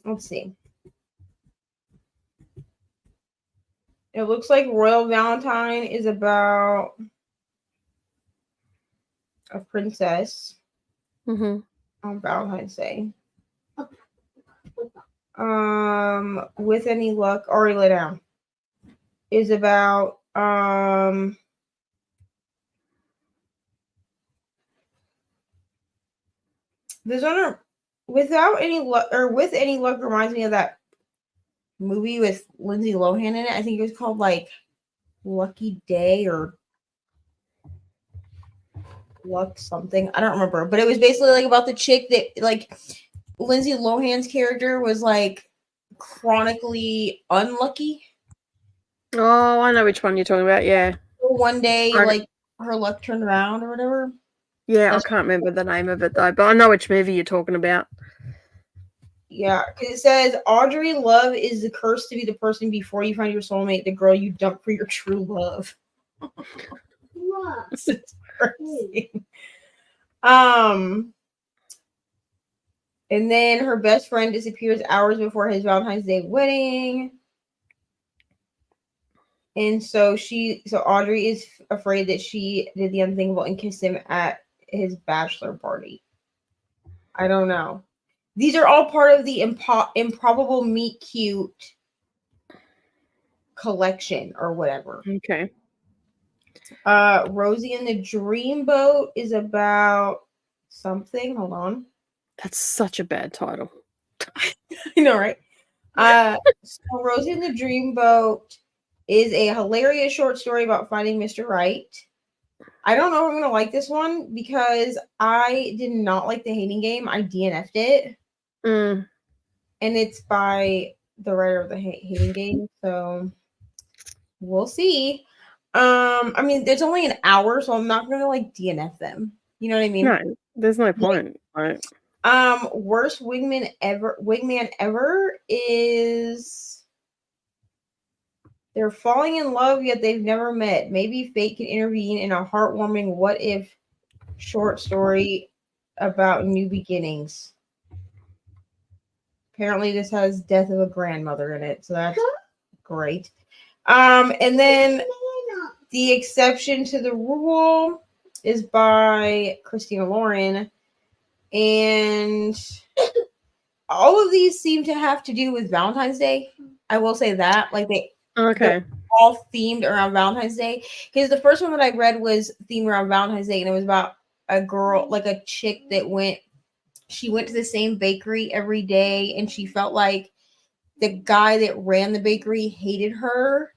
Let's see. It looks like Royal Valentine is about a princess on Valentine's Day. With Any Luck, already lay down. Is about this one Without Any Luck, or With Any Luck reminds me of that movie with Lindsay Lohan in it. I think it was called like Lucky Day or Luck something. I don't remember, but it was basically like about the chick that like Lindsay Lohan's character was like chronically unlucky. Oh, I know which one you're talking about. Yeah. One day, like her luck turned around or whatever. Yeah, I can't remember the name of it though, but I know which movie you're talking about. Yeah, because it says Audrey Love is the curse to be the person before you find your soulmate, the girl you dump for your true love. This is crazy. And then her best friend disappears hours before his Valentine's Day wedding. And so Audrey is afraid that she did the unthinkable and kissed him at his bachelor party. I don't know. These are all part of the Improbable Meet Cute collection or whatever. Okay. Rosie and the Dreamboat is about something. Hold on. That's such a bad title. I know, right? So Rosie and the Dreamboat is a hilarious short story about finding Mr. Right. I don't know if I'm going to like this one because I did not like The Hating Game. I DNF'd it. And it's by the writer of The Hating Game. So we'll see. I mean, there's only an hour, so I'm not going to like DNF them. You know what I mean? No, there's no point. Right. Worst wingman ever is they're falling in love yet they've never met. Maybe fate can intervene in a heartwarming what if short story about new beginnings. Apparently this has death of a grandmother in it, so that's great. And then The Exception to the Rule is by Christina Lauren. And all of these seem to have to do with Valentine's Day. I will say that. Like they're all themed around Valentine's Day. Because the first one that I read was themed around Valentine's Day, and it was about a girl, like a chick that went to the same bakery every day, and she felt like the guy that ran the bakery hated her.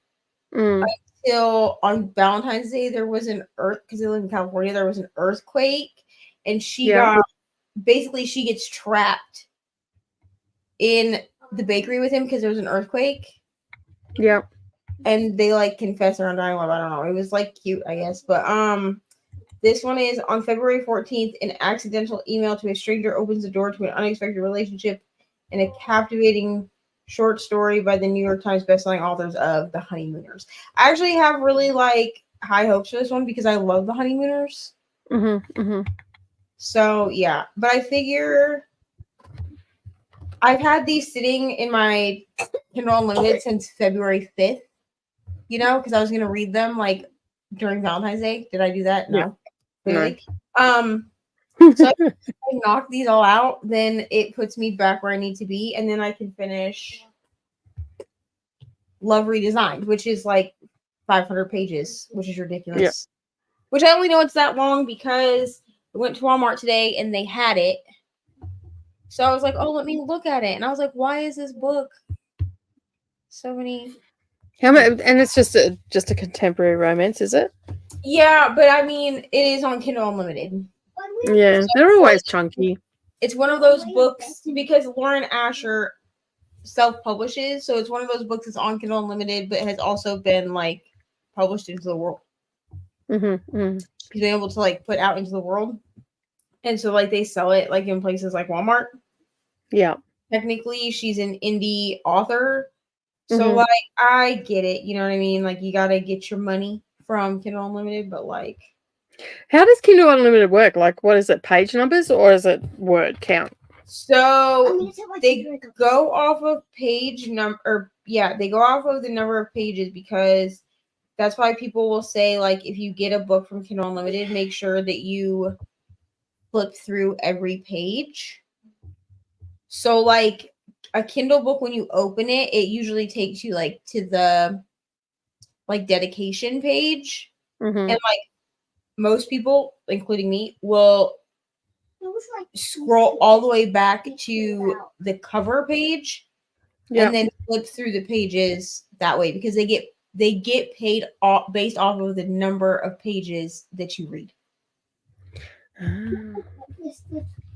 Until on Valentine's Day there was an because they live in California, there was an earthquake, and she gets trapped in the bakery with him because there was an earthquake. Yeah. And they like confess around 9/11. I don't know. It was like cute, I guess. But this one is on February 14th. An accidental email to a stranger opens the door to an unexpected relationship and a captivating short story by the New York Times bestselling authors of The Honeymooners. I actually have really like high hopes for this one because I love The Honeymooners. So yeah, but I figure I've had these sitting in my Kindle Unlimited since February 5th, you know, because I was gonna read them like during Valentine's Day. Did I do that? No. Clearly. So if I knock these all out, then it puts me back where I need to be, and then I can finish Love Redesigned, which is like 500 pages, which is ridiculous. Yeah. Which I only know it's that long because I went to Walmart today and they had it. So I was like, oh, let me look at it. And I was like, why is this book so many? How many? And it's just a contemporary romance, is it? Yeah, but I mean, it is on Kindle Unlimited. Yeah, So they're always chunky. It's one of those books because Lauren Asher self-publishes, so it's one of those books that's on Kindle Unlimited, but has also been like published into the world. She's been able to like put out into the world, and so like they sell it like in places like Walmart. Yeah, technically she's an indie author, so like I get it, you know what I mean? Like you gotta get your money from Kindle Unlimited, but like, how does Kindle Unlimited work? Like, what is it? Page numbers or is it word count? So they go off of page number, they go off of the number of pages because that's why people will say, like, if you get a book from Kindle Unlimited, make sure that you flip through every page. So, like, a Kindle book, when you open it, it usually takes you, like, to the, like, dedication page. And, like, most people, including me, will scroll all the way back to the cover page and then flip through the pages that way because they get paid based off of the number of pages that you read.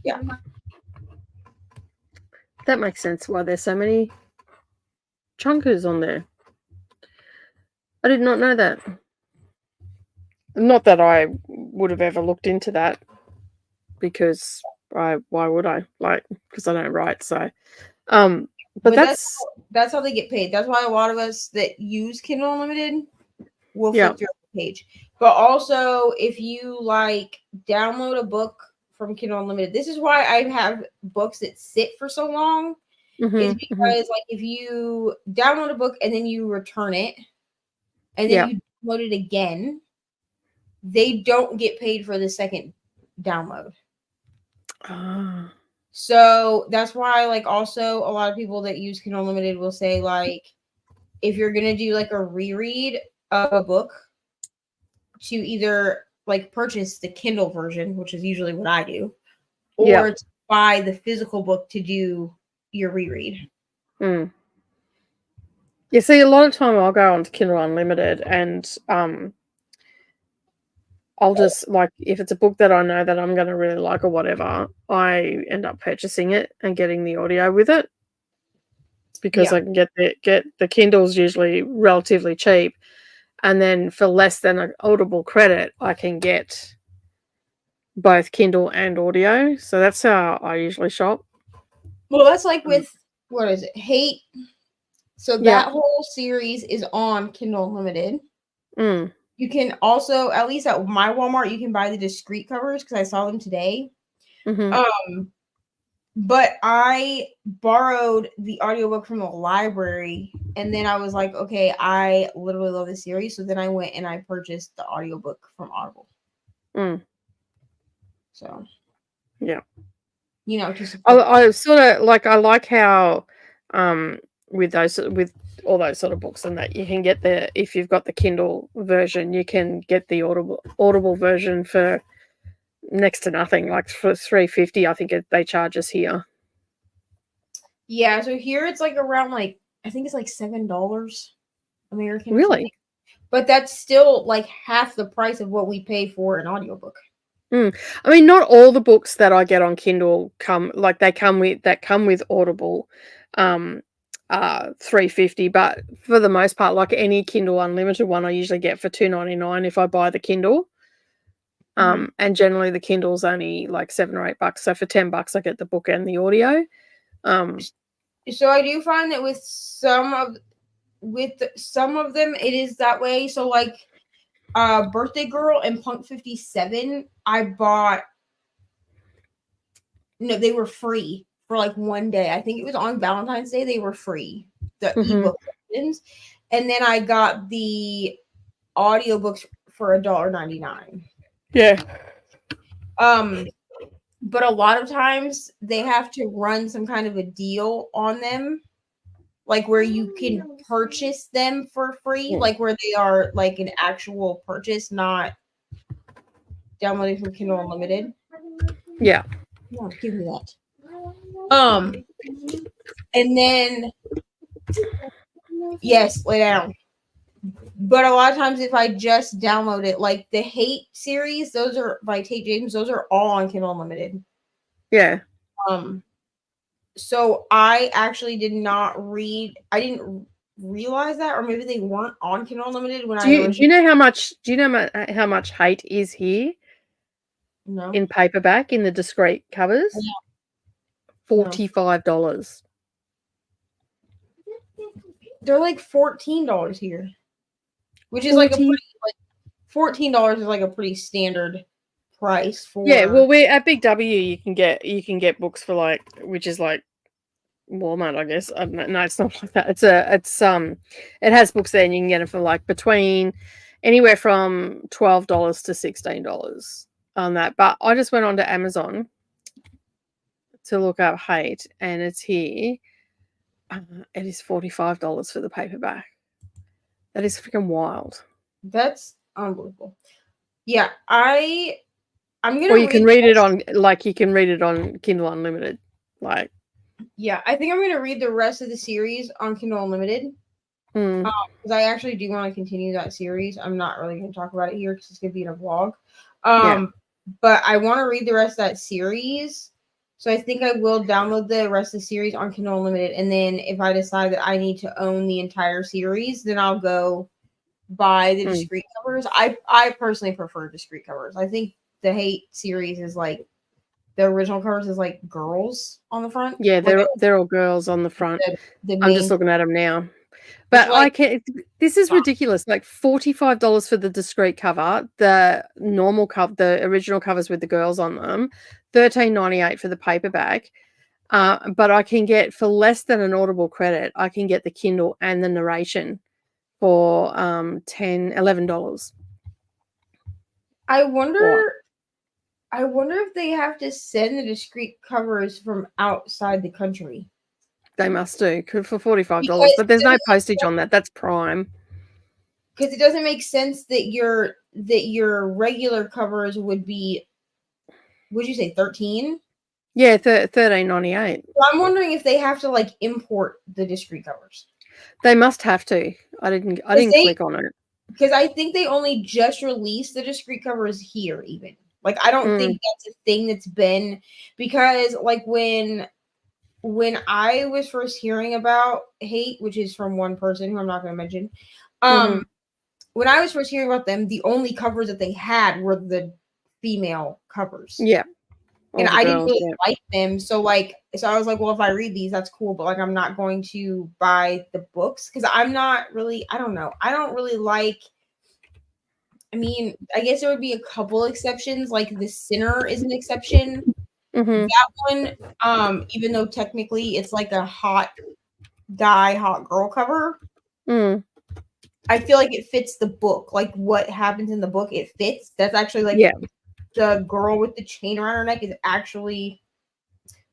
Yeah, that makes sense why there's so many chunkers on there. I did not know that. Not that I would have ever looked into that because why would I? Like, because I don't write, so but that's how they get paid. That's why a lot of us that use Kindle Unlimited will flip through the page. But also, if you like download a book from Kindle Unlimited, this is why I have books that sit for so long. Is because like if you download a book and then you return it, and then you download it again, they don't get paid for the second download. So that's why, like, also a lot of people that use Kindle Unlimited will say, like, if you're gonna do like a reread of a book, to either like purchase the Kindle version, which is usually what I do, or to buy the physical book to do your reread. You see, a lot of time I'll go on to Kindle Unlimited and I'll just, like, if it's a book that I know that I'm going to really like or whatever, I end up purchasing it and getting the audio with it because I can get the Kindle's usually relatively cheap, and then for less than an Audible credit, I can get both Kindle and audio. So that's how I usually shop. Well, that's like with, what is it, Hate? So that whole series is on Kindle Unlimited. You can also, at least at my Walmart, you can buy the discrete covers because I saw them today. But I borrowed the audiobook from the library, and then I was like, okay, I literally love this series. So then I went and I purchased the audiobook from Audible. So, yeah. You know, just I sort of like, I like how with all those sort of books and that you can get if you've got the Kindle version, you can get the Audible version for next to nothing, like for $3.50 I think they charge us here. Yeah, so here it's like around, like, I think it's like $7 American. Really? But that's still like half the price of what we pay for an audiobook. I mean, not all the books that I get on Kindle come with Audible $3.50, but for the most part, like any Kindle Unlimited one, I usually get for $2.99 if I buy the Kindle. And generally the Kindle's only like $7 or $8. So for $10, I get the book and the audio. So I do find that with some of them it is that way. So like Birthday Girl and Punk 57, I bought. No, they were free for like one day. I think it was on Valentine's Day. They were free, the ebook versions. And then I got the audiobooks for $1.99. Yeah. But a lot of times they have to run some kind of a deal on them, like where you can purchase them for free, like where they are like an actual purchase, not downloading from Kindle Unlimited. Yeah. No, give me that. And then yes, lay down. But a lot of times, if I just download it, like the Hate series, those are by Tate James. Those are all on Kindle Unlimited. Yeah. So I actually did not read. I didn't realize that, or maybe they weren't on Kindle Unlimited when do you know how much? Do you know how much Hate is here? No. In paperback in the discreet covers. $45. They're like $14 here, which is like a pretty, like $14 is like a pretty standard price for. Yeah, well, we're at Big W. You can get books for like, which is like Walmart, I guess. I don't know. No, it's not like that. It has books there, and you can get them for like between anywhere from $12 to $16 on that. But I just went on to Amazon to look up Hate, and it's here. It is $45 for the paperback. That is freaking wild. That's unbelievable. Yeah, I'm gonna. Or you can read it on, like, you can read it on Kindle Unlimited, like. Yeah, I think I'm gonna read the rest of the series on Kindle Unlimited. Because I actually do want to continue that series. I'm not really going to talk about it here because it's going to be in a vlog. But I want to read the rest of that series. So I think I will download the rest of the series on Kindle Unlimited. And then if I decide that I need to own the entire series, then I'll go buy the discrete covers. I personally prefer discrete covers. I think the Hate series is like, the original covers is like girls on the front. Yeah, they're all girls on the front. I'm just looking at them now. But like, this is ridiculous. Like $45 for the discrete cover, the normal cover, the original covers with the girls on them, $13.98 for the paperback. But I can get, for less than an Audible credit, I can get the Kindle and the narration for $11. I wonder if they have to send the discrete covers from outside the country. They must do for $45, but there's no postage on that. That's Prime. Because it doesn't make sense that your regular covers would be, would you say 13? Yeah, $13.98. So I'm wondering if they have to like import the discrete covers. They must have to. I didn't click on it. Because I think they only just released the discrete covers here, even. Like, I don't think that's a thing that's been, because like when I was first hearing about Hate, which is from one person who I'm not going to mention, when I was first hearing about them, the only covers that they had were the female covers. Yeah. And I didn't really like them. So I was like, well, if I read these, that's cool. But like, I'm not going to buy the books because I don't know. I don't really like, I mean, I guess there would be a couple exceptions. Like The Sinner is an exception. That one, even though technically it's like a hot guy, hot girl cover, I feel like it fits the book. Like what happens in the book, it fits. That's actually like the girl with the chain around her neck is actually,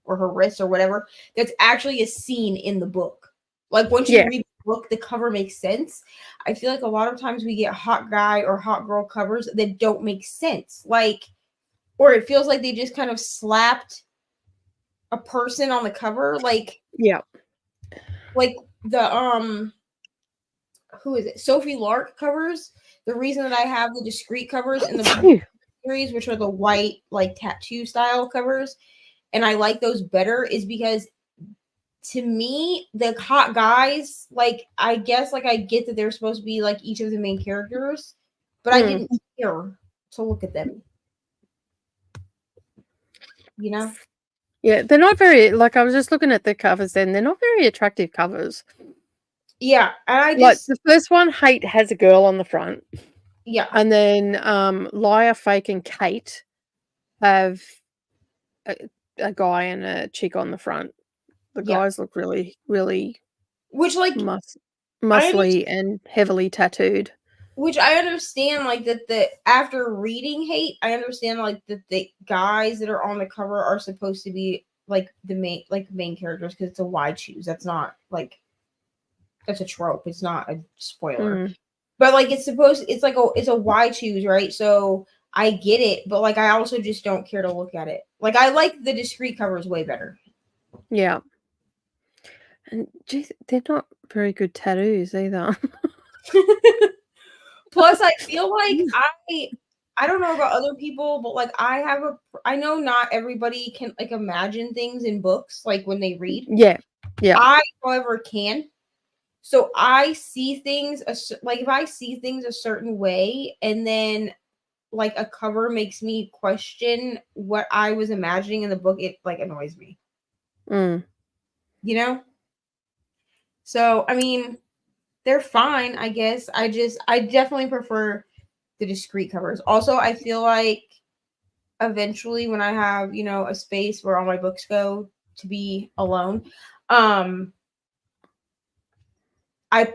or her wrist or whatever, that's actually a scene in the book. Like once you read the book, the cover makes sense. I feel like a lot of times we get hot guy or hot girl covers that don't make sense. Like, or it feels like they just kind of slapped a person on the cover. Like, like the, who is it? Sophie Lark covers. The reason that I have the discrete covers in the series, which are the white, like tattoo style covers, and I like those better, is because to me, the hot guys, like, I guess, like, I get that they're supposed to be like each of the main characters, but I didn't care to look at them. You know? Yeah, they're not very, like, I was just looking at the covers then, they're not very attractive covers. Yeah, and I Like, just the first one, Hate, has a girl on the front. yeah. And then Liar, Fake, and Kate have a guy and a chick on the front. The Yeah. guys look really, really Which like muscly and heavily tattooed. Which I understand, like that after reading Hate, I understand like that the guys that are on the cover are supposed to be like the main characters because it's a why choose. That's not like that's a trope. It's not a spoiler. But like it's a why choose, right? So I get it, but like I also just don't care to look at it. Like I like the discreet covers way better. Yeah. And geez, they're not very good tattoos either. Plus, I feel like I don't know about other people, but like I know not everybody can like imagine things in books like when they read. Yeah. Yeah. I, however, can. So I see things like if I see things a certain way and then like a cover makes me question what I was imagining in the book, it like annoys me. You know? So, I mean, they're fine, I guess. I definitely prefer the discreet covers. Also, I feel like eventually when I have, a space where all my books go to be alone, I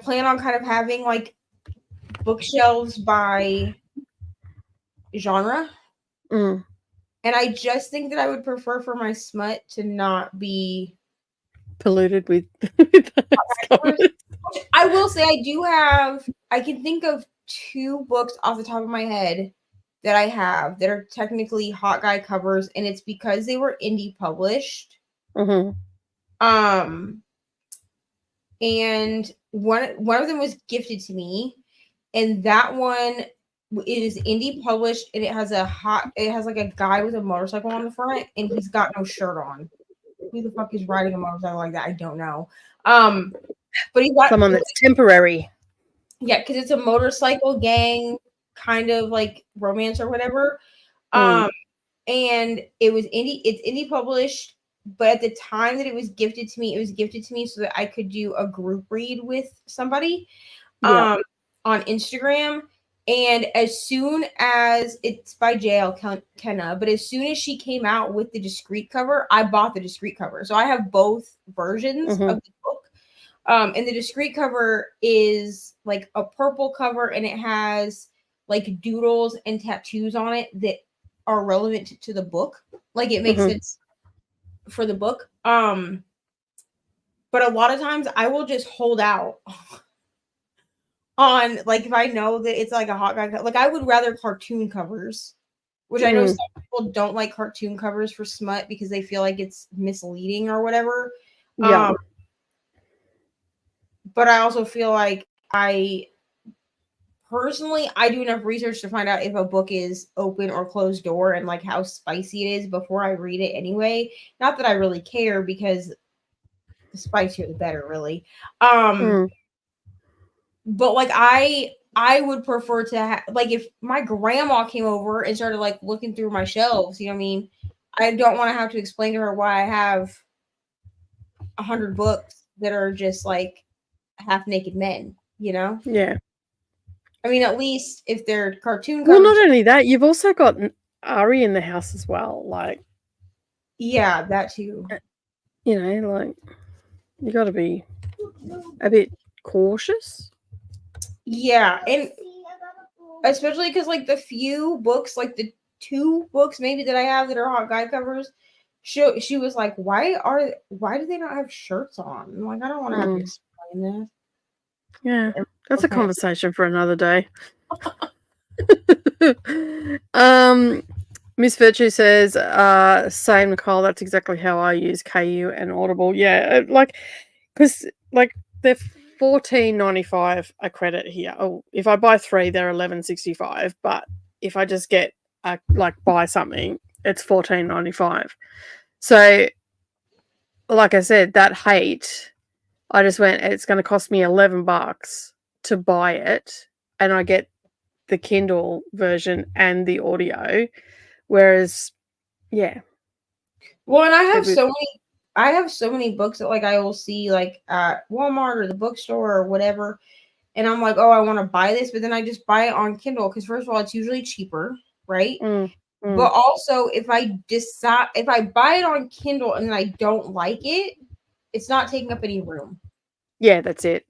plan on kind of having like bookshelves by genre. And I just think that I would prefer for my smut to not be polluted with I will say I can think of 2 books off the top of my head that I have that are technically hot guy covers, and it's because they were indie published. And one of them was gifted to me, and that one is indie published, and it has like a guy with a motorcycle on the front, and he's got no shirt on. Who the fuck is riding a motorcycle like that? I don't know. But he's got someone that's temporary. Yeah, because it's a motorcycle gang kind of like romance or whatever. And it's indie published, but at the time that it was gifted to me so that I could do a group read with somebody on Instagram. And as soon as it's by JL Kenna, but as soon as she came out with the discreet cover, I bought the discreet cover. So I have both versions of the book. And the discreet cover is like a purple cover, and it has like doodles and tattoos on it that are relevant to the book. Like it makes sense for the book. But a lot of times I will just hold out on like if I know that it's like a hot guy, like I would rather cartoon covers, which I know some people don't like cartoon covers for smut because they feel like it's misleading or whatever. But I also feel like I do enough research to find out if a book is open or closed door and like how spicy it is before I read it anyway. Not that I really care because the spicier the better, really. But like I would prefer to like if my grandma came over and started like looking through my shelves, you know what I mean? I don't want to have to explain to her why I have 100 books that are just like half naked men, you know? Yeah. I mean, at least if they're cartoon covers. Well, not only that, you've also got Ari in the house as well. Like, yeah, that too. You know, like you got to be a bit cautious. Yeah, and especially because like the few books, like the 2 books maybe that I have that are hot guy covers, she was like, why do they not have shirts on? I'm like, I don't want to have to explain that. Yeah, that's a conversation for another day. Miss Virtue says, same, Nicole, that's exactly how I use KU and Audible. Yeah, like, because like they're $14.95 a credit here. Oh, if I buy 3, they're $11.65. But if I just get buy something, it's $14.95. So, like I said, that Hate, I just went, it's going to cost me $11 to buy it, and I get the Kindle version and the audio. Whereas, yeah. Well, and Every I have so many books that like I will see like at Walmart or the bookstore or whatever, and I'm like, oh, I want to buy this, but then I just buy it on Kindle because first of all, it's usually cheaper, right? But also, if I buy it on Kindle and then I don't like it, it's not taking up any room. Yeah, that's it.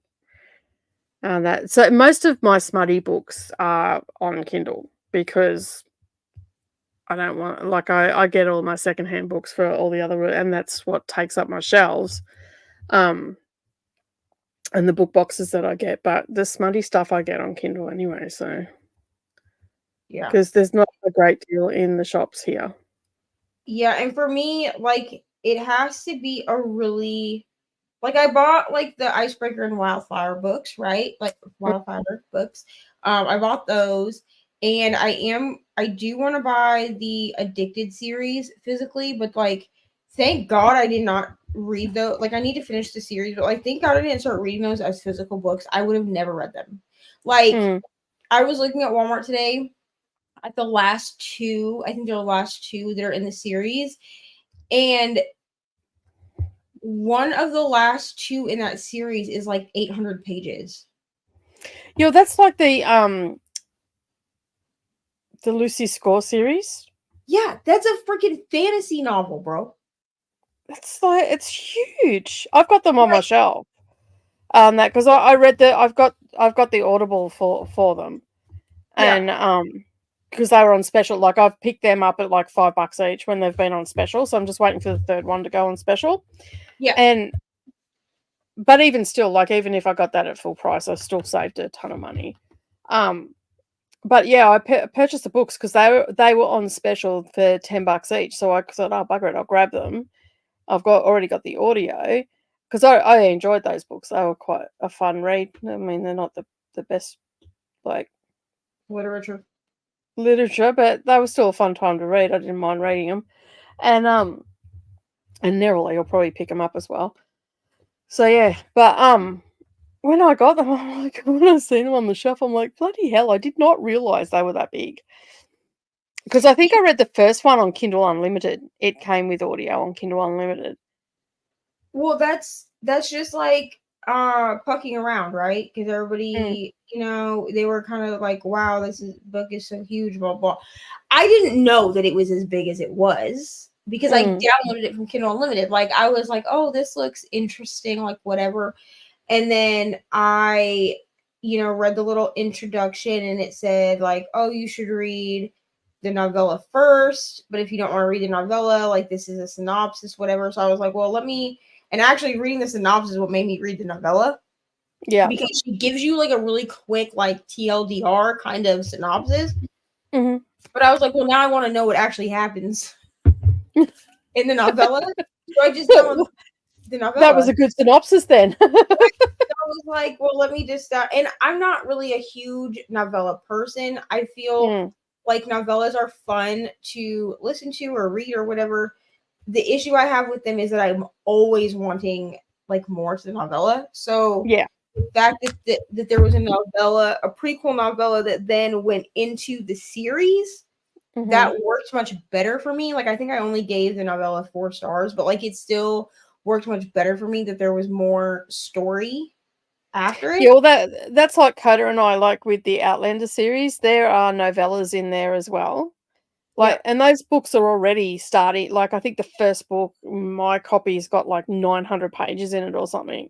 So most of my smutty books are on Kindle because I don't want, like, I get all my secondhand books for all the other, and that's what takes up my shelves, and the book boxes that I get. But the smutty stuff I get on Kindle anyway, so Yeah, because there's not a great deal in the shops here. yeah, and for me, like it has to be a really like I bought like the Icebreaker and Wildflower books, right? Like Wildflower books. I bought those, and I do want to buy the Addicted series physically, but like, thank God I did not read those. Like, I need to finish the series, but like, thank God I didn't start reading those as physical books. I would have never read them. Like, I was looking at Walmart today at the last two. I think they're the last two that are in the series, and one of the last two in that series is like 800 pages. You know, that's like the Lucy Score series. Yeah, that's a freaking fantasy novel, bro. It's like, it's huge. I've got them on my shelf. That because I read I've got the Audible for them, and because they were on special. Like, I've picked them up at like $5 each when they've been on special. So I'm just waiting for the third one to go on special. Yeah, But even still, like, even if I got that at full price, I still saved a ton of money. But yeah, I purchased the books because they were on special for $10 each. So I thought, oh, bugger it, I'll grab them. I've already got the audio because I enjoyed those books. They were quite a fun read. I mean, they're not the best like literature, but they were still a fun time to read. I didn't mind reading them, and Nerily will probably pick them up as well. So yeah, but when I got them, I'm like, when I seen them on the shelf, I'm like, bloody hell! I did not realize they were that big. Because I think I read the first one on Kindle Unlimited. It came with audio on Kindle Unlimited. well, that's just like pucking around, right? Because everybody, they were kind of like, wow, book is so huge, blah blah. I didn't know that it was as big as it was because I downloaded it from Kindle Unlimited. Like, I was like, oh, this looks interesting, like whatever. And then I, read the little introduction, and it said like, oh, you should read the novella first, but if you don't want to read the novella, like, this is a synopsis, whatever. So I was like, well, and actually reading the synopsis is what made me read the novella. Yeah. Because she gives you like a really quick, like, TLDR kind of synopsis. But I was like, well, now I want to know what actually happens in the novella. So I just downloaded the novella. That was a good synopsis then. So I was like, well, let me just and I'm not really a huge novella person. I feel like novellas are fun to listen to or read or whatever. The issue I have with them is that I'm always wanting like more to the novella. So yeah, the fact that there was a novella, a prequel novella that then went into the series, that worked much better for me. Like, I think I only gave the novella 4 stars, but like, it still worked much better for me that there was more story after it. Yeah, well, that's like Coda and I, like with the Outlander series, there are novellas in there as well. Like, and those books are already starting. Like, I think the first book, my copy's got like 900 pages in it or something.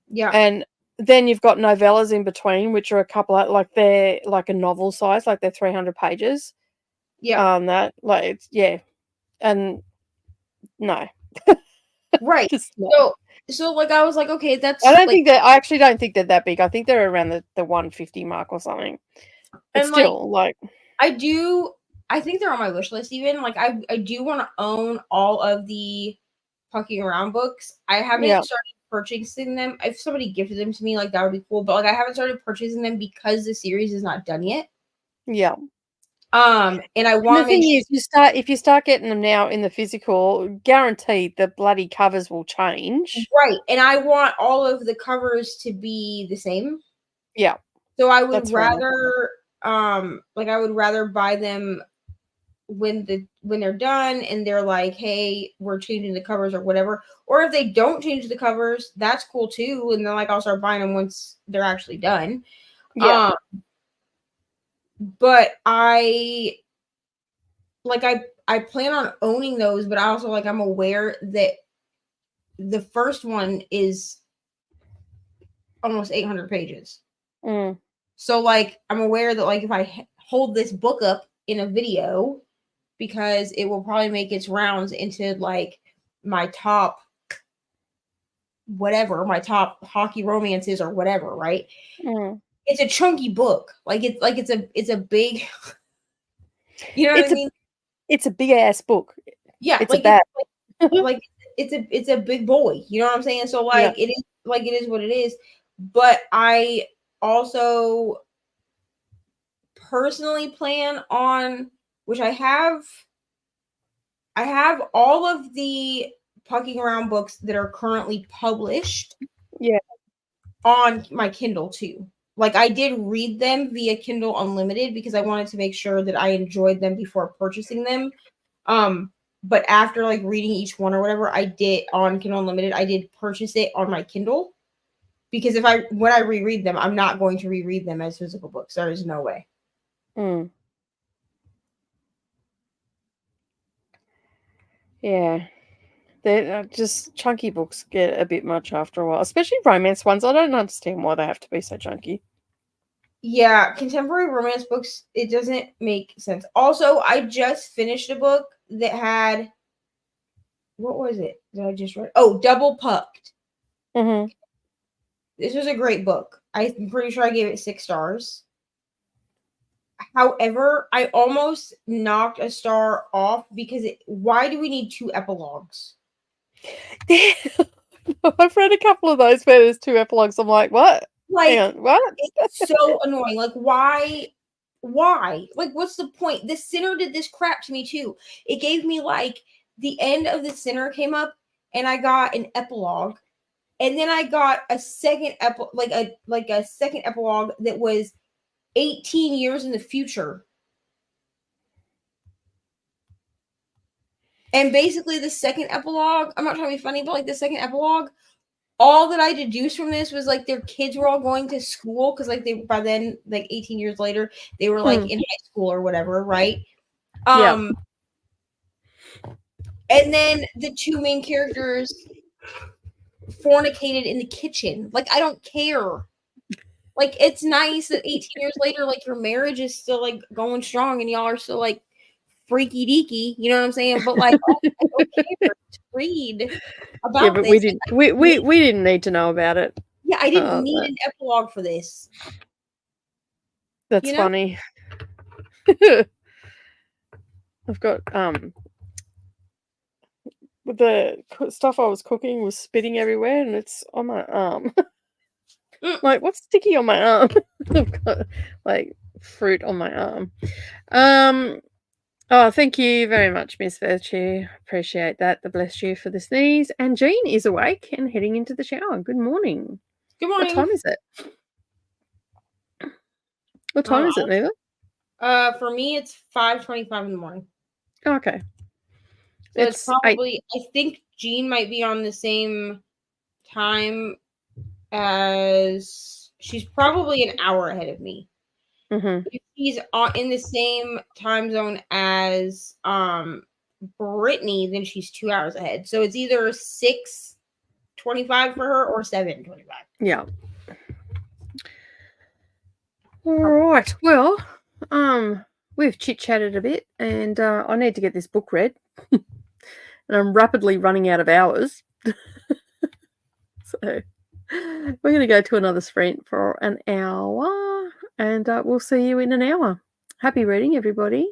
Yeah. And then you've got novellas in between, which are a couple of, like, they're like a novel size, like they're 300 pages. Yeah. That, like, and no. Right. So like, I was like, okay, that's. I actually don't think they're that big. I think they're around the 150 mark or something. But still, like, I think they're on my wish list even. Like, I do want to own all of the Pucking Around books. I haven't started purchasing them. If somebody gifted them to me, like, that would be cool. But like, I haven't started purchasing them because the series is not done yet. Yeah. And I want. The thing is, if you start getting them now in the physical, guaranteed the bloody covers will change. Right, and I want all of the covers to be the same. Yeah. So I would rather, I would rather buy them when they're done and they're like, hey, we're changing the covers or whatever. Or if they don't change the covers, that's cool too. And then like I'll start buying them once they're actually done. Yeah. But I plan on owning those, but I also like I'm aware that the first one is almost 800 pages. So like I'm aware that like if I hold this book up in a video, because it will probably make its rounds into like my top whatever, my top hockey romances or whatever, right? It's a chunky book. It's a big you know what I mean? It's a big ass book. Yeah, it's like a bad like it's a big boy. You know what I'm saying? So like Yeah. it is what it is. But I also personally plan on, which I have all of the Pucking Around books that are currently published on my Kindle too. Like I did read them via Kindle Unlimited because I wanted to make sure that I enjoyed them before purchasing them. But after like reading each one or whatever I did on Kindle Unlimited, I did purchase it on my Kindle, because when I reread them, I'm not going to reread them as physical books. There is no way. Yeah. They're just chunky books get a bit much after a while, especially romance ones. I don't understand why they have to be so chunky. Yeah, contemporary romance books, it doesn't make sense. Also, I just finished a book that had, what was it that I just read? Oh, Double Pucked. This was a great book. I'm pretty sure I gave it 6 stars. However, I almost knocked a star off because why do we need 2 epilogues? I've read a couple of those where there's 2 epilogues. I'm like, what? Like, hang on, what? It's so annoying. Like, why? Like, what's the point? The Sinner did this crap to me too. It gave me like the end of The Sinner came up, and I got an epilogue, and then I got a second a second epilogue that was 18 years in the future. And basically, the second epilogue, I'm not trying to be funny, but like the second epilogue, all that I deduced from this was like their kids were all going to school, because like they by then, like 18 years later, they were like in high school or whatever, right? And then the 2 main characters fornicated in the kitchen. Like, I don't care. Like, it's nice that 18 years later, like your marriage is still like going strong and y'all are still like freaky deaky, you know what I'm saying? But like, I don't care to read about but this. we didn't we didn't need to know about it. Yeah, I didn't need an epilogue for this. That's funny. I've got the stuff I was cooking was spitting everywhere, and it's on my arm. Like, what's sticky on my arm? I've got like fruit on my arm. Oh, thank you very much, Miss Virtue. Appreciate that. The bless you for the sneeze. And Jean is awake and heading into the shower. Good morning. Good morning. What time is it? What time is it, Neva? For me, it's 5:25 in the morning. Oh, okay. So it's probably, I think Jean might be on the same time as, she's probably an hour ahead of me. If she's in the same time zone as Brittany, then she's 2 hours ahead. So it's either 6:25 for her or 7:25. Yeah. All right. Well, we've chit-chatted a bit, and I need to get this book read. And I'm rapidly running out of hours. So we're going to go to another sprint for an hour, and we'll see you in an hour. Happy reading, everybody.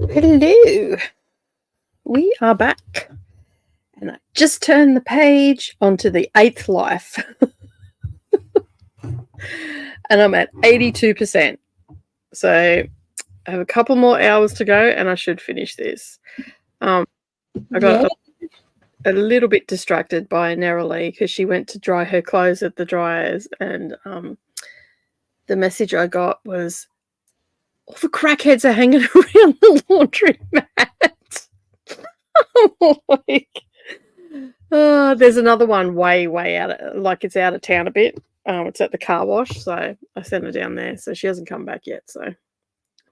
Hello. We are back. And I just turned the page onto the 8th life. And I'm at 82%. So I have a couple more hours to go and I should finish this. I got a little bit distracted by Neroli because she went to dry her clothes at the dryers, and the message I got was, all the crackheads are hanging around the laundry mat. There's another one way out, it's out of town a bit. It's at the car wash, so I sent her down there. So she hasn't come back yet. So,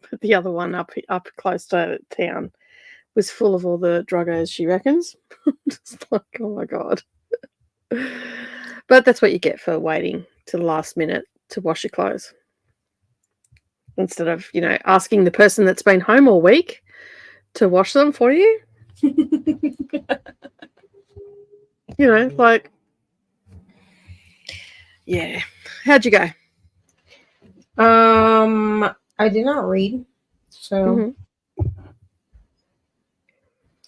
but the other one up close to town was full of all the druggos, she reckons. Just like, oh my God. But that's what you get for waiting to the last minute to wash your clothes. Instead of, asking the person that's been home all week to wash them for you. Yeah. How'd you go? I did not read, so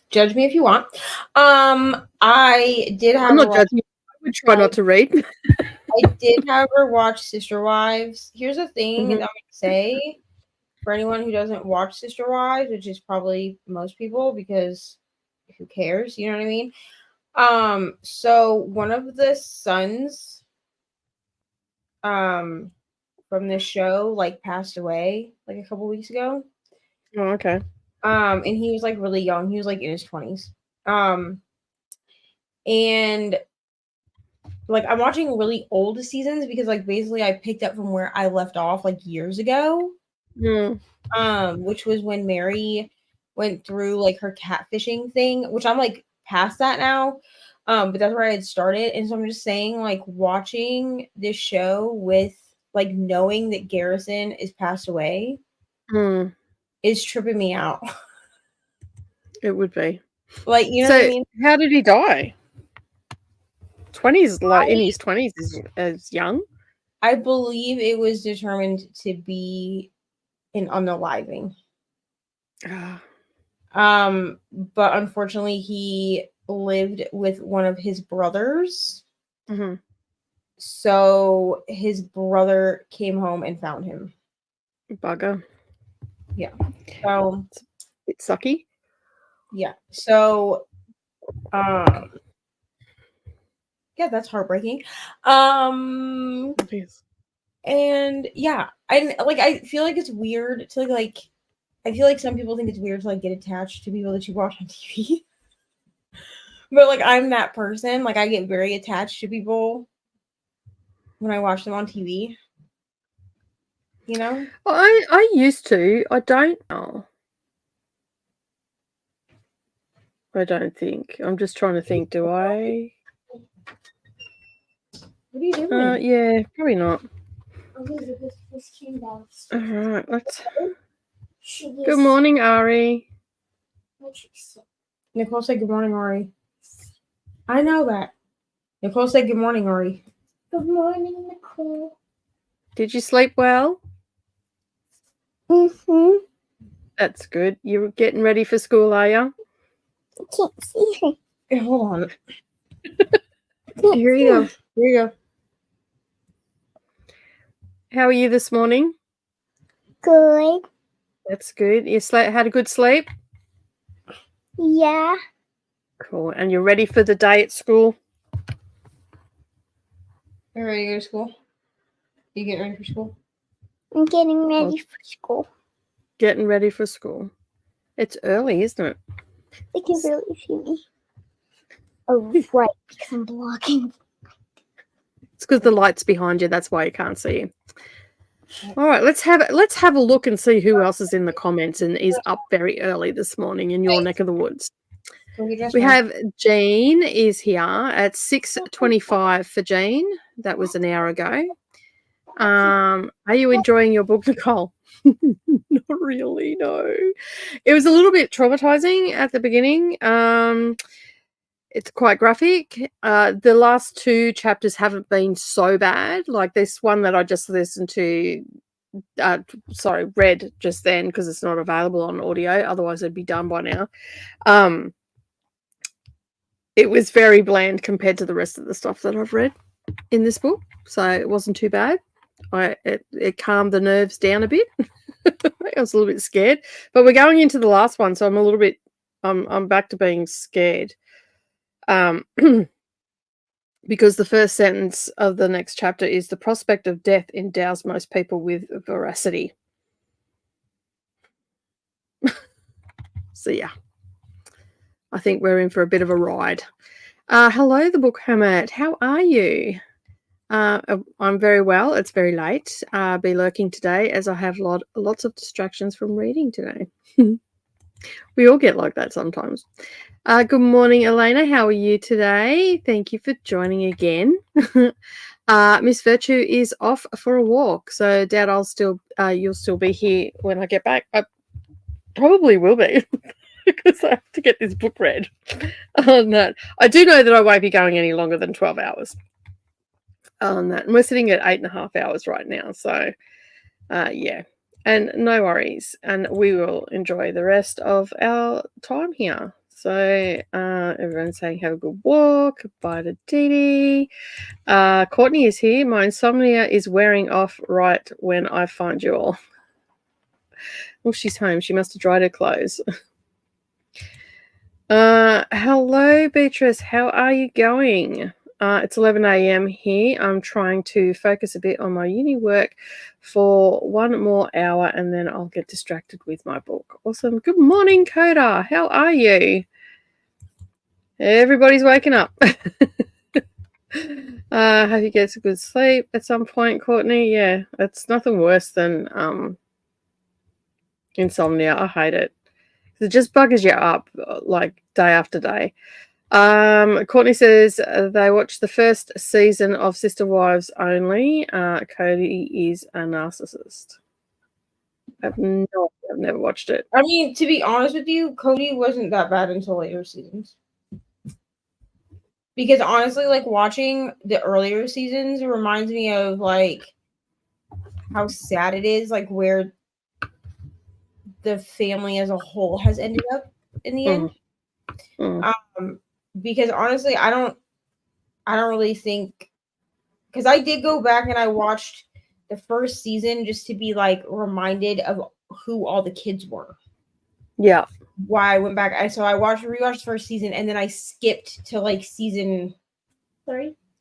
judge me if you want. I did have. I'm not judging you. I would try not to read. I did have her watch Sister Wives. Here's the thing that I'm going to say for anyone who doesn't watch Sister Wives, which is probably most people, because who cares? You know what I mean? So one of the sons from this show passed away a couple weeks ago. Oh, okay. And he was really young. He was in his 20s. And I'm watching really old seasons because basically I picked up from where I left off years ago. Which was when Mary went through her catfishing thing, which I'm past that now. But that's where I had started. And so I'm just saying watching this show with knowing that Garrison is passed away is tripping me out. It would be. What I mean? How did he die? 20s, in his 20s is young? I believe it was determined to be an unaliving. But unfortunately he lived with one of his brothers. So his brother came home and found him. Bugger. Yeah. So it's a bit sucky. Yeah. So yeah, that's heartbreaking. And yeah, I feel it's weird to I feel some people think it's weird to get attached to people that you watch on TV. But I'm that person. I get very attached to people when I watch them on TV. I used to. I don't know. I don't think. I'm just trying to think. Do I? What are you doing? Yeah, probably not. Elizabeth just came down. All right, let's. Good morning, Ari. Nicole said good morning, Ari. I know that. Nicole said good morning, Ari. Good morning, Nicole. Did you sleep well? That's good. You're getting ready for school, are you? I can't see her. Hey, hold on. Here you go. Here you go. How are you this morning? Good. That's good. You had a good sleep? Yeah. Cool. And you're ready for the day at school? You ready to go to school? You getting ready for school? I'm getting ready for school. Getting ready for school. It's early, isn't it? They can really see me. Oh, right. Because I'm blocking. It's because the light's behind you. That's why you can't see you. All right, let's have a look and see who else is in the comments and is up very early this morning in your neck of the woods. We have Jane is here at 6:25 for Jane. That was an hour ago. Are you enjoying your book, Nicole? Not really, no. It was a little bit traumatizing at the beginning. It's quite graphic. The last 2 chapters haven't been so bad. Like this one that I just listened to, read just then because it's not available on audio. Otherwise, it'd be done by now. It was very bland compared to the rest of the stuff that I've read in this book, so it wasn't too bad. It calmed the nerves down a bit. I was a little bit scared, but we're going into the last one, so I'm a little bit. I'm back to being scared. Because the first sentence of the next chapter is the prospect of death endows most people with veracity. So yeah, I think we're in for a bit of a ride. Hello, the Book Hermit. How are you? I'm very well. It's very late. Be lurking today as I have lots of distractions from reading today. We all get like that sometimes. Good morning, Elena. How are you today? Thank you for joining again. Miss Virtue is off for a walk, so Dad, you'll still be here when I get back. I probably will be because I have to get this book read. No, I do know that I won't be going any longer than 12 hours on that, and we're sitting at 8.5 hours right now. So, yeah. And no worries, and we will enjoy the rest of our time here. So everyone's saying have a good walk. Bye to Dee Dee. Courtney is here. My insomnia is wearing off right when I find you all. Well, she's home. She must have dried her clothes. Hello, Beatrice. How are you going? It's 11 a.m. here. I'm trying to focus a bit on my uni work for 1 more hour and then I'll get distracted with my book. Awesome. Good morning, Coda. How are you? Everybody's waking up. Hope you get some good sleep at some point, Courtney. Yeah, it's nothing worse than insomnia. I hate it. It just buggers you up like day after day. Courtney says they watched the first season of Sister Wives only. Cody is a narcissist. I've never watched it. I mean, to be honest with you, Cody wasn't that bad until later seasons. Because honestly, like watching the earlier seasons reminds me of like how sad it is, like where the family as a whole has ended up in the end. Because honestly, I don't really think, because I did go back and I watched the first season just to be like reminded of who all the kids were. Yeah. Why I went back. Rewatched the first season and then I skipped to like season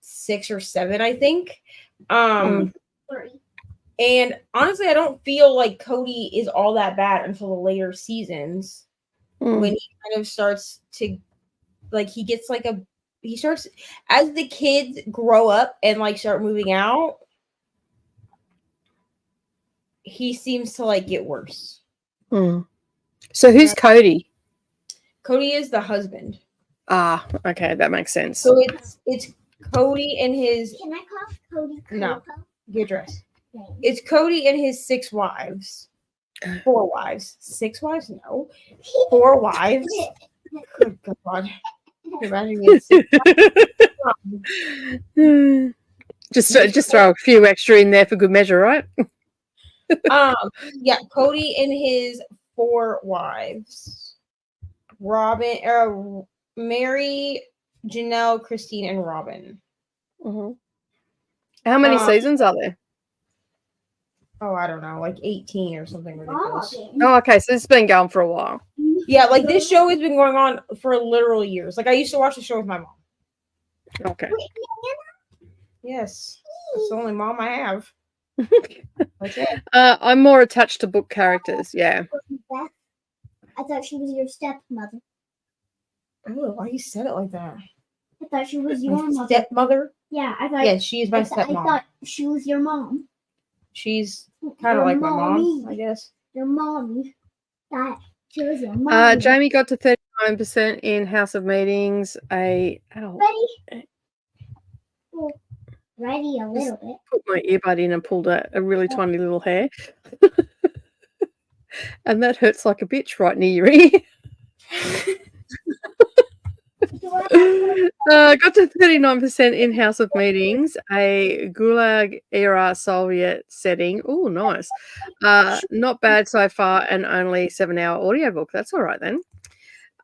6 or 7, I think. 3. And honestly, I don't feel like Cody is all that bad until the later seasons when he kind of starts to like he starts as the kids grow up and like start moving out, he seems to like get worse. So who's Cody? Cody is the husband. Ah, okay, that makes sense. So it's Cody and his. Can I call Cody? No, get dressed. It's Cody and his 6 wives. 4 wives. 6 wives? No. 4 wives. Good God. Imagine just throw a few extra in there for good measure, right? Yeah, Cody and his 4 wives. Mary, Janelle, Christine, and Robin. How many seasons are there? Oh, I don't know, like 18 or something ridiculous. Oh, okay, so it's been going for a while. Yeah, like this show has been going on for literal years. Like I used to watch the show with my mom. Okay. Yes, that's the only mom I have. That's it. I'm more attached to book characters. Yeah. I thought she was your stepmother. Oh, why you said it like that? I thought she was your mother. Stepmother? Yeah, I thought. Yes, she is my I stepmom. thought she was your mom. She's kind of like my mom, I guess. Your mommy. That she was your mom. Jamie got to 39% in House of Meetings. Ready? Well, ready a little bit. Put my earbud in and pulled a really tiny little hair. And that hurts like a bitch right near your ear. Do I have to Got to 39% in House of Meetings, a Gulag era Soviet setting. Oh, nice. Not bad so far, and only 7-hour audiobook. That's all right then.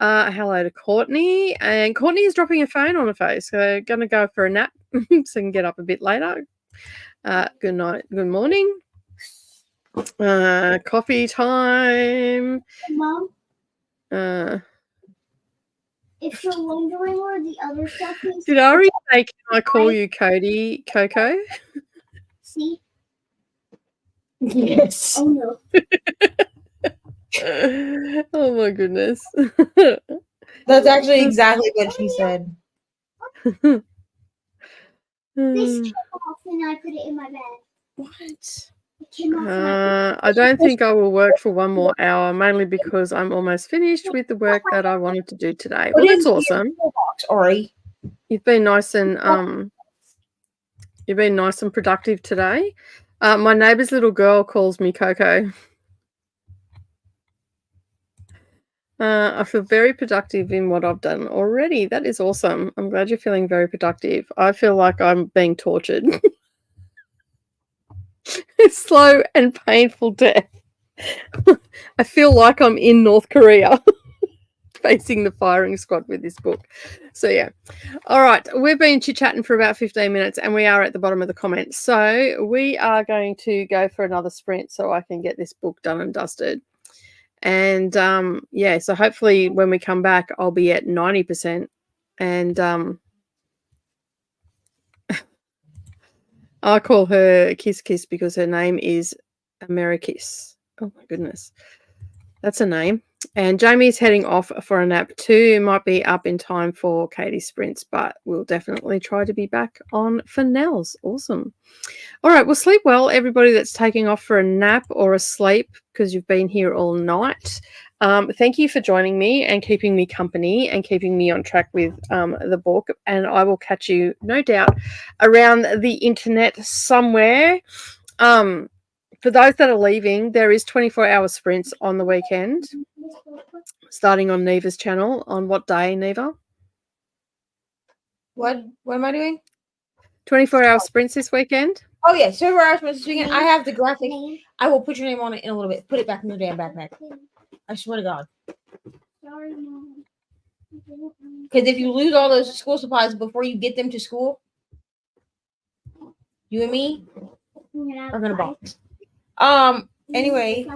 Hello to Courtney. And Courtney is dropping a phone on her face. So going to go for a nap so I can get up a bit later. Good night. Good morning. Coffee time. Mom, If you're wondering where the other stuff is, did Ari say, can I call you Cody, Coco? see? Yes. Oh no. Oh my goodness. That's actually exactly what she said. This came off and I put it in my bag. What? It came off and I I don't think I will work for one more hour, mainly because I'm almost finished with the work that I wanted to do today. Well, that's awesome. Ari. You've been nice and productive today. My neighbour's little girl calls me Coco. I feel very productive in what I've done already. That is awesome. I'm glad you're feeling very productive. I feel like I'm being tortured. Slow and painful death. I feel like I'm in North Korea facing the firing squad with this book. So yeah. All right. We've been chit-chatting for about 15 minutes and we are at the bottom of the comments. So we are going to go for another sprint so I can get this book done and dusted. And yeah, so hopefully when we come back, I'll be at 90%. And I call her Kiss Kiss because her name is Amerikiss. Oh my goodness. That's a name. And Jamie's heading off for a nap too. Might be up in time for Katie's sprints, but we'll definitely try to be back on for Nels. Awesome. All right. Well, sleep well, everybody that's taking off for a nap or a sleep because you've been here all night. Thank you for joining me and keeping me company and keeping me on track with the book. And I will catch you, no doubt, around the internet somewhere. For those that are leaving, there is 24-hour sprints on the weekend, starting on Neva's channel. On what day, Neva? What am I doing? 24-hour sprints this weekend. Oh yeah, so hours this weekend. I have the graphic. I will put your name on it in a little bit. Put it back in your damn backpack. I swear to God. Sorry, Mom. Because if you lose all those school supplies before you get them to school, you and me are gonna box. Anyway,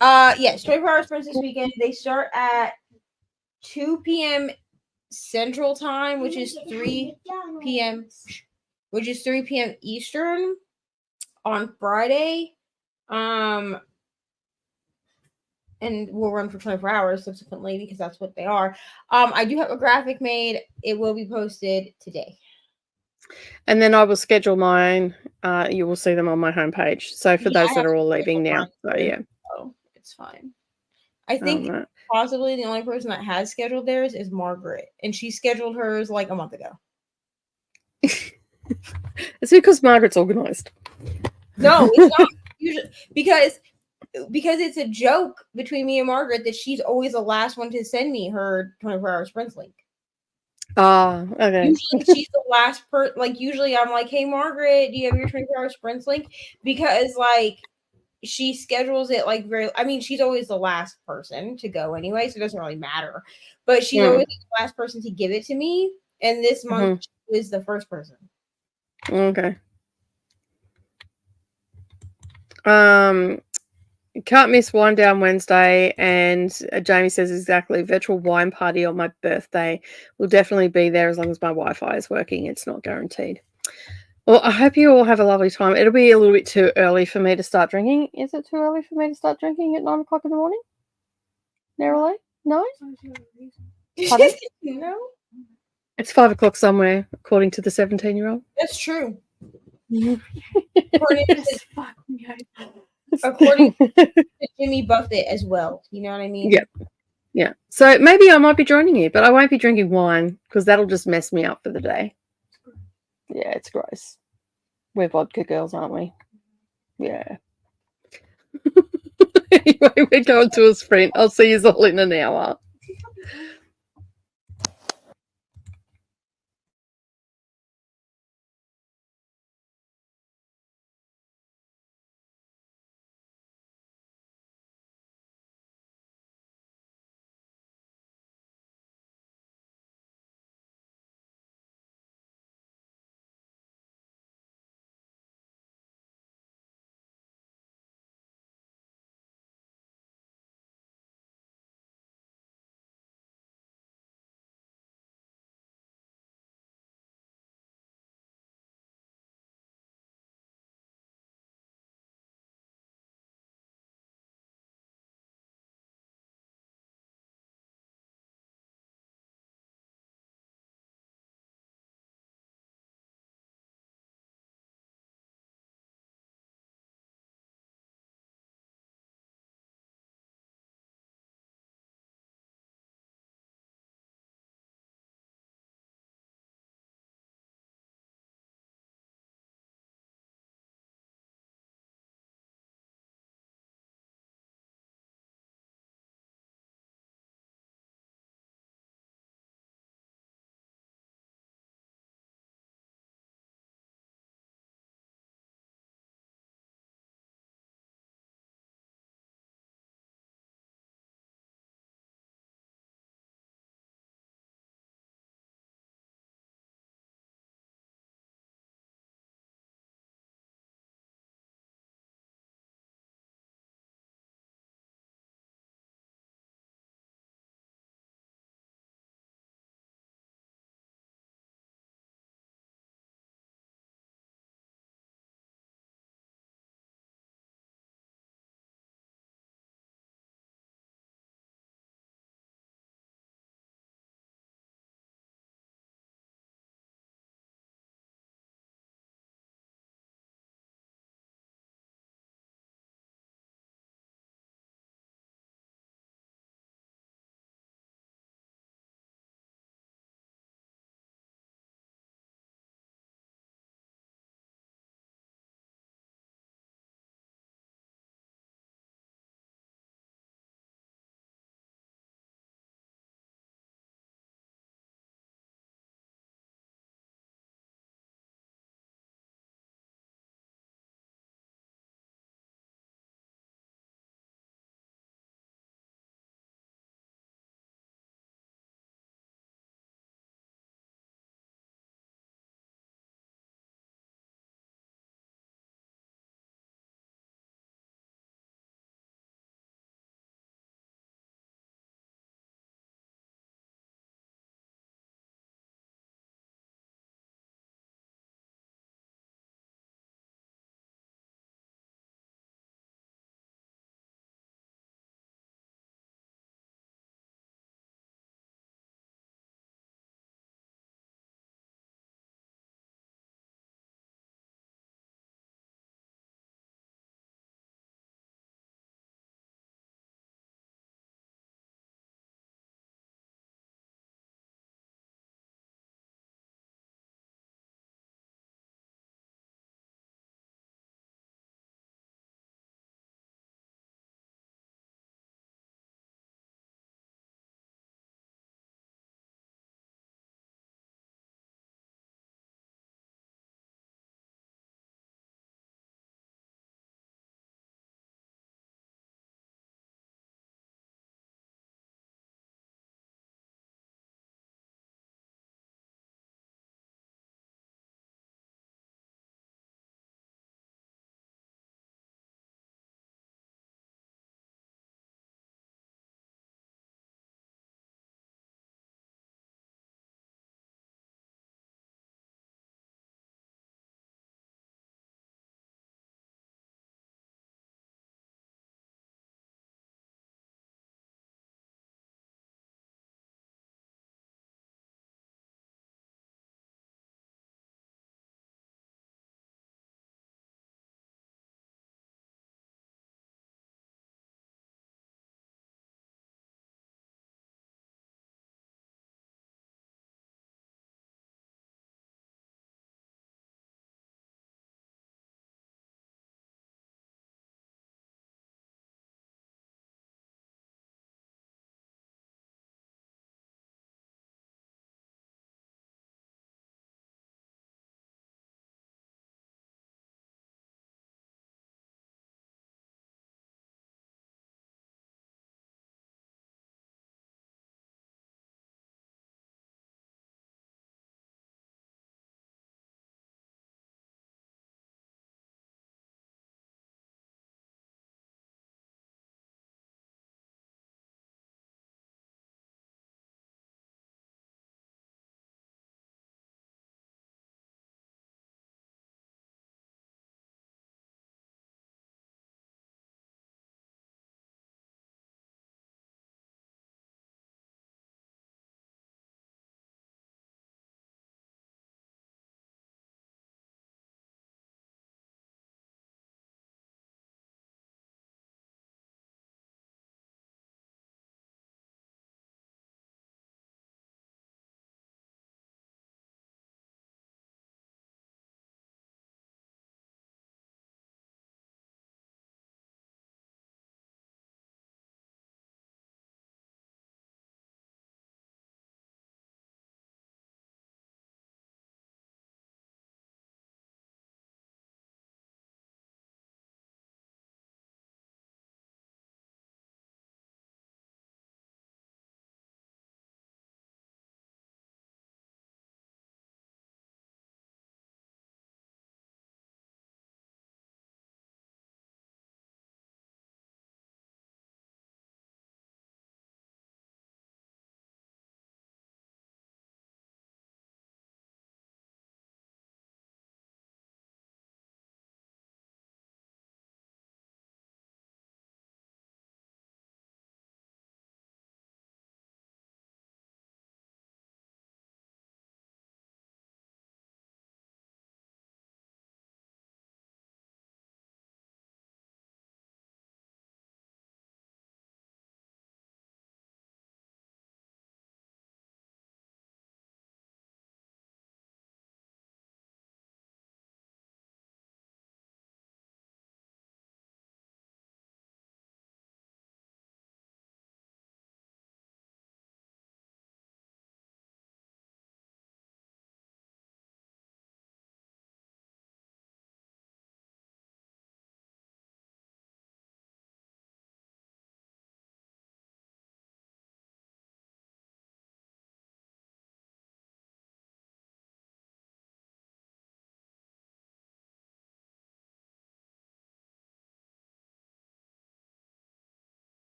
yes, 24-hour sprints this weekend. They start at 2 p.m. Central Time, which is 3 p.m. Eastern on Friday. And we'll run for 24 hours subsequently because that's what they are. I do have a graphic made. It will be posted today. And then I will schedule mine. You will see them on my homepage. So for those that are all leaving now. So yeah. Oh, it's fine. I think possibly the only person that has scheduled theirs is Margaret. And she scheduled hers like a month ago. It's because Margaret's organized. No, it's not. Usually, because it's a joke between me and Margaret that she's always the last one to send me her 24-hour sprints link. Oh, okay. Usually she's the last person. Like usually I'm like, hey Margaret, do you have your 24-hour sprints link? Because like she schedules it like she's always the last person to go anyway, so it doesn't really matter. But she's always the last person to give it to me. And this month she was the first person. Okay. Can't miss Wine Down Wednesday, and Jamie says exactly, virtual wine party on my birthday. Will definitely be there as long as my Wi-Fi is working. It's not guaranteed. Well, I hope you all have a lovely time. It'll be a little bit too early for me to start drinking. Is it too early for me to start drinking at 9 o'clock in the morning? Narrowly? No? Pardon? No. It's 5 o'clock somewhere, according to the 17-year-old. That's true. According According to Jimmy Buffett as well. You know what I mean? Yeah. Yeah. So maybe I might be joining you, but I won't be drinking wine because that'll just mess me up for the day. Yeah, it's gross. We're vodka girls, aren't we? Yeah. Anyway, we're going to a sprint. I'll see you all in an hour.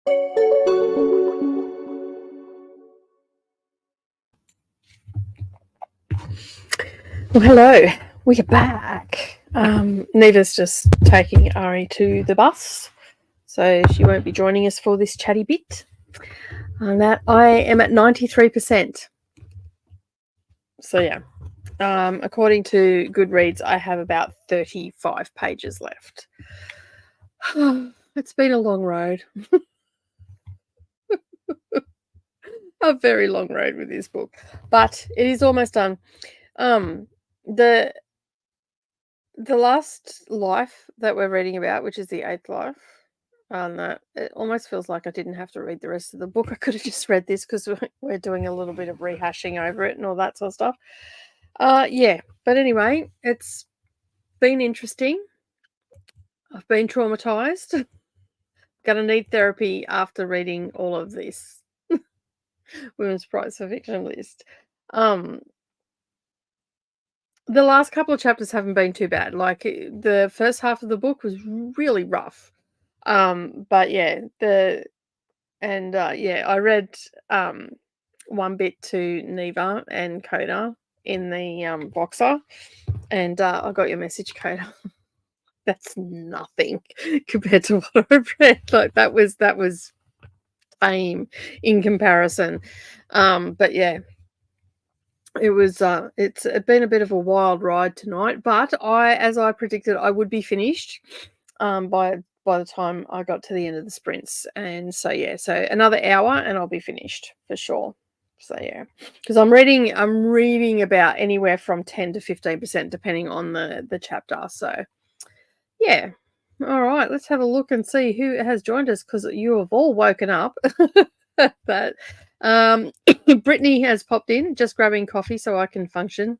Well, hello. We are back. Neva's just taking Ari to the bus, so she won't be joining us for this chatty bit. And that I am at 93%. So yeah, according to Goodreads, I have about 35 pages left. It's been a long road. A very long road with this book, but it is almost done. The last life that we're reading about, which is the 8th life, that it almost feels like I didn't have to read the rest of the book. I could have just read this because we're doing a little bit of rehashing over it and all that sort of stuff. Yeah, but anyway, it's been interesting. I've been traumatized. Gonna need therapy after reading all of this. Women's Prize for Fiction list. The last couple of chapters haven't been too bad. Like the first half of the book was really rough. But yeah, I read one bit to Neva and Coda in the Boxer, and I got your message, Coda. That's nothing compared to what I read. Like that was tame in comparison. But yeah, it was it's been a bit of a wild ride tonight, but as I predicted, I would be finished by the time I got to the end of the sprints. And so yeah, so another hour and I'll be finished for sure. So yeah, because I'm reading about anywhere from 10 to 15% depending on the chapter. So yeah. All right, let's have a look and see who has joined us, because you have all woken up. But Brittany has popped in, just grabbing coffee so I can function.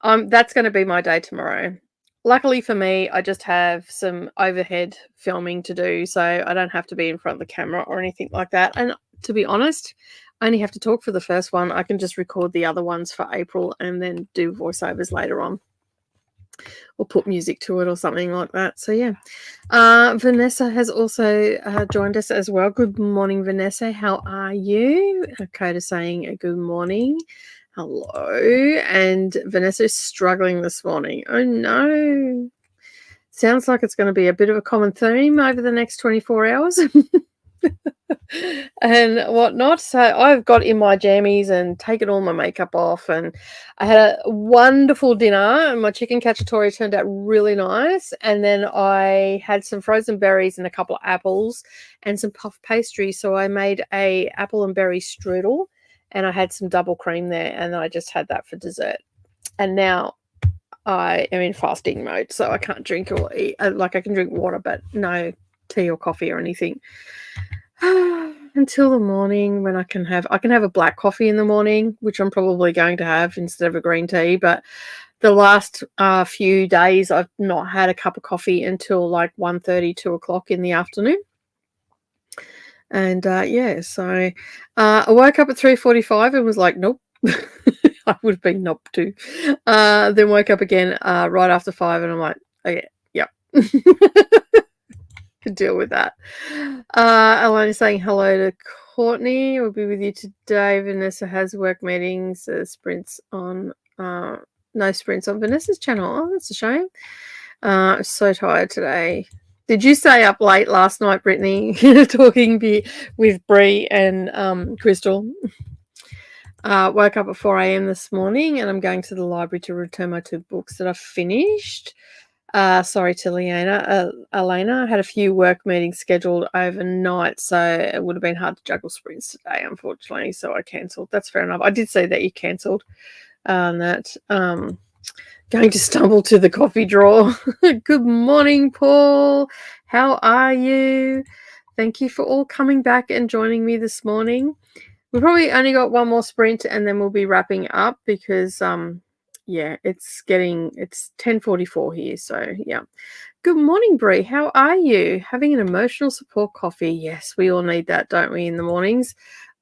That's going to be my day tomorrow. Luckily for me, I just have some overhead filming to do, so I don't have to be in front of the camera or anything like that. And to be honest, I only have to talk for the first one. I can just record the other ones for April and then do voiceovers later on, or put music to it or something like that. So yeah, Vanessa has also joined us as well. Good morning, Vanessa. How are you? Coda saying good morning. Hello. And Vanessa is struggling this morning. Oh no. Sounds like it's going to be a bit of a common theme over the next 24 hours. And whatnot. So I've got in my jammies and taken all my makeup off, and I had a wonderful dinner, and my chicken cacciatore turned out really nice. And then I had some frozen berries and a couple of apples and some puff pastry. So I made a apple and berry strudel, and I had some double cream there, and I just had that for dessert. And now I am in fasting mode, so I can't drink or eat. Like I can drink water, but no tea or coffee or anything. Until the morning when I can have a black coffee in the morning, which I'm probably going to have instead of a green tea. But the last few days I've not had a cup of coffee until like 1:30, 2 o'clock in the afternoon. And yeah, so I woke up at 3:45 and was like, nope. I would have been nope too. Then woke up again right after 5, and I'm like, okay, yep. Could deal with that. Alana is saying hello to Courtney. We'll be with you today. Vanessa has work meetings, sprints on no sprints on Vanessa's channel. Oh, that's a shame. I'm so tired today. Did you stay up late last night, Brittany, talking with Bree and Crystal? Woke up at 4 a.m. this morning, and I'm going to the library to return my 2 books that I've finished. Sorry to Elena. I had a few work meetings scheduled overnight, so it would have been hard to juggle sprints today, unfortunately. So I cancelled. That's fair enough. I did say that you cancelled. That going to stumble to the coffee drawer. Good morning, Paul. How are you? Thank you for all coming back and joining me this morning. We probably only got one more sprint, and then we'll be wrapping up because yeah, it's 10:44 here. So yeah. Good morning, Bree. How are you? Having an emotional support coffee. Yes, we all need that, don't we, in the mornings?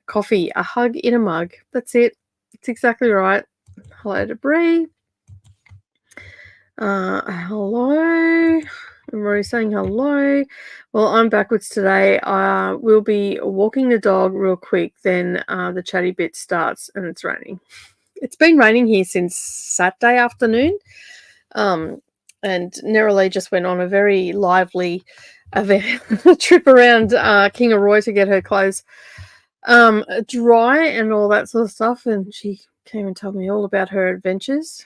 Coffee, a hug in a mug. That's it. It's exactly right. Hello to Bree. Hello. Rory saying hello. Well, I'm backwards today. We'll be walking the dog real quick, then the chatty bit starts and it's raining. It's been raining here since Saturday afternoon. And Neroli just went on a very lively trip around King of Roy to get her clothes dry and all that sort of stuff. And she came and told me all about her adventures.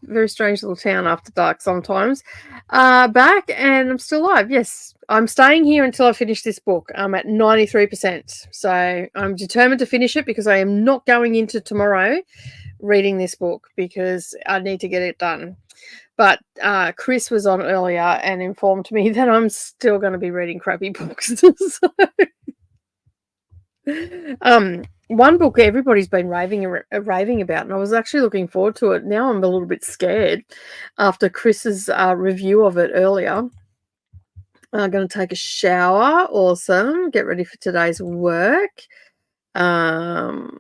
Very strange little town after dark sometimes. Back and I'm still alive. Yes, I'm staying here until I finish this book. I'm at 93%. So I'm determined to finish it because I am not going into tomorrow reading this book because I need to get it done. But Chris was on earlier and informed me that I'm still going to be reading crappy books. One book everybody's been raving about, and I was actually looking forward to it. Now I'm a little bit scared after Chris's review of it earlier. I'm going to take a shower. Awesome. Get ready for today's work. Having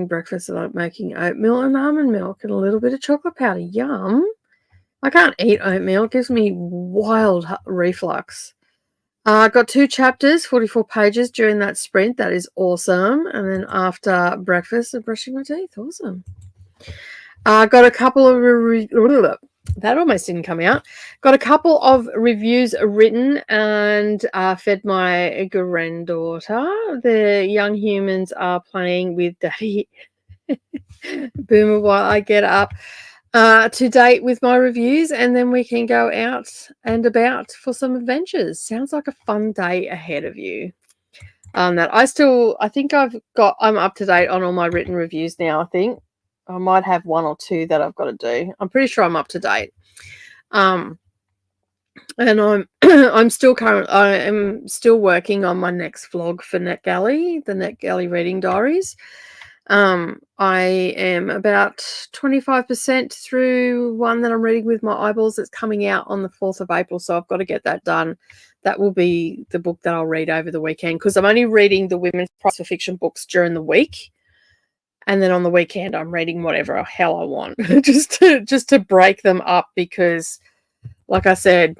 breakfast, like making oatmeal and almond milk and a little bit of chocolate powder. Yum. I can't eat oatmeal. It gives me wild reflux. I got 2 chapters, 44 pages during that sprint. That is awesome. And then after breakfast and brushing my teeth. Awesome. I got a couple of that almost didn't come out. Got a couple of reviews written and fed my granddaughter. The young humans are playing with Daddy Boomer while I get up to date with my reviews, and then we can go out and about for some adventures. Sounds like a fun day ahead of you. I'm up to date on all my written reviews now. I think I might have 1 or 2 that I've got to do. I'm pretty sure I'm up to date. And I'm I'm still working on my next vlog for NetGalley, the NetGalley Reading Diaries. I am about 25% through one that I'm reading with my eyeballs that's coming out on the 4th of April, so I've got to get that done. That will be the book that I'll read over the weekend because I'm only reading the Women's Prize for Fiction books during the week, and then on the weekend I'm reading whatever hell I want just to break them up because, like I said,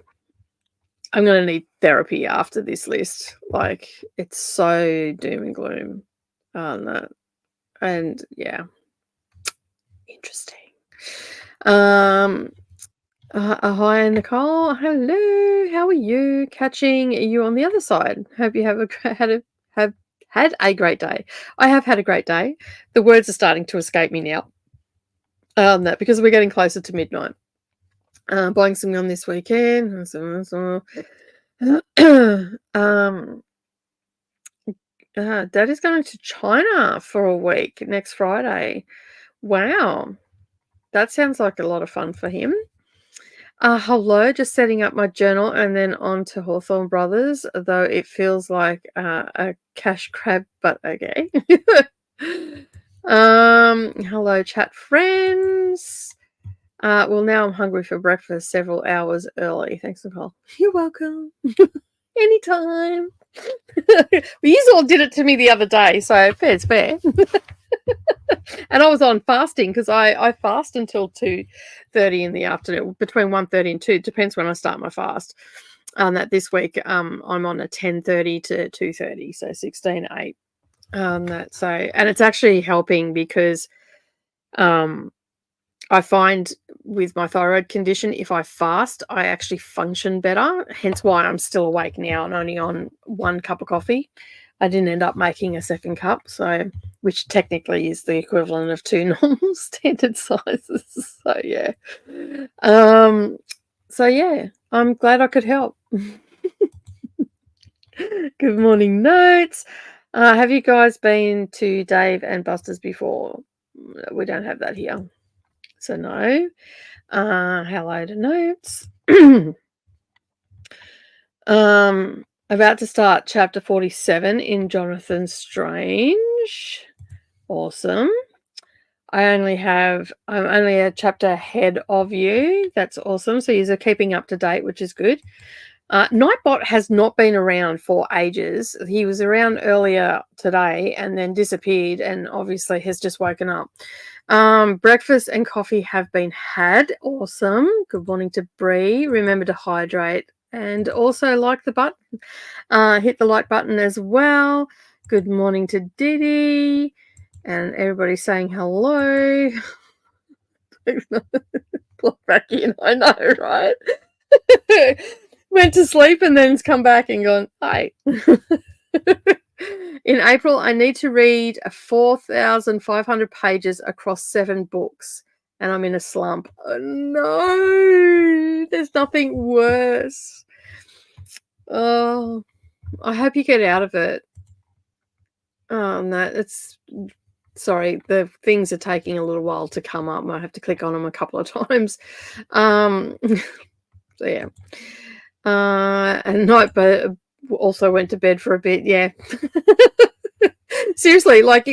I'm going to need therapy after this list. Like, it's so doom and gloom on that. And yeah, interesting. Hi, Nicole. Hello. How are you? Catching you on the other side. Hope you have had a great day. I have had a great day. The words are starting to escape me now. That because we're getting closer to midnight. Buying some gum this weekend. Dad is going to China for a week next Friday. Wow. That sounds like a lot of fun for him. Hello, just setting up my journal and then on to Hawthorne Brothers, though it feels like a cash grab, but okay. Hello, chat friends. Well, now I'm hungry for breakfast several hours early. Thanks, Nicole. You're welcome. Anytime. You all did it to me the other day, so fair's fair. And I was on fasting because I fast until 2:30 in the afternoon, between 1:30 and 2. Depends when I start my fast. That this week I'm on a 10:30 to 2:30, so 16:8. And it's actually helping because I find with my thyroid condition, if I fast, I actually function better. Hence why I'm still awake now and only on 1 cup of coffee. I didn't end up making a 2nd cup, which technically is the equivalent of 2 normal standard sizes. So yeah. I'm glad I could help. Good morning, notes. Have you guys been to Dave and Buster's before? We don't have that here. So no. Hello to notes. About to start chapter 47 in Jonathan Strange. Awesome. I'm only a chapter ahead of you. That's awesome. So you're keeping up to date, which is good. Nightbot has not been around for ages. He was around earlier today and then disappeared, and obviously has just woken up. Breakfast and coffee have been had. Awesome. Good morning to Bree. Remember to hydrate and also like the button. Hit the like button as well. Good morning to Diddy. And everybody saying hello. Plug back in. I know, right? Went to sleep and then it's come back and gone, hi. In April, I need to read 4,500 pages across 7 books, and I'm in a slump. Oh, no, there's nothing worse. Oh, I hope you get out of it. Oh, no, it's... Sorry, the things are taking a little while to come up. I have to click on them a couple of times. So, yeah. And Nightbot also went to bed for a bit. Yeah. Seriously, like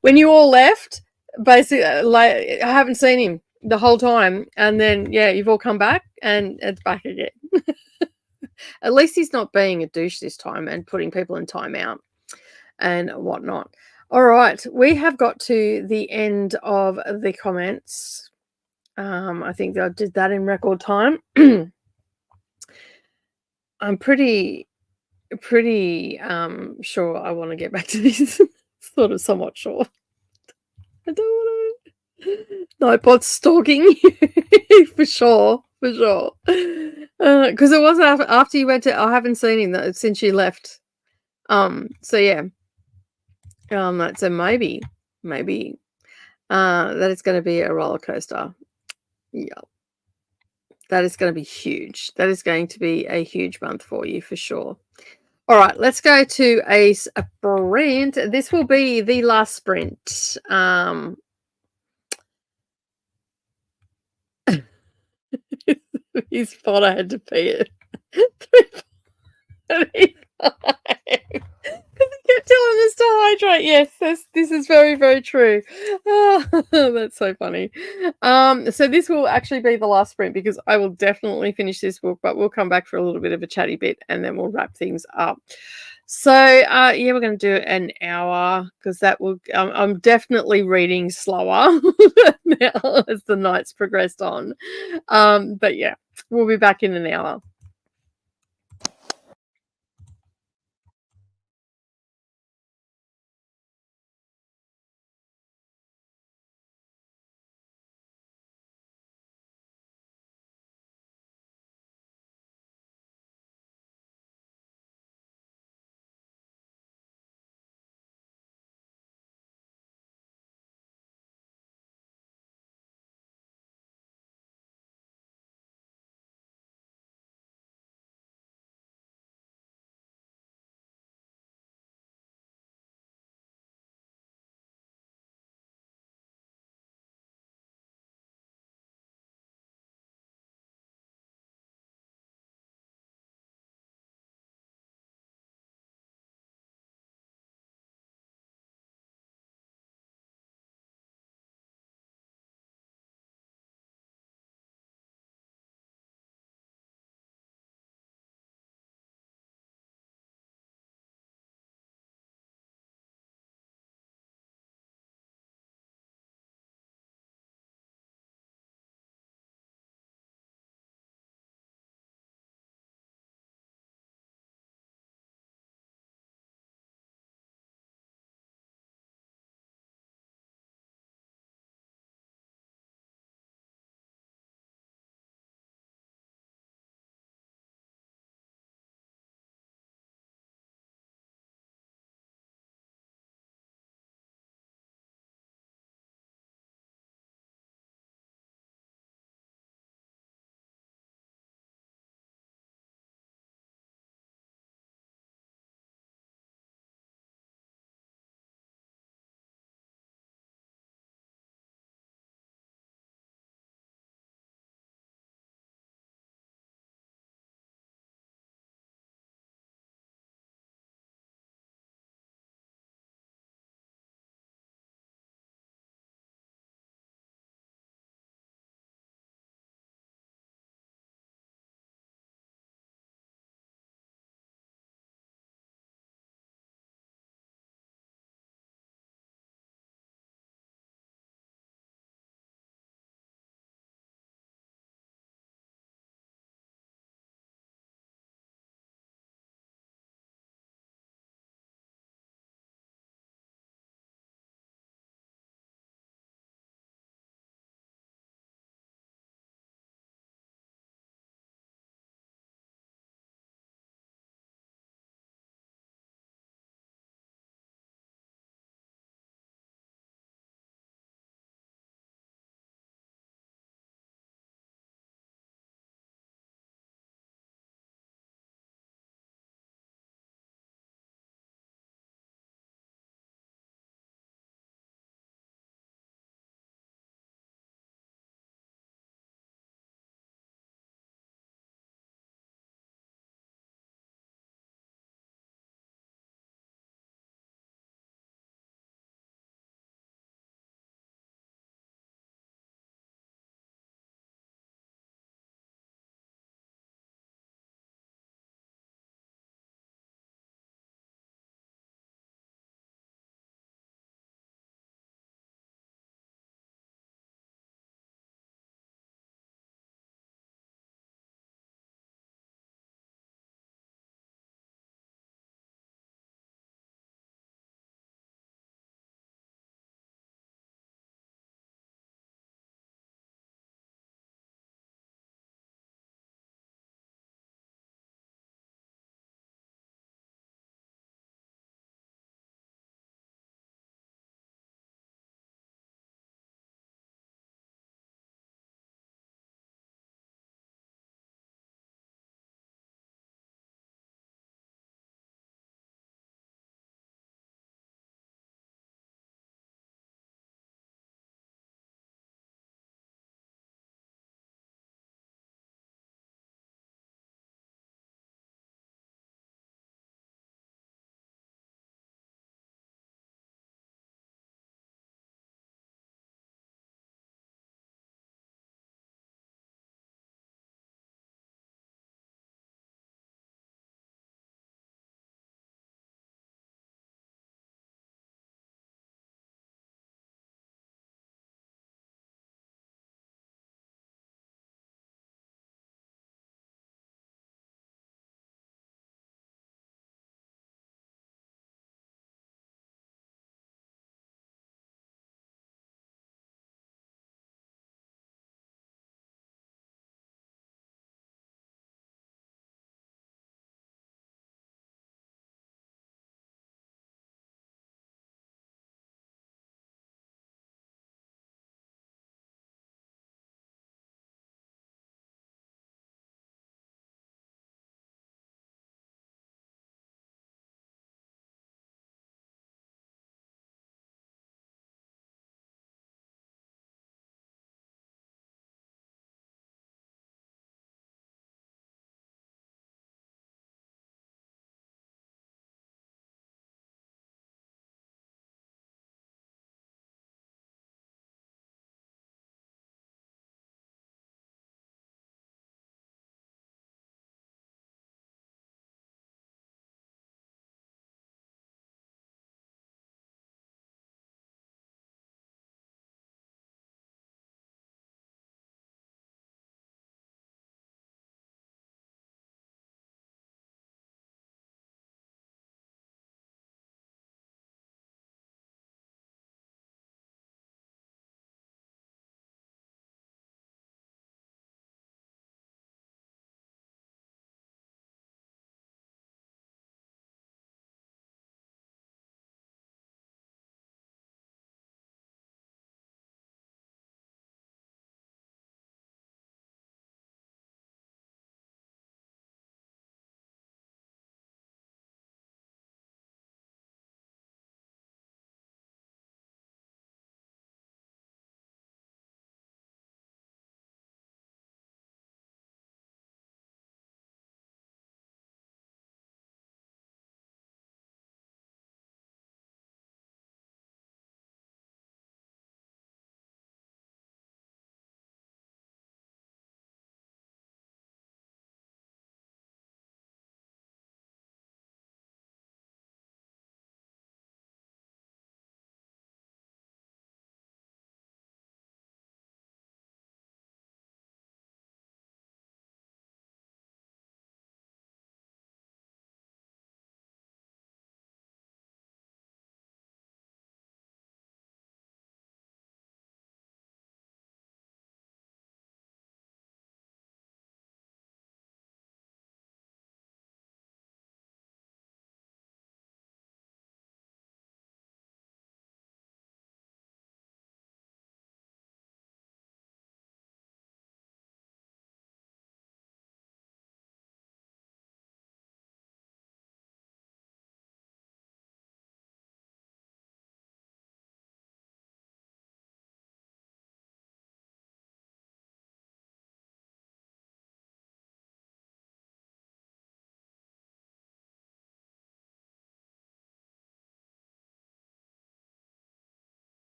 when you all left, basically, like, I haven't seen him the whole time. And then, yeah, you've all come back and it's back again. At least he's not being a douche this time and putting people in timeout and whatnot. All right, we have got to the end of the comments. I think I did that in record time. I'm pretty sure I want to get back to this. Sort of somewhat sure. I don't want to. Nightbot's stalking you for sure. Because it was after you went to. I haven't seen him since you left. So yeah. That's a maybe. That is going to be a roller coaster. Yeah. That is going to be huge. That is going to be a huge month for you for sure. All right, let's go to a sprint. This will be the last sprint. His spot, I had to pee it. 3:45. Because he kept telling us to hydrate. Yes, this is very, very true. Oh, that's so funny. So this will actually be the last sprint because I will definitely finish this book, but we'll come back for a little bit of a chatty bit and then we'll wrap things up. So yeah, we're going to do an hour because that will. I'm definitely reading slower now as the nights progressed on. But yeah, we'll be back in an hour.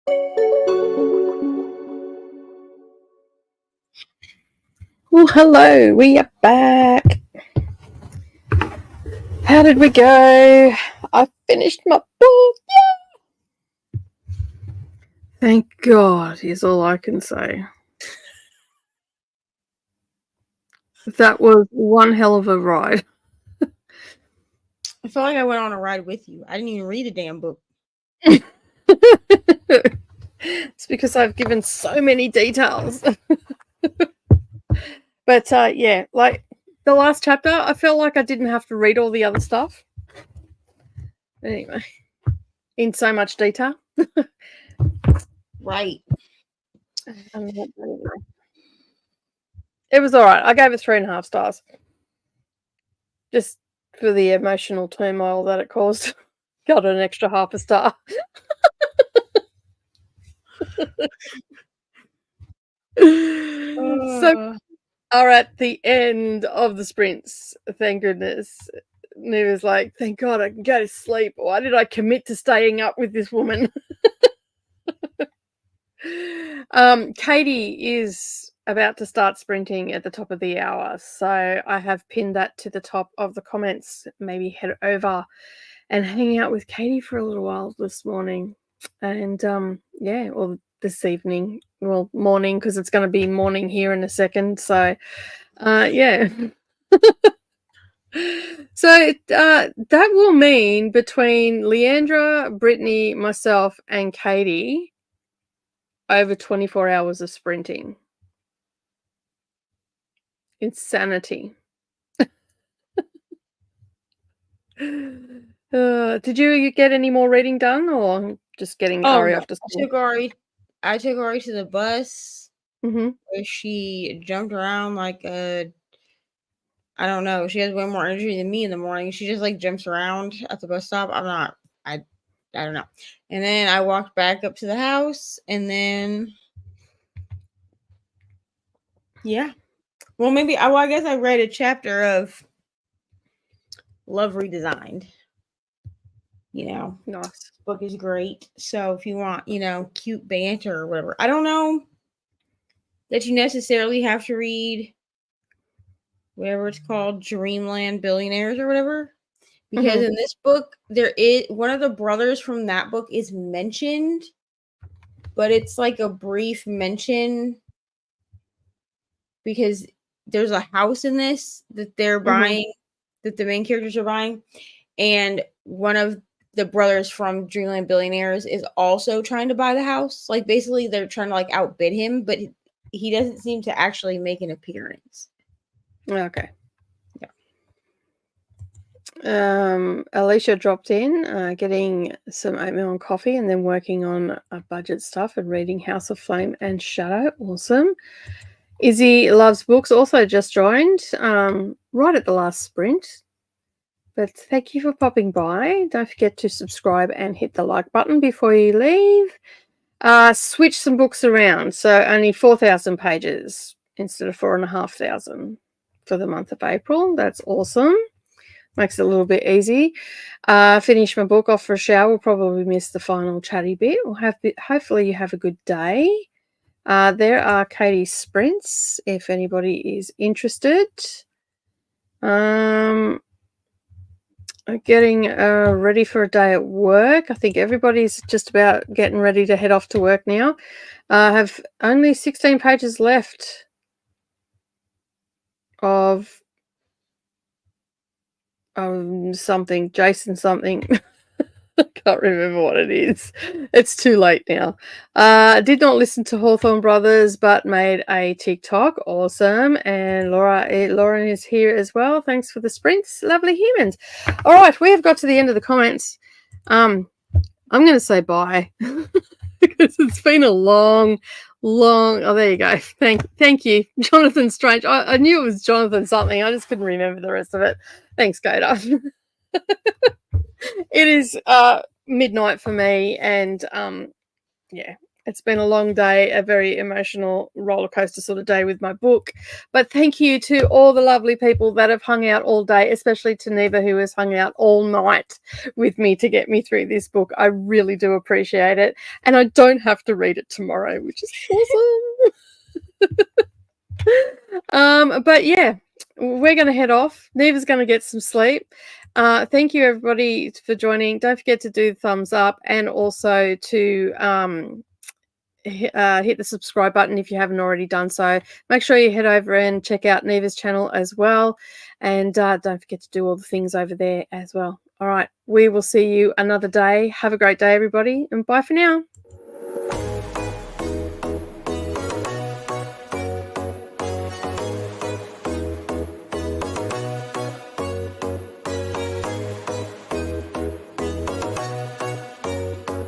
Well, hello, we are back. How did we go? I finished my book. Yeah. Thank God is all I can say. That was one hell of a ride. I feel like I went on a ride with you. I didn't even read the damn book. It's because I've given so many details. But yeah, like the last chapter, I felt like I didn't have to read all the other stuff. Anyway, in so much detail. Right. It was all right. I gave it 3.5 stars. Just for the emotional turmoil that it caused. Got an extra 0.5 star. So are at the end of the sprints. Thank goodness. And it was like, thank God I can go to sleep. Why did I commit to staying up with this woman? Katie is about to start sprinting at the top of the hour. So I have pinned that to the top of the comments. Maybe head over and hang out with Katie for a little while this morning. And yeah, or this evening. Well, morning, because it's going to be morning here in a second. So yeah. So that will mean between Leandra, Brittany, myself, and Katie, over 24 hours of sprinting. Insanity. Did you get any more reading done, or just getting Ari off to school? I took Ari to the bus, Mm-hmm. where she jumped around like a, I don't know. She has way more energy than me in the morning. She just like jumps around at the bus stop. I don't know. And then I walked back up to the house, and then yeah. Well, maybe I guess I read a chapter of Love Redesigned. You know, Nice. book is great. So if you want, cute banter or whatever, I don't know that you necessarily have to read whatever it's called, Dreamland Billionaires or whatever. Because in this book, there is one of the brothers from that book is mentioned, but it's like a brief mention because there's a house in this that they're buying, that the main characters are buying, and one of the brothers from Dreamland Billionaires is also trying to buy the house. Like basically, they're trying to like outbid him, but he doesn't seem to actually make an appearance. Okay. Alicia dropped in, getting some oatmeal and coffee, and then working on budget stuff and reading House of Flame and Shadow. Awesome. Izzy Loves Books also just joined right at the last sprint. But thank you for popping by. Don't forget to subscribe and hit the like button before you leave. Switch some books around. So only 4,000 pages instead of 4,500 for the month of April. That's awesome. Makes it a little bit easy. Finish my book off for a shower. We'll probably miss the final chatty bit. Hopefully you have a good day. There are Katie's sprints if anybody is interested. Getting ready for a day at work. I think everybody's just about getting ready to head off to work now. I have only 16 pages left of something, Jason something. I can't remember what it is. It's too late now. Did not listen to Hawthorne Brothers, but made a TikTok. Awesome. And Lauren is here as well. Thanks for the sprints. Lovely humans. All right, we have got to the end of the comments. I'm going to say bye because it's been a long. Oh, there you go. Thank you, Jonathan Strange. I knew it was Jonathan something. I just couldn't remember the rest of it. Thanks, Gator. It is midnight for me, and yeah, It's been a long day, a very emotional roller coaster sort of day with my book. But thank you to all the lovely people that have hung out all day, especially to Neva, who has hung out all night with me to get me through this book. I really do appreciate it. And I don't have to read it tomorrow, which is awesome. But yeah, we're going to head off. Neva's going to get some sleep. Thank you, everybody, for joining. Don't forget to do the thumbs up and also to hit the subscribe button if you haven't already done so. Make sure you head over and check out Neva's channel as well. And don't forget to do all the things over there as well. All right, we will see you another day. Have a great day, everybody, and bye for now.